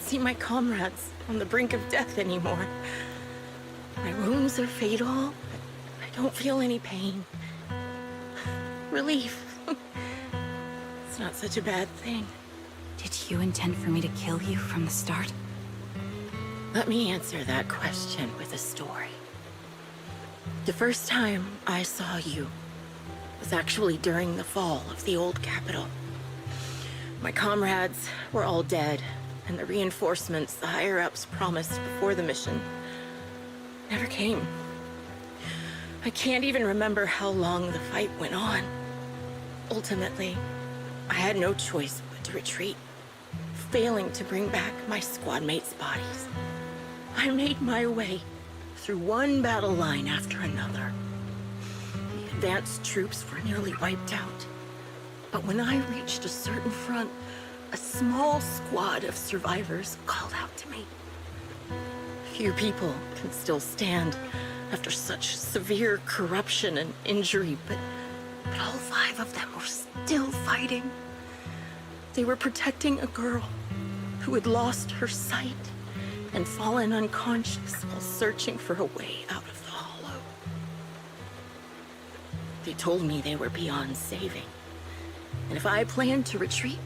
see my comrades on the brink of death anymore. My wounds are fatal. I don't feel any pain. Relief. It's not such a bad thing. Did you intend for me to kill you from the start? Let me answer that question with a story. The first time I saw you was actually during the fall of the old capital. My comrades were all dead, and the reinforcements the higher-ups promised before the mission never came. I can't even remember how long the fight went on. Ultimately, I had no choice but to retreat, failing to bring back my squad mates' bodies. I made my way through one battle line after another. The advanced troops were nearly wiped out. But when I reached a certain front, a small squad of survivors called out to me. Few people can still stand after such severe corruption and injury, but But all 5 of them were still fighting. They were protecting a girl who had lost her sight and fallen unconscious while searching for a way out of the hollow. They told me they were beyond saving. And if I planned to retreat,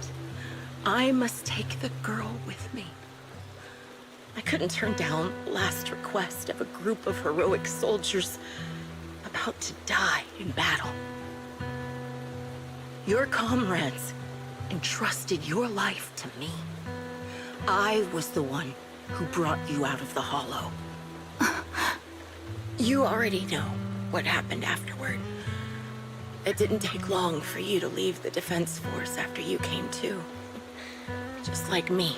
I must take the girl with me. I couldn't turn down the last request of a group of heroic soldiers about to die in battle. Your comrades entrusted your life to me. I was the one who brought you out of the hollow. You already know what happened afterward. It didn't take long for you to leave the Defense Force after you came to. Just like me.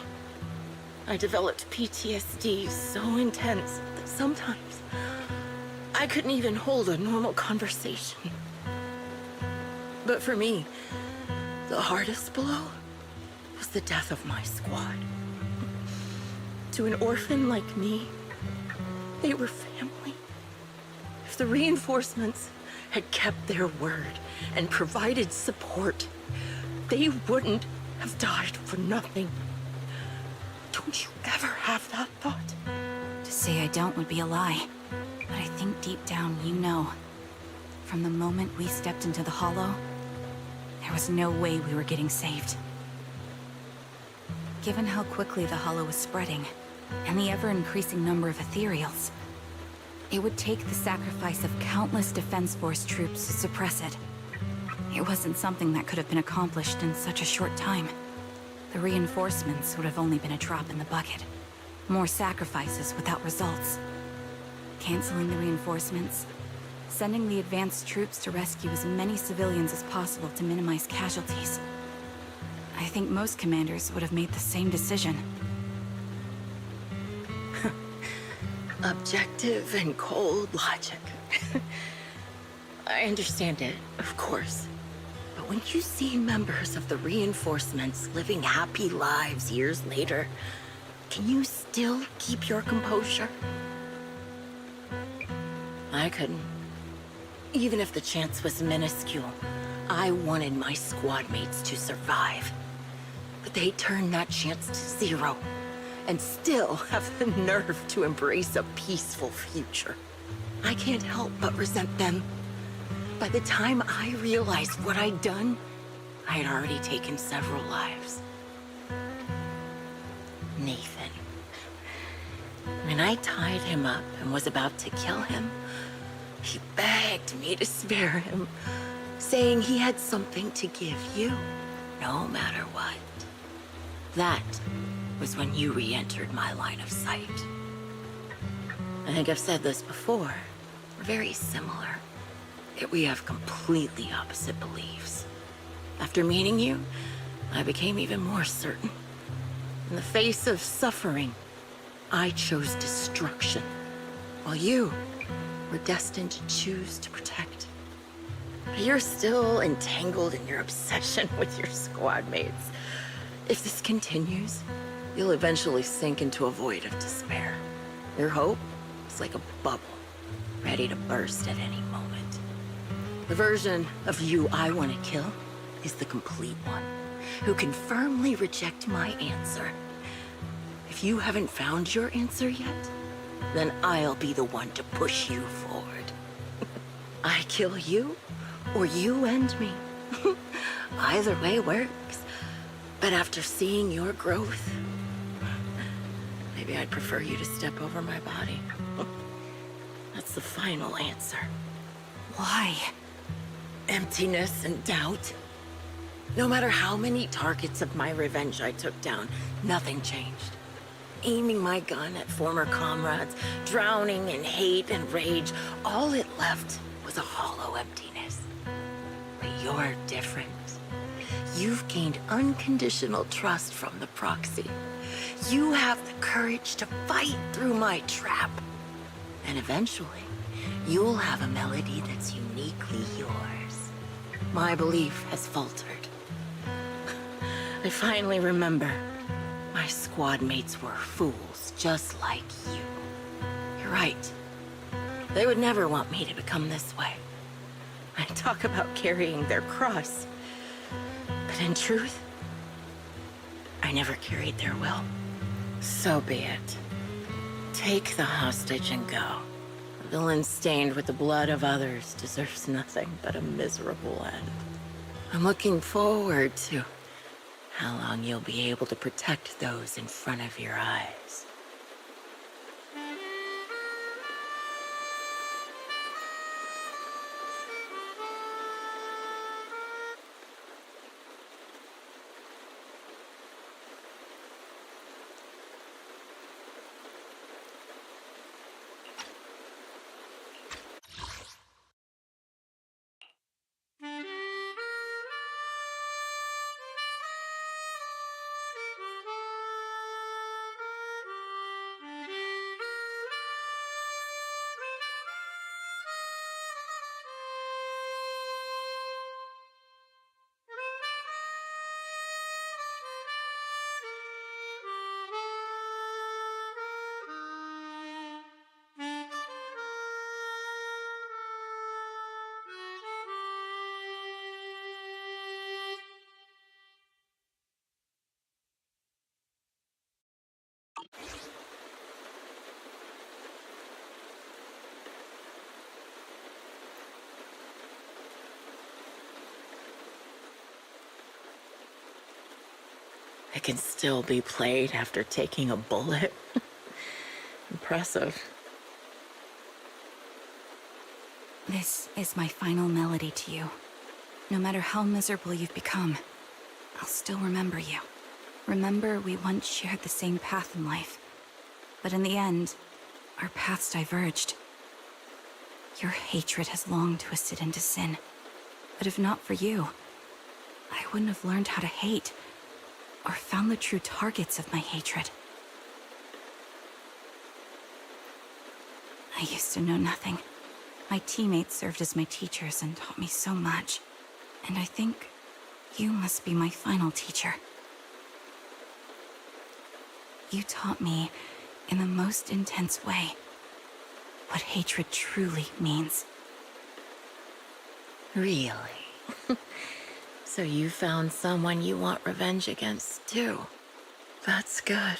I developed PTSD so intense that sometimes I couldn't even hold a normal conversation. But for me, the hardest blow was the death of my squad. To an orphan like me, they were family. If the reinforcements had kept their word and provided support, they wouldn't have died for nothing. Don't you ever have that thought? To say I don't would be a lie. But I think deep down you know. From the moment we stepped into the hollow, there was no way we were getting saved. Given how quickly the hollow was spreading, and the ever-increasing number of ethereals, it would take the sacrifice of countless Defense Force troops to suppress it. It wasn't something that could have been accomplished in such a short time. The reinforcements would have only been a drop in the bucket. More sacrifices without results. Canceling the reinforcements, sending the advanced troops to rescue as many civilians as possible to minimize casualties. I think most commanders would have made the same decision. Objective and cold logic. I understand it, of course. But when you see members of the reinforcements living happy lives years later, can you still keep your composure? I couldn't. Even if the chance was minuscule, I wanted my squad mates to survive. But they turned that chance to 0. And still have the nerve to embrace a peaceful future. I can't help but resent them. By the time I realized what I'd done, I had already taken several lives. Nathan. When I tied him up and was about to kill him, he begged me to spare him, saying he had something to give you, no matter what. That was when you re-entered my line of sight. I think I've said this before. We're very similar, yet we have completely opposite beliefs. After meeting you, I became even more certain. In the face of suffering, I chose destruction, while you were destined to choose to protect. But you're still entangled in your obsession with your squad mates. If this continues, you'll eventually sink into a void of despair. Your hope is like a bubble, ready to burst at any moment. The version of you I want to kill is the complete one, who can firmly reject my answer. If you haven't found your answer yet, then I'll be the one to push you forward. I kill you, or you end me. Either way works. But after seeing your growth, maybe I'd prefer you to step over my body. That's the final answer. Why? Emptiness and doubt. No matter how many targets of my revenge I took down, nothing changed. Aiming my gun at former comrades, drowning in hate and rage, all it left was a hollow emptiness. But you're different. You've gained unconditional trust from the proxy. You have the courage to fight through my trap. And eventually, you'll have a melody that's uniquely yours. My belief has faltered. I finally remember. My squad mates were fools, just like you. You're right. They would never want me to become this way. I Talk about carrying their cross. But in truth, I never carried their will. So be it. Take the hostage and go. A villain stained with the blood of others deserves nothing but a miserable end. I'm looking forward to how long you'll be able to protect those in front of your eyes. It can still be played after taking a bullet. Impressive. This is my final melody to you. No matter how miserable you've become, I'll still remember you. Remember we once shared the same path in life. But in the end, our paths diverged. Your hatred has long twisted into sin. But if not for you, I wouldn't have learned how to hate, or found the true targets of my hatred. I used to know nothing. My teammates served as my teachers and taught me so much. And I think you must be my final teacher. You taught me, in the most intense way, what hatred truly means. Really? So you found someone you want revenge against, too. That's good.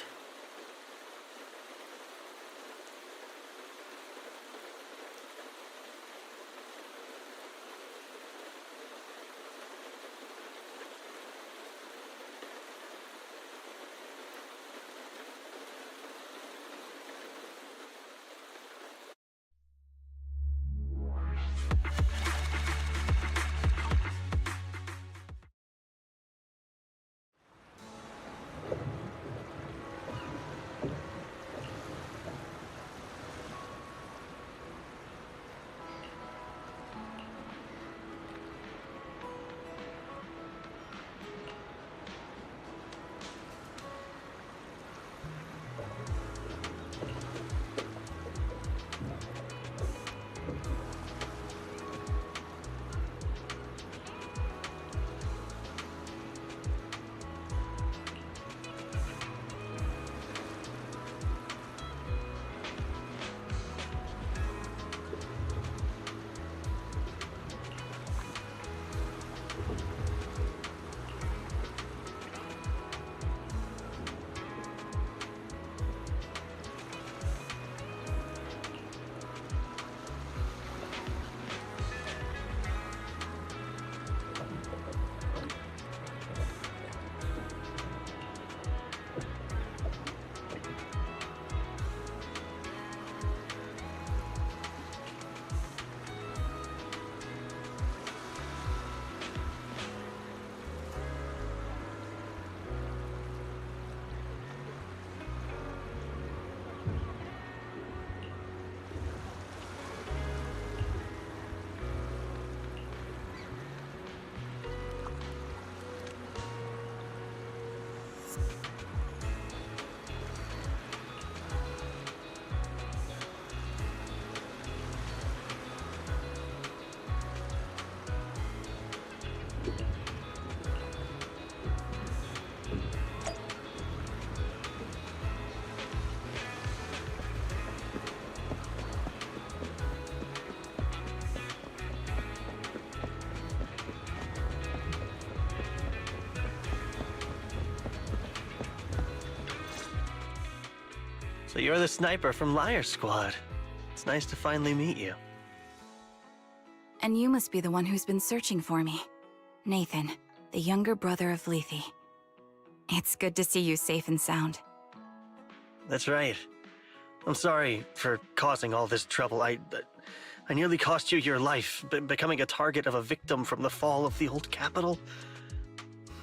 you're the sniper from Liar Squad. It's nice to finally meet you. And you must be the one who's been searching for me. Nathan, the younger brother of Lethe. It's good to see you safe and sound. That's right. I'm sorry for causing all this trouble. I nearly cost you your life, becoming a target of a victim from the fall of the old capital.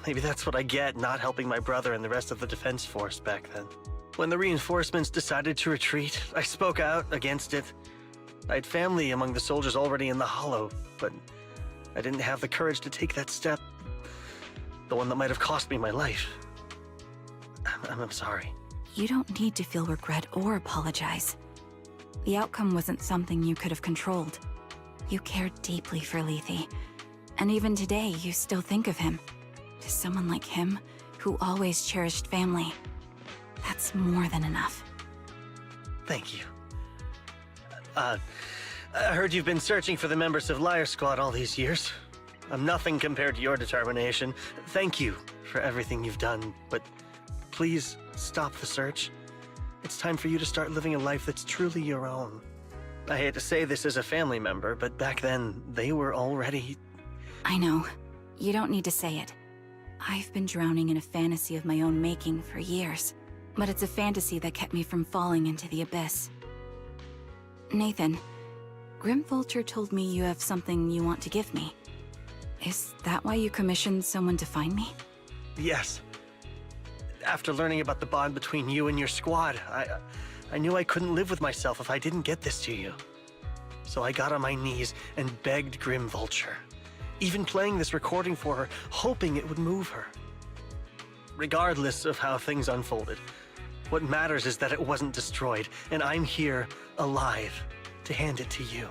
Maybe that's what I get, not helping my brother and the rest of the defense force back then. When the reinforcements decided to retreat, I spoke out against it. I had family among the soldiers already in the Hollow, but I didn't have the courage to take that step. The one that might have cost me my life. I'm sorry. You don't need to feel regret or apologize. The outcome wasn't something you could have controlled. You cared deeply for Lethe, and even today you still think of him. To someone like him, who always cherished family, that's more than enough. Thank you. I heard you've been searching for the members of Liar Squad all these years. I'm nothing compared to your determination. Thank you for everything you've done, but please stop the search. It's time for you to start living a life that's truly your own. I hate to say this as a family member, but back then, they were already... I know. You don't need to say it. I've been drowning in a fantasy of my own making for years, but it's a fantasy that kept me from falling into the abyss. Nathan, Grim Vulture told me you have something you want to give me. Is that why you commissioned someone to find me? Yes. After learning about the bond between you and your squad, I knew I couldn't live with myself if I didn't get this to you. So I got on my knees and begged Grim Vulture, even playing this recording for her, hoping it would move her. Regardless of how things unfolded, what matters is that it wasn't destroyed, and I'm here, alive, to hand it to you.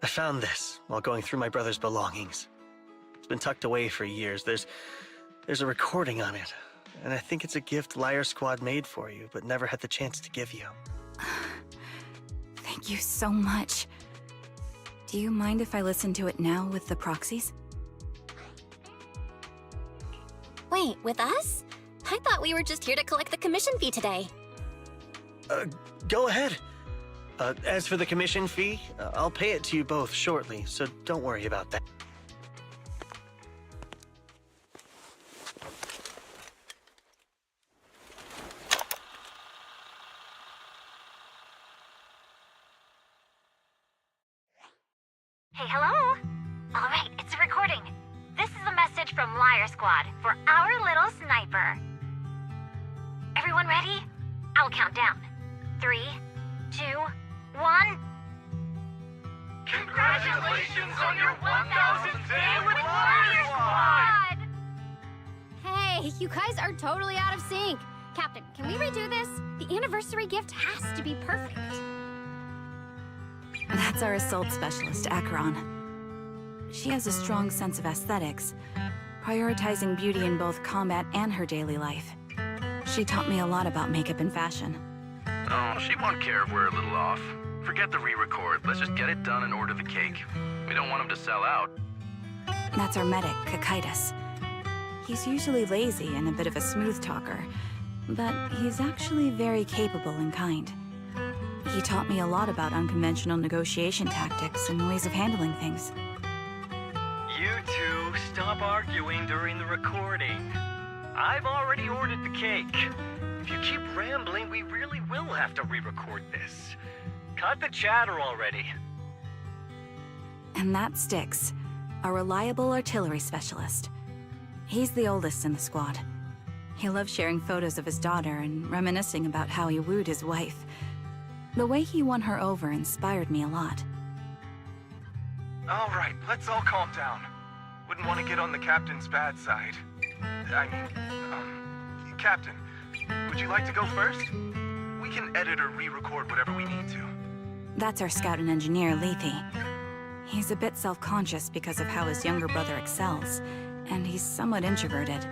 I found this while going through my brother's belongings. It's been tucked away for years. There's a recording on it, and I think it's a gift Liar Squad made for you, but never had the chance to give you. Thank you so much. Do you mind if I listen to it now with the proxies? Wait, with us? I thought we were just here to collect the commission fee today. Go ahead. As for the commission fee, I'll pay it to you both shortly, so don't worry about that. Hey, hello? All right, it's a recording. This is a message from Liar Squad for our little sniper. Everyone ready? I'll count down. 3, 2, 1. Congratulations on your 1000th day with Liar Squad! Hey, you guys are totally out of sync. Captain, can we redo this? The anniversary gift has to be perfect. That's our assault specialist, Acheron. She has a strong sense of aesthetics, prioritizing beauty in both combat and her daily life. She taught me a lot about makeup and fashion. Oh, she won't care if we're a little off. Forget the re-record. Let's just get it done and order the cake. We don't want him to sell out. That's our medic, Kakaitis. He's usually lazy and a bit of a smooth talker, but he's actually very capable and kind. He taught me a lot about unconventional negotiation tactics and ways of handling things. You two, stop arguing during the recording. I've already ordered the cake. If you keep rambling, we really will have to re-record this. Cut the chatter already. And that's Styx, a reliable artillery specialist. He's the oldest in the squad. He loves sharing photos of his daughter and reminiscing about how he wooed his wife. The way he won her over inspired me a lot. All right, let's all calm down. Wouldn't want to get on the captain's bad side. Captain, would you like to go first? We can edit or re-record whatever we need to. That's our scout and engineer, Lethe. He's a bit self-conscious because of how his younger brother excels, and he's somewhat introverted.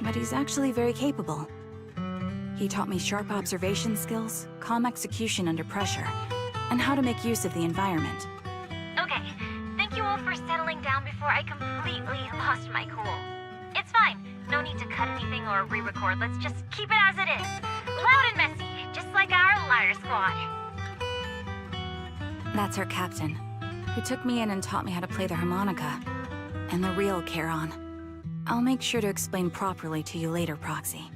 But he's actually very capable. He taught me sharp observation skills, calm execution under pressure, and how to make use of the environment. Okay, thank you all for settling down before I completely lost my cool. It's fine. No need to cut anything or re-record. Let's just keep it as it is. Loud and messy, just like our liar squad. That's our captain, who took me in and taught me how to play the harmonica. And the real Charon. I'll make sure to explain properly to you later, Proxy.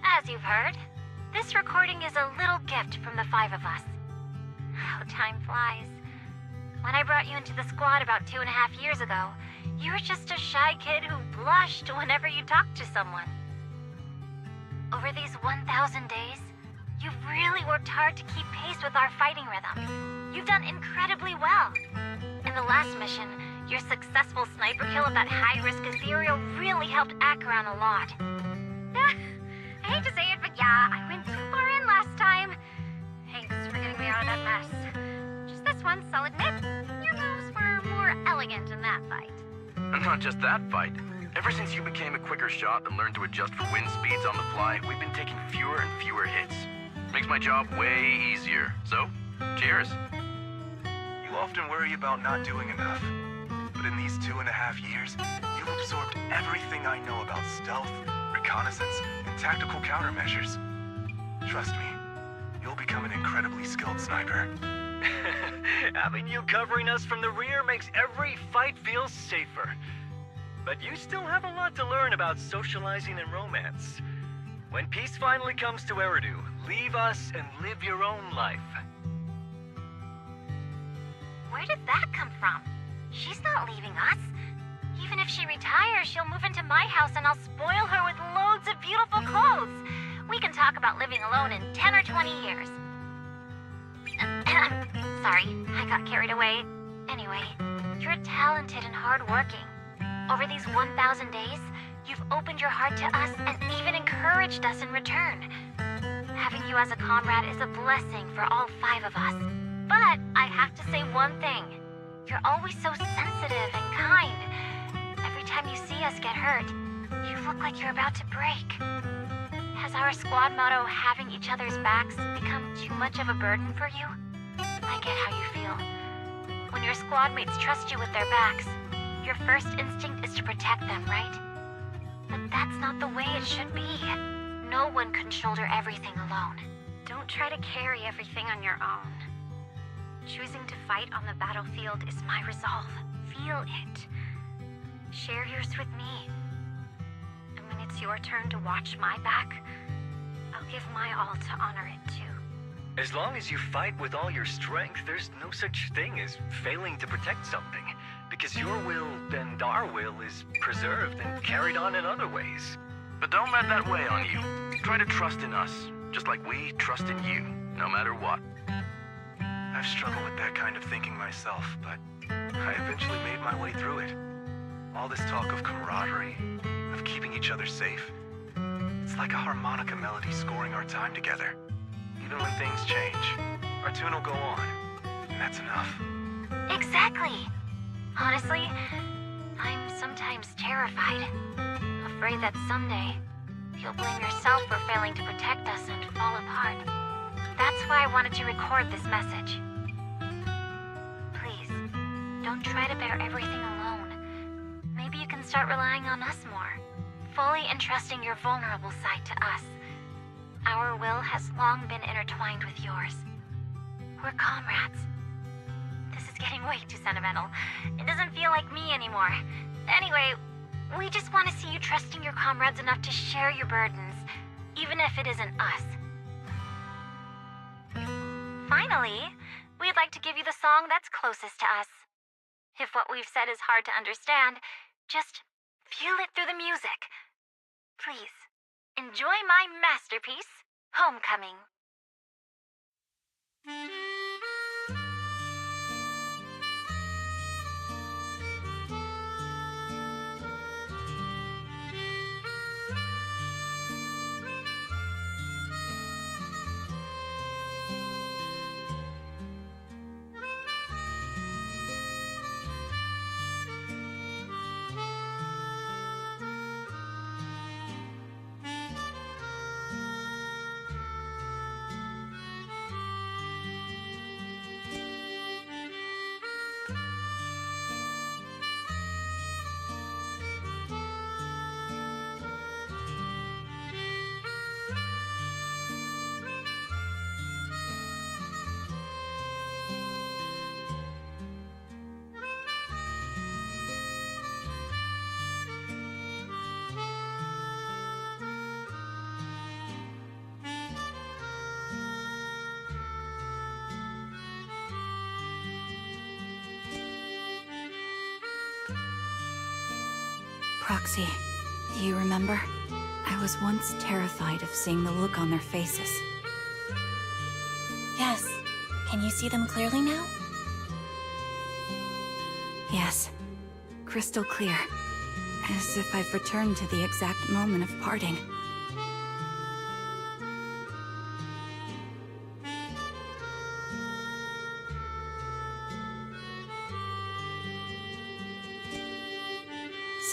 As you've heard, this recording is a little gift from the 5 of us. How time flies. When I brought you into the squad about 2.5 years ago, you were just a shy kid who blushed whenever you talked to someone. Over these 1,000 days, you've really worked hard to keep pace with our fighting rhythm. You've done incredibly well. In the last mission, your successful sniper kill of that high-risk ethereal really helped Acheron a lot. I hate to say it, but yeah, I went too far in last time. Thanks for getting me out of that mess. Just this once, I'll admit, your moves were more elegant in that fight. And not just that fight. Ever since you became a quicker shot and learned to adjust for wind speeds on the fly, we've been taking fewer and fewer hits. Makes my job way easier. So, cheers. You often worry about not doing enough. But in these 2.5 years, you've absorbed everything I know about stealth, reconnaissance, and tactical countermeasures. Trust me, you'll become an incredibly skilled sniper. Having you covering us from the rear makes every fight feel safer. But you still have a lot to learn about socializing and romance. When peace finally comes to Eridu, leave us and live your own life. Where did that come from? She's not leaving us. Even if she retires, she'll move into my house and I'll spoil her with loads of beautiful clothes. We can talk about living alone in 10 or 20 years. Sorry, I got carried away. Anyway, you're talented and hardworking. Over these 1,000 days, you've opened your heart to us and even encouraged us in return. Having you as a comrade is a blessing for all 5 of us. But I have to say one thing. You're always so sensitive and kind. Every time you see us get hurt, you look like you're about to break. Has our squad motto, having each other's backs, become too much of a burden for you? I get how you feel. When your squad mates trust you with their backs, your first instinct is to protect them, right? But that's not the way it should be. No one can shoulder everything alone. Don't try to carry everything on your own. Choosing to fight on the battlefield is my resolve. Feel it. Share yours with me. And when it's your turn to watch my back, I'll give my all to honor it too. As long as you fight with all your strength, there's no such thing as failing to protect something. Because your will and our will is preserved and carried on in other ways. But don't let that weigh on you. Try to trust in us, just like we trust in you, no matter what. I've struggled with that kind of thinking myself, but I eventually made my way through it. All this talk of camaraderie, of keeping each other safe, it's like a harmonica melody scoring our time together. Even when things change, our tune will go on, and that's enough. Exactly. Honestly, I'm sometimes terrified. Afraid that someday, you'll blame yourself for failing to protect us and fall apart. That's why I wanted to record this message. Please, don't try to bear everything alone. Maybe you can start relying on us more, fully entrusting your vulnerable side to us. Our will has long been intertwined with yours. We're comrades. This is getting way too sentimental. It doesn't feel like me anymore. Anyway, we just want to see you trusting your comrades enough to share your burdens, even if it isn't us. Finally, we'd like to give you the song that's closest to us. If what we've said is hard to understand, just feel it through the music. Please, enjoy my masterpiece, Homecoming. Proxy, do you remember? I was once terrified of seeing the look on their faces. Yes. Can you see them clearly now? Yes. Crystal clear. As if I've returned to the exact moment of parting.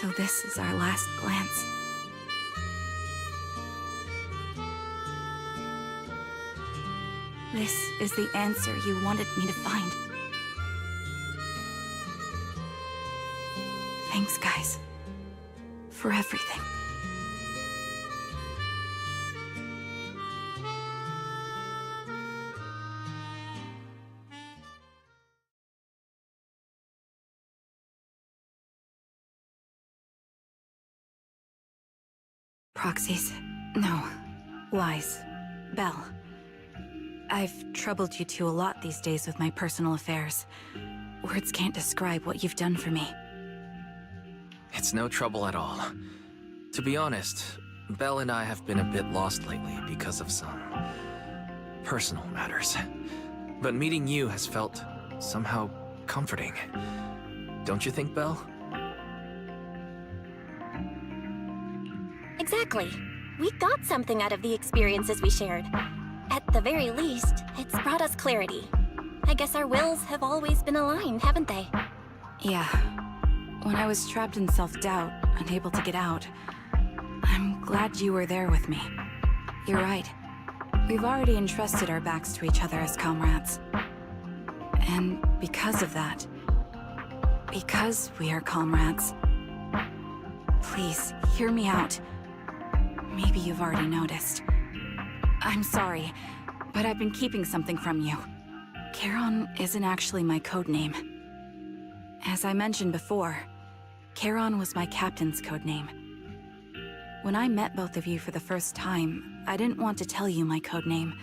So this is our last glance. This is the answer you wanted me to find. Thanks, guys. For everything. Proxies. No. Lies. Belle. I've troubled you two a lot these days with my personal affairs. Words can't describe what you've done for me. It's no trouble at all. To be honest, Belle and I have been a bit lost lately because of some personal matters. But meeting you has felt somehow comforting. Don't you think, Belle? Exactly. We got something out of the experiences we shared. At the very least, it's brought us clarity. I guess our wills have always been aligned, haven't they? Yeah. When I was trapped in self-doubt, unable to get out, I'm glad you were there with me. You're right. We've already entrusted our backs to each other as comrades. And because of that, because we are comrades, please, hear me out. Maybe you've already noticed. I'm sorry, but I've been keeping something from you. Charon isn't actually my code name. As I mentioned before, Charon was my captain's code name. When I met both of you for the first time, I didn't want to tell you my code name,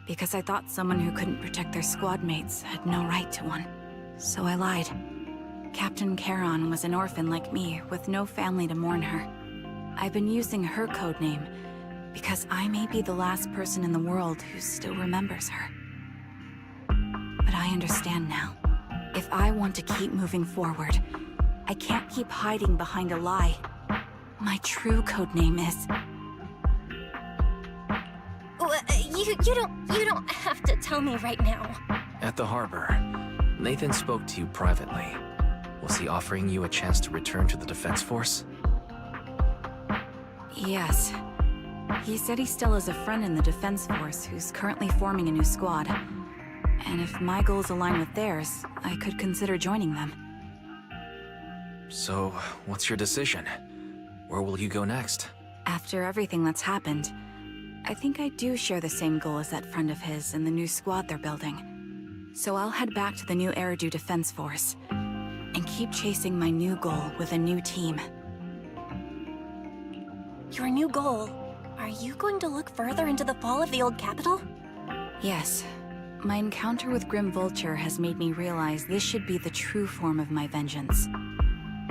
because I thought someone who couldn't protect their squad mates had no right to one. So I lied. Captain Charon was an orphan like me, with no family to mourn her. I've been using her code name because I may be the last person in the world who still remembers her. But I understand now. If I want to keep moving forward, I can't keep hiding behind a lie. My true code name is... You don't have to tell me right now. At the harbor, Nathan spoke to you privately. Was he offering you a chance to return to the Defense Force? Yes. He said he still has a friend in the Defense Force who's currently forming a new squad. And if my goals align with theirs, I could consider joining them. So, what's your decision? Where will you go next? After everything that's happened, I think I do share the same goal as that friend of his and the new squad they're building. So I'll head back to the new Eridu Defense Force and keep chasing my new goal with a new team. Your new goal? Are you going to look further into the fall of the old capital? Yes. My encounter with Grim Vulture has made me realize this should be the true form of my vengeance.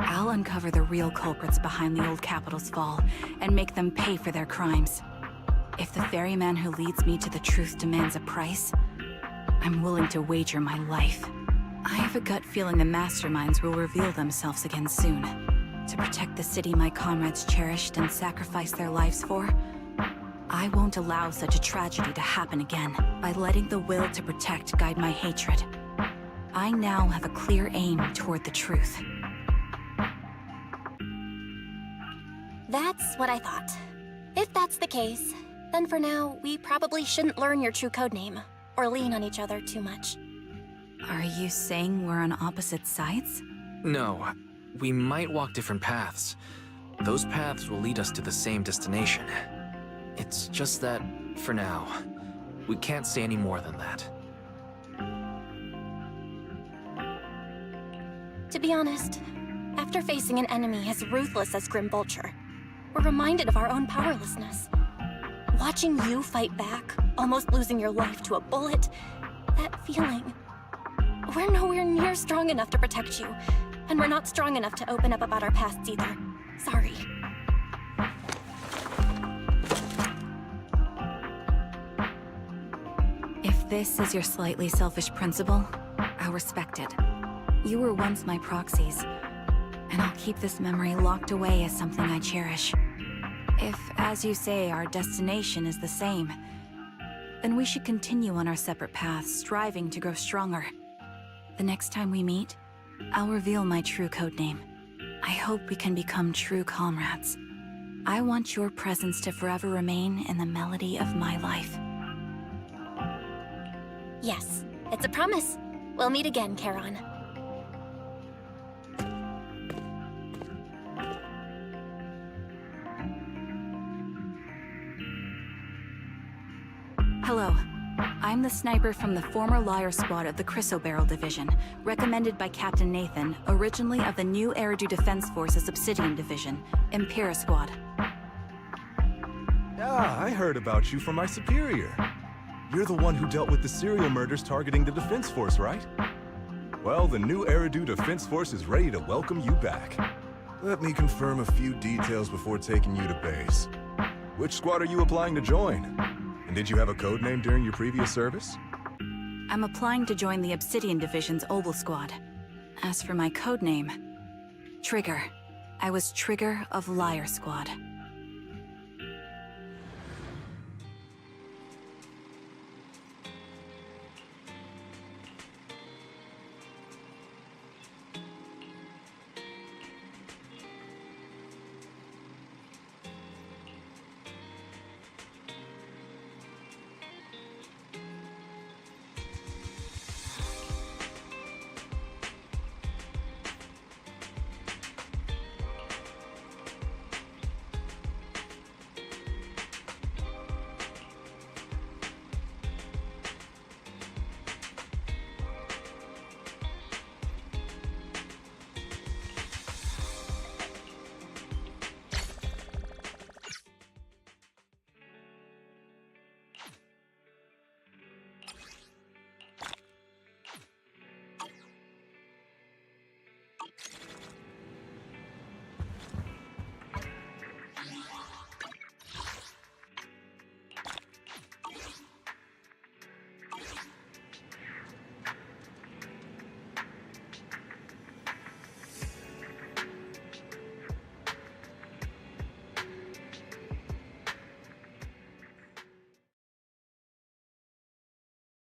I'll uncover the real culprits behind the old capital's fall and make them pay for their crimes. If the ferryman who leads me to the truth demands a price, I'm willing to wager my life. I have a gut feeling the masterminds will reveal themselves again soon. To protect the city my comrades cherished and sacrificed their lives for, I won't allow such a tragedy to happen again by letting the will to protect guide my hatred. I now have a clear aim toward the truth. That's what I thought. If that's the case, then for now, we probably shouldn't learn your true codename, or lean on each other too much. Are you saying we're on opposite sides? No. We might walk different paths. Those paths will lead us to the same destination. It's just that, for now, we can't say any more than that. To be honest, after facing an enemy as ruthless as Grim Vulture, we're reminded of our own powerlessness. Watching you fight back, almost losing your life to a bullet, that feeling. We're nowhere near strong enough to protect you, and we're not strong enough to open up about our pasts either. Sorry. If this is your slightly selfish principle, I'll respect it. You were once my proxies, and I'll keep this memory locked away as something I cherish. If, as you say, our destination is the same, then we should continue on our separate paths, striving to grow stronger. The next time we meet, I'll reveal my true codename. I hope we can become true comrades. I want your presence to forever remain in the melody of my life. Yes, it's a promise. We'll meet again, Charon. Hello. I'm the sniper from the former Liar Squad of the Chrysoberyl Division, recommended by Captain Nathan, originally of the new Eridu Defense Forces Obsidian Division, Impera Squad. Ah, I heard about you from my superior. You're the one who dealt with the serial murders targeting the Defense Force, right? Well, the new Eridu Defense Force is ready to welcome you back. Let me confirm a few details before taking you to base. Which squad are you applying to join? And did you have a code name during your previous service? I'm applying to join the Obsidian Division's Oval Squad. As for my codename, Trigger. I was Trigger of Liar Squad.